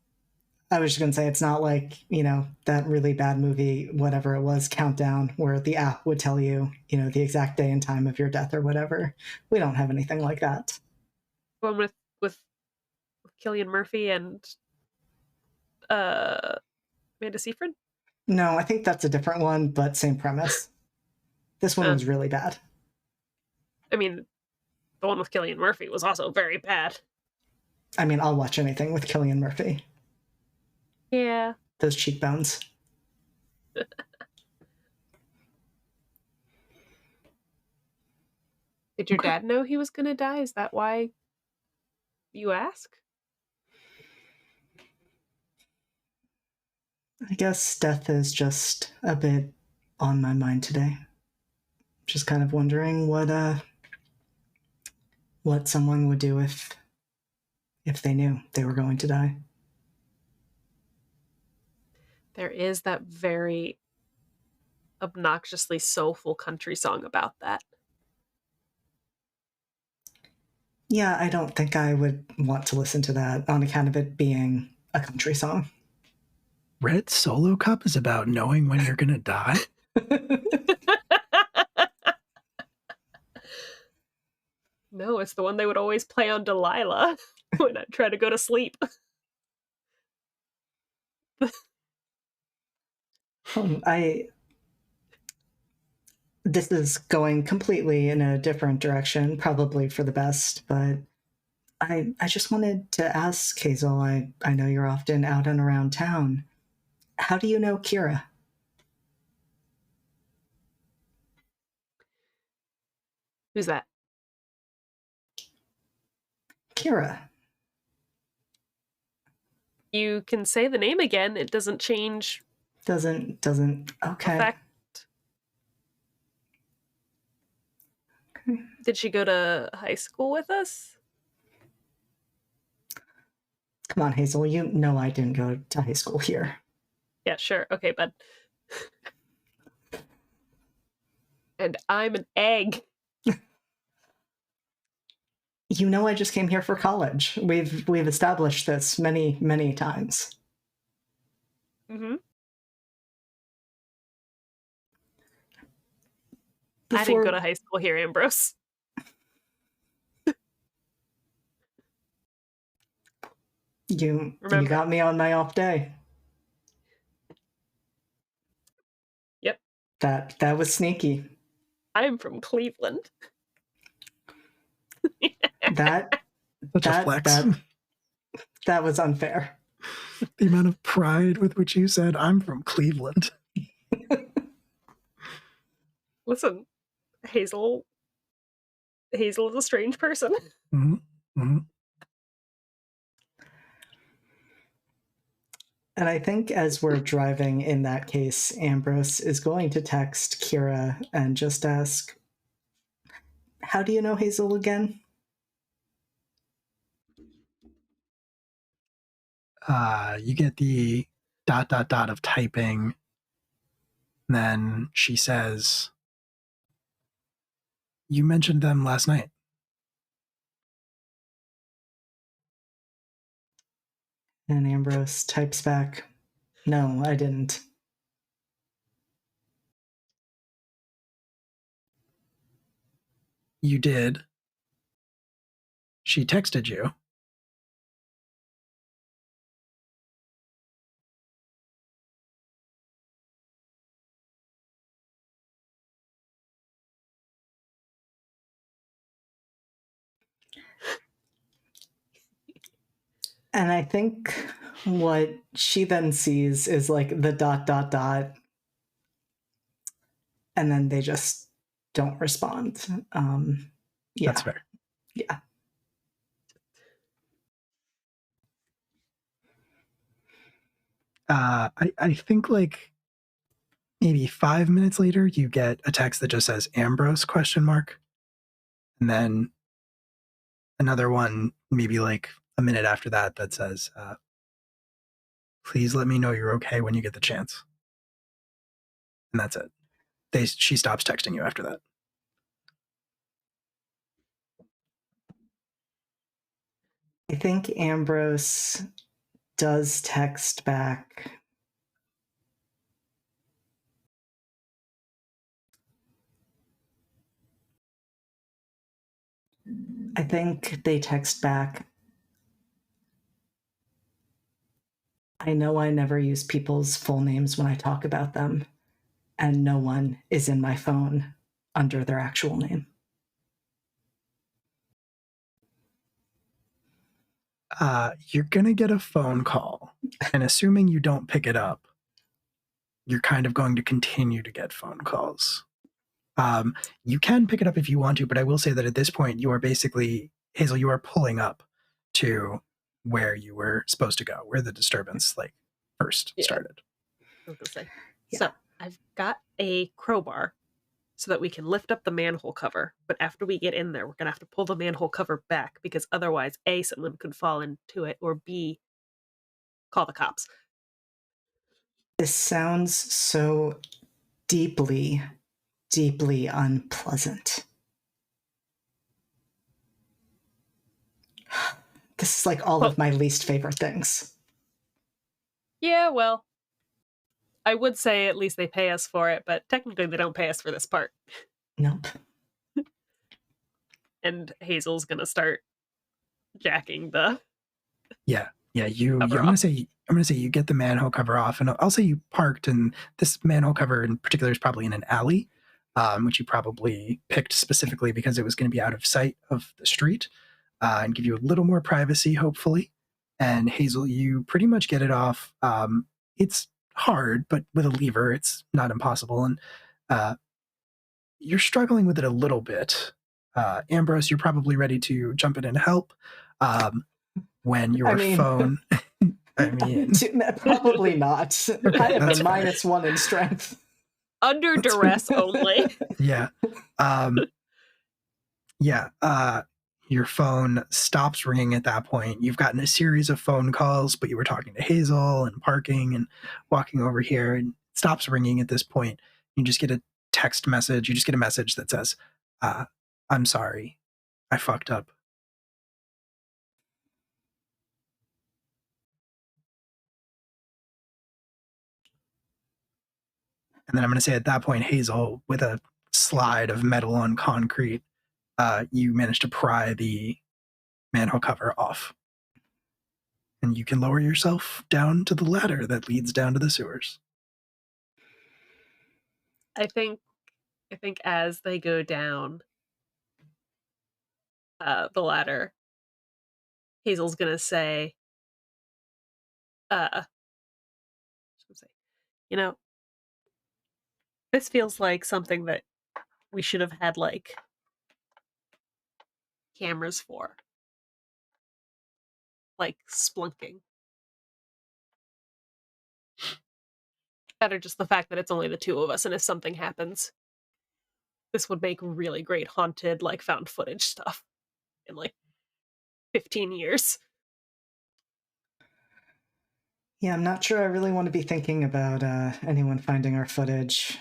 I was just going to say, it's not like, that really bad movie, whatever it was, Countdown, where the app would tell you, the exact day and time of your death or whatever. We don't have anything like that. one with Cillian Murphy and Amanda Seyfried. No, I think that's a different one, but same premise. This one was really bad. I mean, the one with Cillian Murphy was also very bad. I mean, I'll watch anything with Cillian Murphy. Yeah. Those cheekbones. Did your dad know he was going to die? Is that why you ask? I guess death is just a bit on my mind today. Just kind of wondering what someone would do if they knew they were going to die. There is that very obnoxiously soulful country song about that. Yeah, I don't think I would want to listen to that on account of it being a country song. Red Solo Cup is about knowing when you're gonna die. No, it's the one they would always play on Delilah when I try to go to sleep. This is going completely in a different direction, probably for the best, but I just wanted to ask, Hazel, I know you're often out and around town. How do you know Kira? Who's that? Kira. You can say the name again. It doesn't change. Doesn't okay. Effect. Okay. Did she go to high school with us? Come on, Hazel, you know I didn't go to high school here. Yeah, sure. Okay, bud. And I'm an egg. You know I just came here for college. We've established this many, many times. Mm-hmm. I didn't go to high school here, Ambrose. You got me on my off day. Yep. That was sneaky. I'm from Cleveland. Such a flex. That was unfair. The amount of pride with which you said, I'm from Cleveland. Listen, Hazel is a strange person. Mm-hmm. Mm-hmm. And I think as we're driving in that case, Ambrose is going to text Kira and just ask, how do you know Hazel again? You get the ... of typing. And then she says, you mentioned them last night. And Ambrose types back, no, I didn't. You did. She texted you. And I think what she then sees is like the ... And then they just don't respond. Yeah. That's fair. Yeah. I think like maybe 5 minutes later, you get a text that just says Ambrose ? And then another one, maybe like a minute after that, that says, please let me know you're okay when you get the chance. And that's it. She stops texting you after that. I think Ambrose does text back. I think they text back, I know I never use people's full names when I talk about them, and no one is in my phone, under their actual name. You're going to get a phone call, and assuming you don't pick it up, you're kind of going to continue to get phone calls. You can pick it up if you want to, but I will say that at this point, you are basically, Hazel, you are pulling up to where you were supposed to go, where the disturbance first started. I was gonna say. Yeah. So I've got a crowbar so that we can lift up the manhole cover, but after we get in there, we're gonna have to pull the manhole cover back because otherwise, A, someone could fall into it, or B, call the cops. This sounds so deeply, deeply unpleasant. This is like all of my least favorite things. Yeah, well, I would say at least they pay us for it, but technically they don't pay us for this part. Nope. And Hazel's gonna start jacking the I'm gonna say you get the manhole cover off, and I'll say you parked, and this manhole cover in particular is probably in an alley, which you probably picked specifically because it was going to be out of sight of the street, and give you a little more privacy, hopefully. And Hazel, you pretty much get it off. It's hard, but with a lever, it's not impossible, and you're struggling with it a little bit. Ambrose, you're probably ready to jump in and help. When your phone... probably not. Okay, I have a -1 in strength. Under duress only. Yeah. Your phone stops ringing at that point. You've gotten a series of phone calls, but you were talking to Hazel and parking and walking over here, and it stops ringing at this point. You just get a text message. You just get a message that says, I'm sorry. I fucked up. And then I'm going to say at that point, Hazel, with a slide of metal on concrete, you manage to pry the manhole cover off. And you can lower yourself down to the ladder that leads down to the sewers. I think as they go down the ladder, Hazel's gonna say, you know, this feels like something that we should have had cameras for. Like splunking. Better just the fact that it's only the two of us, and if something happens, this would make really great haunted, found footage stuff in 15 years. Yeah, I'm not sure I really want to be thinking about anyone finding our footage.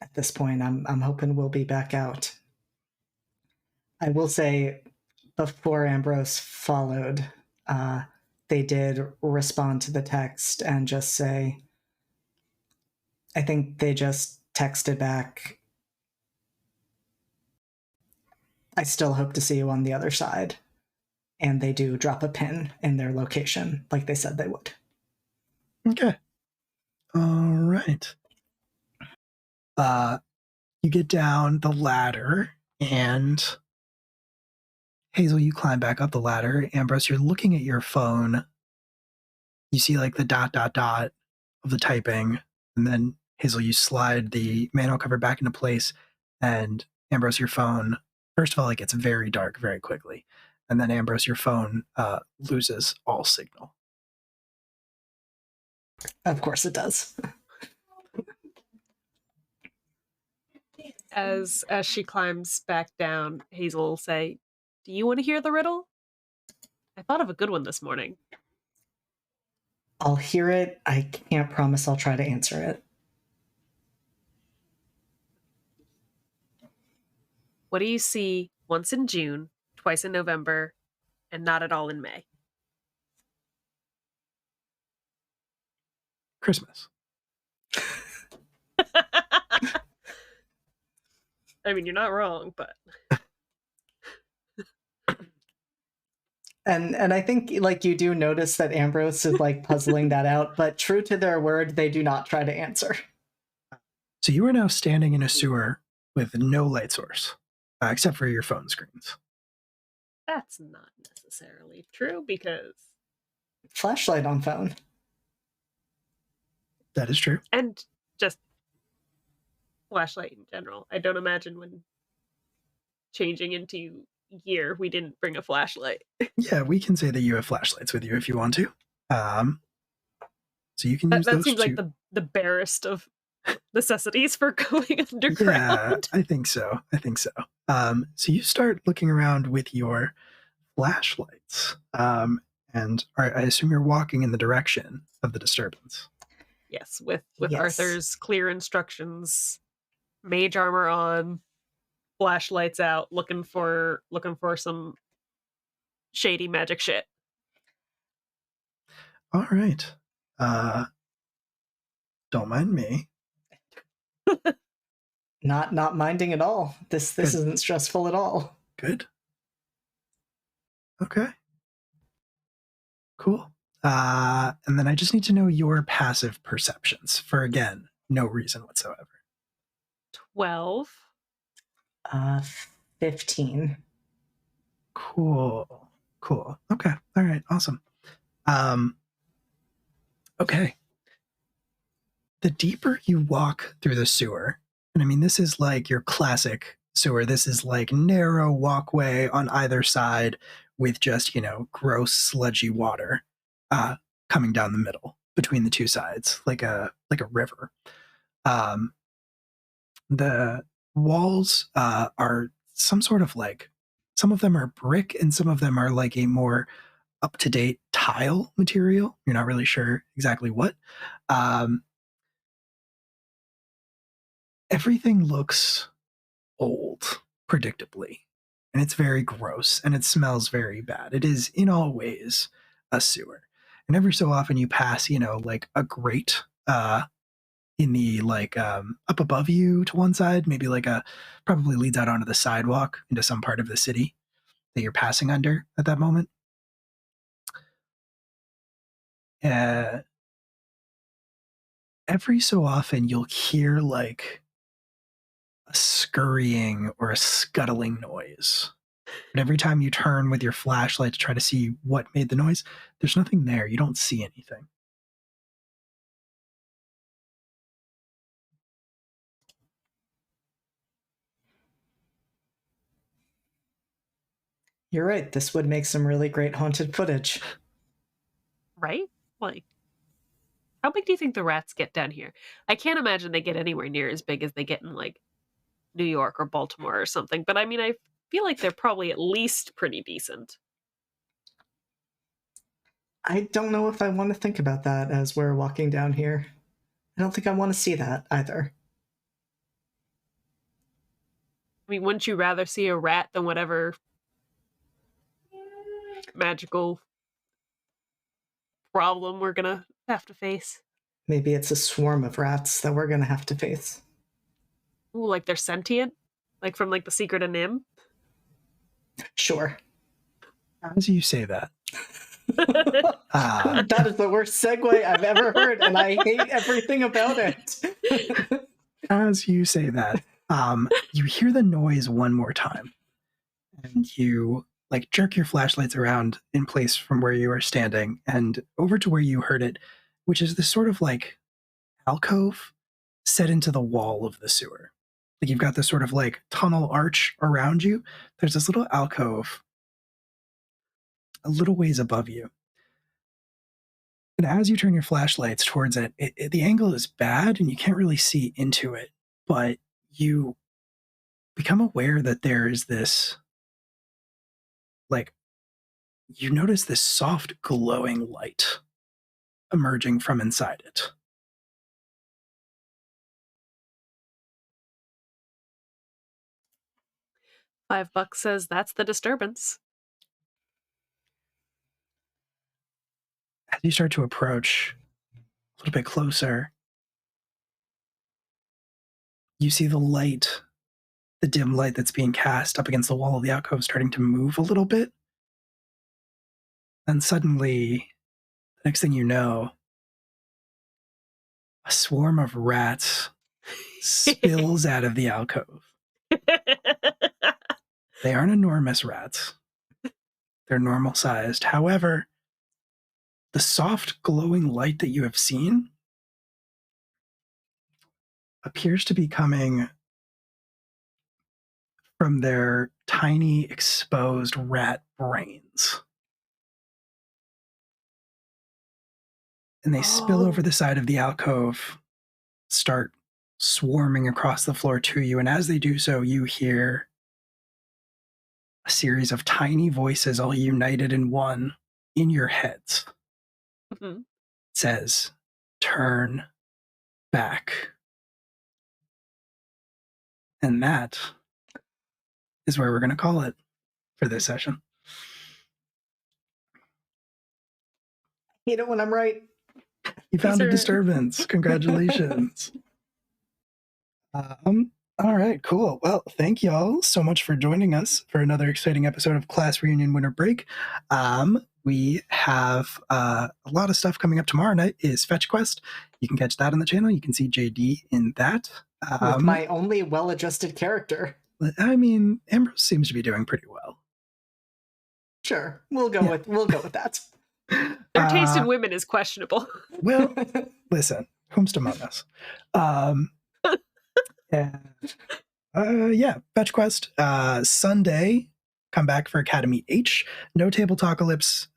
At this point, I'm hoping we'll be back out. I will say, before Ambrose followed, they did respond to the text and just say, I think they just texted back, I still hope to see you on the other side. And they do drop a pin in their location, like they said they would. Okay. All right. You get down the ladder, and Hazel, you climb back up the ladder. Ambrose, you're looking at your phone. You see the ... of the typing, and then Hazel, you slide the manhole cover back into place, and Ambrose, your phone, first of all, it gets very dark very quickly. And then Ambrose, your phone loses all signal. Of course it does. As she climbs back down, Hazel will say, do you want to hear the riddle? I thought of a good one this morning. I'll hear it. I can't promise I'll try to answer it. What do you see once in June, twice in November, and not at all in May? Christmas. I mean, you're not wrong, but... And I think you do notice that Ambrose is puzzling that out, but true to their word, they do not try to answer. So you are now standing in a sewer with no light source, except for your phone screens. That's not necessarily true because... Flashlight on phone. That is true. And just flashlight in general. I don't imagine when changing into gear, we didn't bring a flashlight. Yeah, we can say that you have flashlights with you if you want to. So you can use That those seems to... like the barest of necessities for going underground. Yeah, I think so. So you start looking around with your flashlights, I assume you're walking in the direction of the disturbance. Yes, with Yes. Arthur's clear instructions, mage armor on, flashlights out, looking for some shady magic shit. All right. Don't mind me. Not minding at all. This isn't stressful at all. Good. Okay. Cool. And then I just need to know your passive perceptions for, again, no reason whatsoever. 12. 15. Cool. Okay. All right. Awesome. Okay. The deeper you walk through the sewer, and I mean, this is like your classic sewer. This is like narrow walkway on either side with just, gross, sludgy water coming down the middle between the two sides, like a river. The walls are some sort of some of them are brick and some of them are like a more up-to-date tile material. You're not really sure exactly what. Everything looks old, predictably, and it's very gross and it smells very bad. It is in all ways a sewer. And every so often you pass, like a grate in the up above you to one side, maybe probably leads out onto the sidewalk into some part of the city that you're passing under at that moment. Every so often you'll hear like a scurrying or a scuttling noise. But every time you turn with your flashlight to try to see what made the noise, there's nothing there. You don't see anything. You're right. This would make some really great haunted footage. Right? Like, how big do you think the rats get down here? I can't imagine they get anywhere near as big as they get in, like, New York or Baltimore or something. But I mean, I feel like they're probably at least pretty decent. I don't know if I want to think about that as we're walking down here. I don't think I want to see that either. I mean, wouldn't you rather see a rat than whatever magical problem we're gonna have to face? Maybe it's a swarm of rats that we're going to have to face. Ooh, like they're sentient? Like from, like, The Secret of Nim? Sure. As you say that, That is the worst segue I've ever heard, and I hate everything about it. as you say that, you hear the noise one more time, and you jerk your flashlights around in place from where you are standing and over to where you heard it, which is this sort of alcove set into the wall of the sewer. Like you've got this sort of tunnel arch around you. There's this little alcove a little ways above you. And as you turn your flashlights towards it, the angle is bad and you can't really see into it, but you become aware that there is this, you notice this soft glowing light emerging from inside it. $5 says that's the disturbance. As you start to approach a little bit closer, you see the light, the dim light that's being cast up against the wall of the alcove starting to move a little bit. And suddenly, the next thing you know, a swarm of rats spills out of the alcove. They aren't enormous rats. They're normal sized. However, the soft glowing light that you have seen appears to be coming from their tiny exposed rat brains. And they spill over the side of the alcove, start swarming across the floor to you. And as they do so, you hear a series of tiny voices all united in one in your heads. Mhm. It says, turn back. And that is where we're going to call it for this session. Hate it when I'm right. You found These a are- disturbance. Congratulations. All right, cool. Well, thank y'all so much for joining us for another exciting episode of Class Reunion Winter Break. We have a lot of stuff coming up tomorrow night is Fetch Quest. You can catch that on the channel. You can see JD in that. With my only well-adjusted character. I mean, Ambrose seems to be doing pretty well. Sure, we'll go with that. Their taste in women is questionable. Well, listen, whomst among us? Yeah, Fetch Quest. Sunday, come back for Academy H. No Table Talkalypse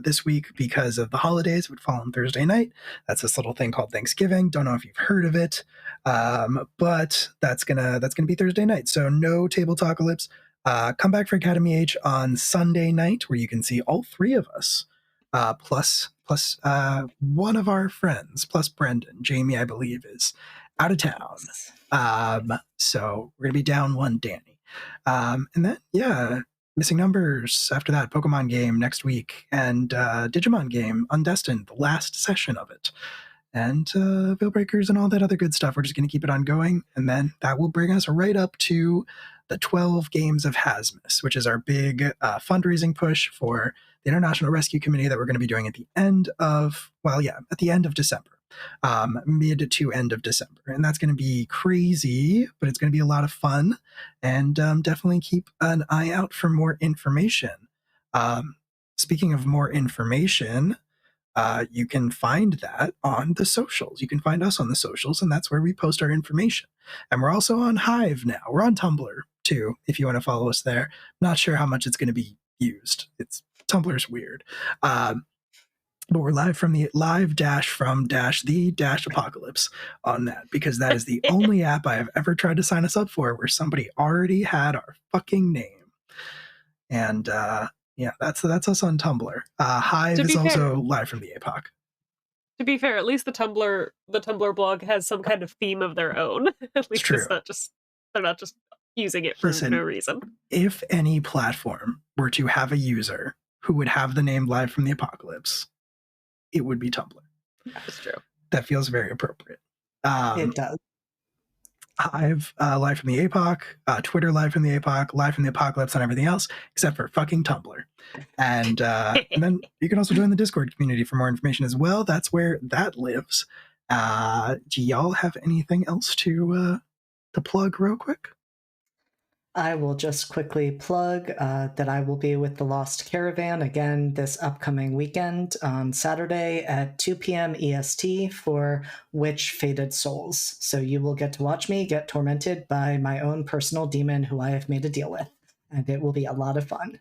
this week because of the holidays. It would fall on Thursday night. That's this little thing called Thanksgiving. Don't know if you've heard of it, but that's gonna be Thursday night. So no Table Talkalypse. Come back for Academy H on Sunday night, where you can see all three of us, plus one of our friends, plus Brendan. Jamie, I believe, is out of town. So we're gonna be down one Danny. And then Missing Numbers after that, Pokemon game next week, and Digimon game, Undestined, the last session of it. And Veil Breakers and all that other good stuff. We're just gonna keep it on going, and then that will bring us right up to the 12 games of Hasmus, which is our big fundraising push for the International Rescue Committee that we're going to be doing at the end of December. Mid to end of December. And that's going to be crazy, but it's going to be a lot of fun. And definitely keep an eye out for more information. Speaking of more information, you can find that on the socials. You can find us on the socials, and that's where we post our information. And we're also on Hive now. We're on Tumblr, too, if you want to follow us there. Not sure how much it's going to be used. Tumblr's weird. But we're live from the apocalypse on that, because that is the only app I have ever tried to sign us up for where somebody already had our fucking name. And that's us on Tumblr. Hive is also live from the APOC. To be fair, at least the Tumblr blog has some kind of theme of their own. At least it's not just they're not just using it for no reason. If any platform were to have a user who would have the name Live from the Apocalypse, it would be Tumblr. That's true. That feels very appropriate. It does. Hive, Live from the APOC, Twitter, Live from the APOC, Live from the Apocalypse, and everything else, except for fucking Tumblr. And and then you can also join the Discord community for more information as well. That's where that lives. Do y'all have anything else to plug real quick? I will just quickly plug that I will be with the Lost Caravan again this upcoming weekend on Saturday at 2 p.m. EST for Witch Fated Souls. So you will get to watch me get tormented by my own personal demon who I have made a deal with. And it will be a lot of fun.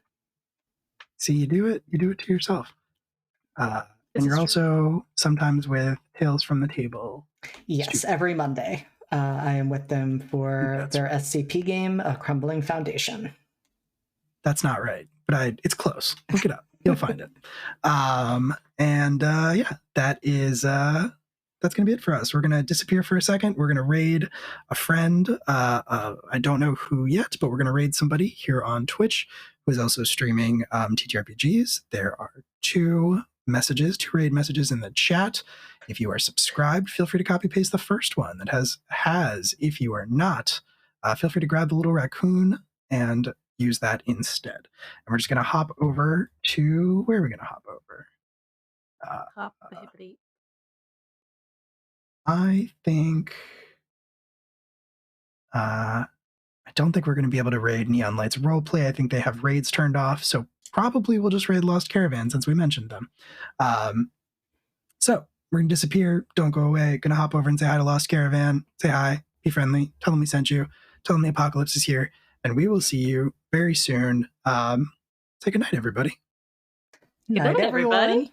See, you do it to yourself. And you're also sometimes with Tales from the Table. Yes, every Monday. I am with them for their SCP game, A Crumbling Foundation. That's not right, but it's close. Look it up. You'll find it. That's going to be it for us. We're going to disappear for a second. We're going to raid a friend. I don't know who yet, but we're going to raid somebody here on Twitch who is also streaming TTRPGs. There are two raid messages in the chat. If you are subscribed, feel free to copy paste the first one that has. If you are not, feel free to grab the little raccoon and use that instead. And we're just going to hop over to, where are we going to hop over? Hop the hippity. I think I don't think we're going to be able to raid Neon Lights roleplay. I think they have raids turned off, so probably we'll just raid Lost Caravan since we mentioned them. So we're going to disappear. Don't go away. Going to hop over and say hi to Lost Caravan. Say hi. Be friendly. Tell them we sent you. Tell them the apocalypse is here. And we will see you very soon. Say goodnight, everybody. Night, everyone.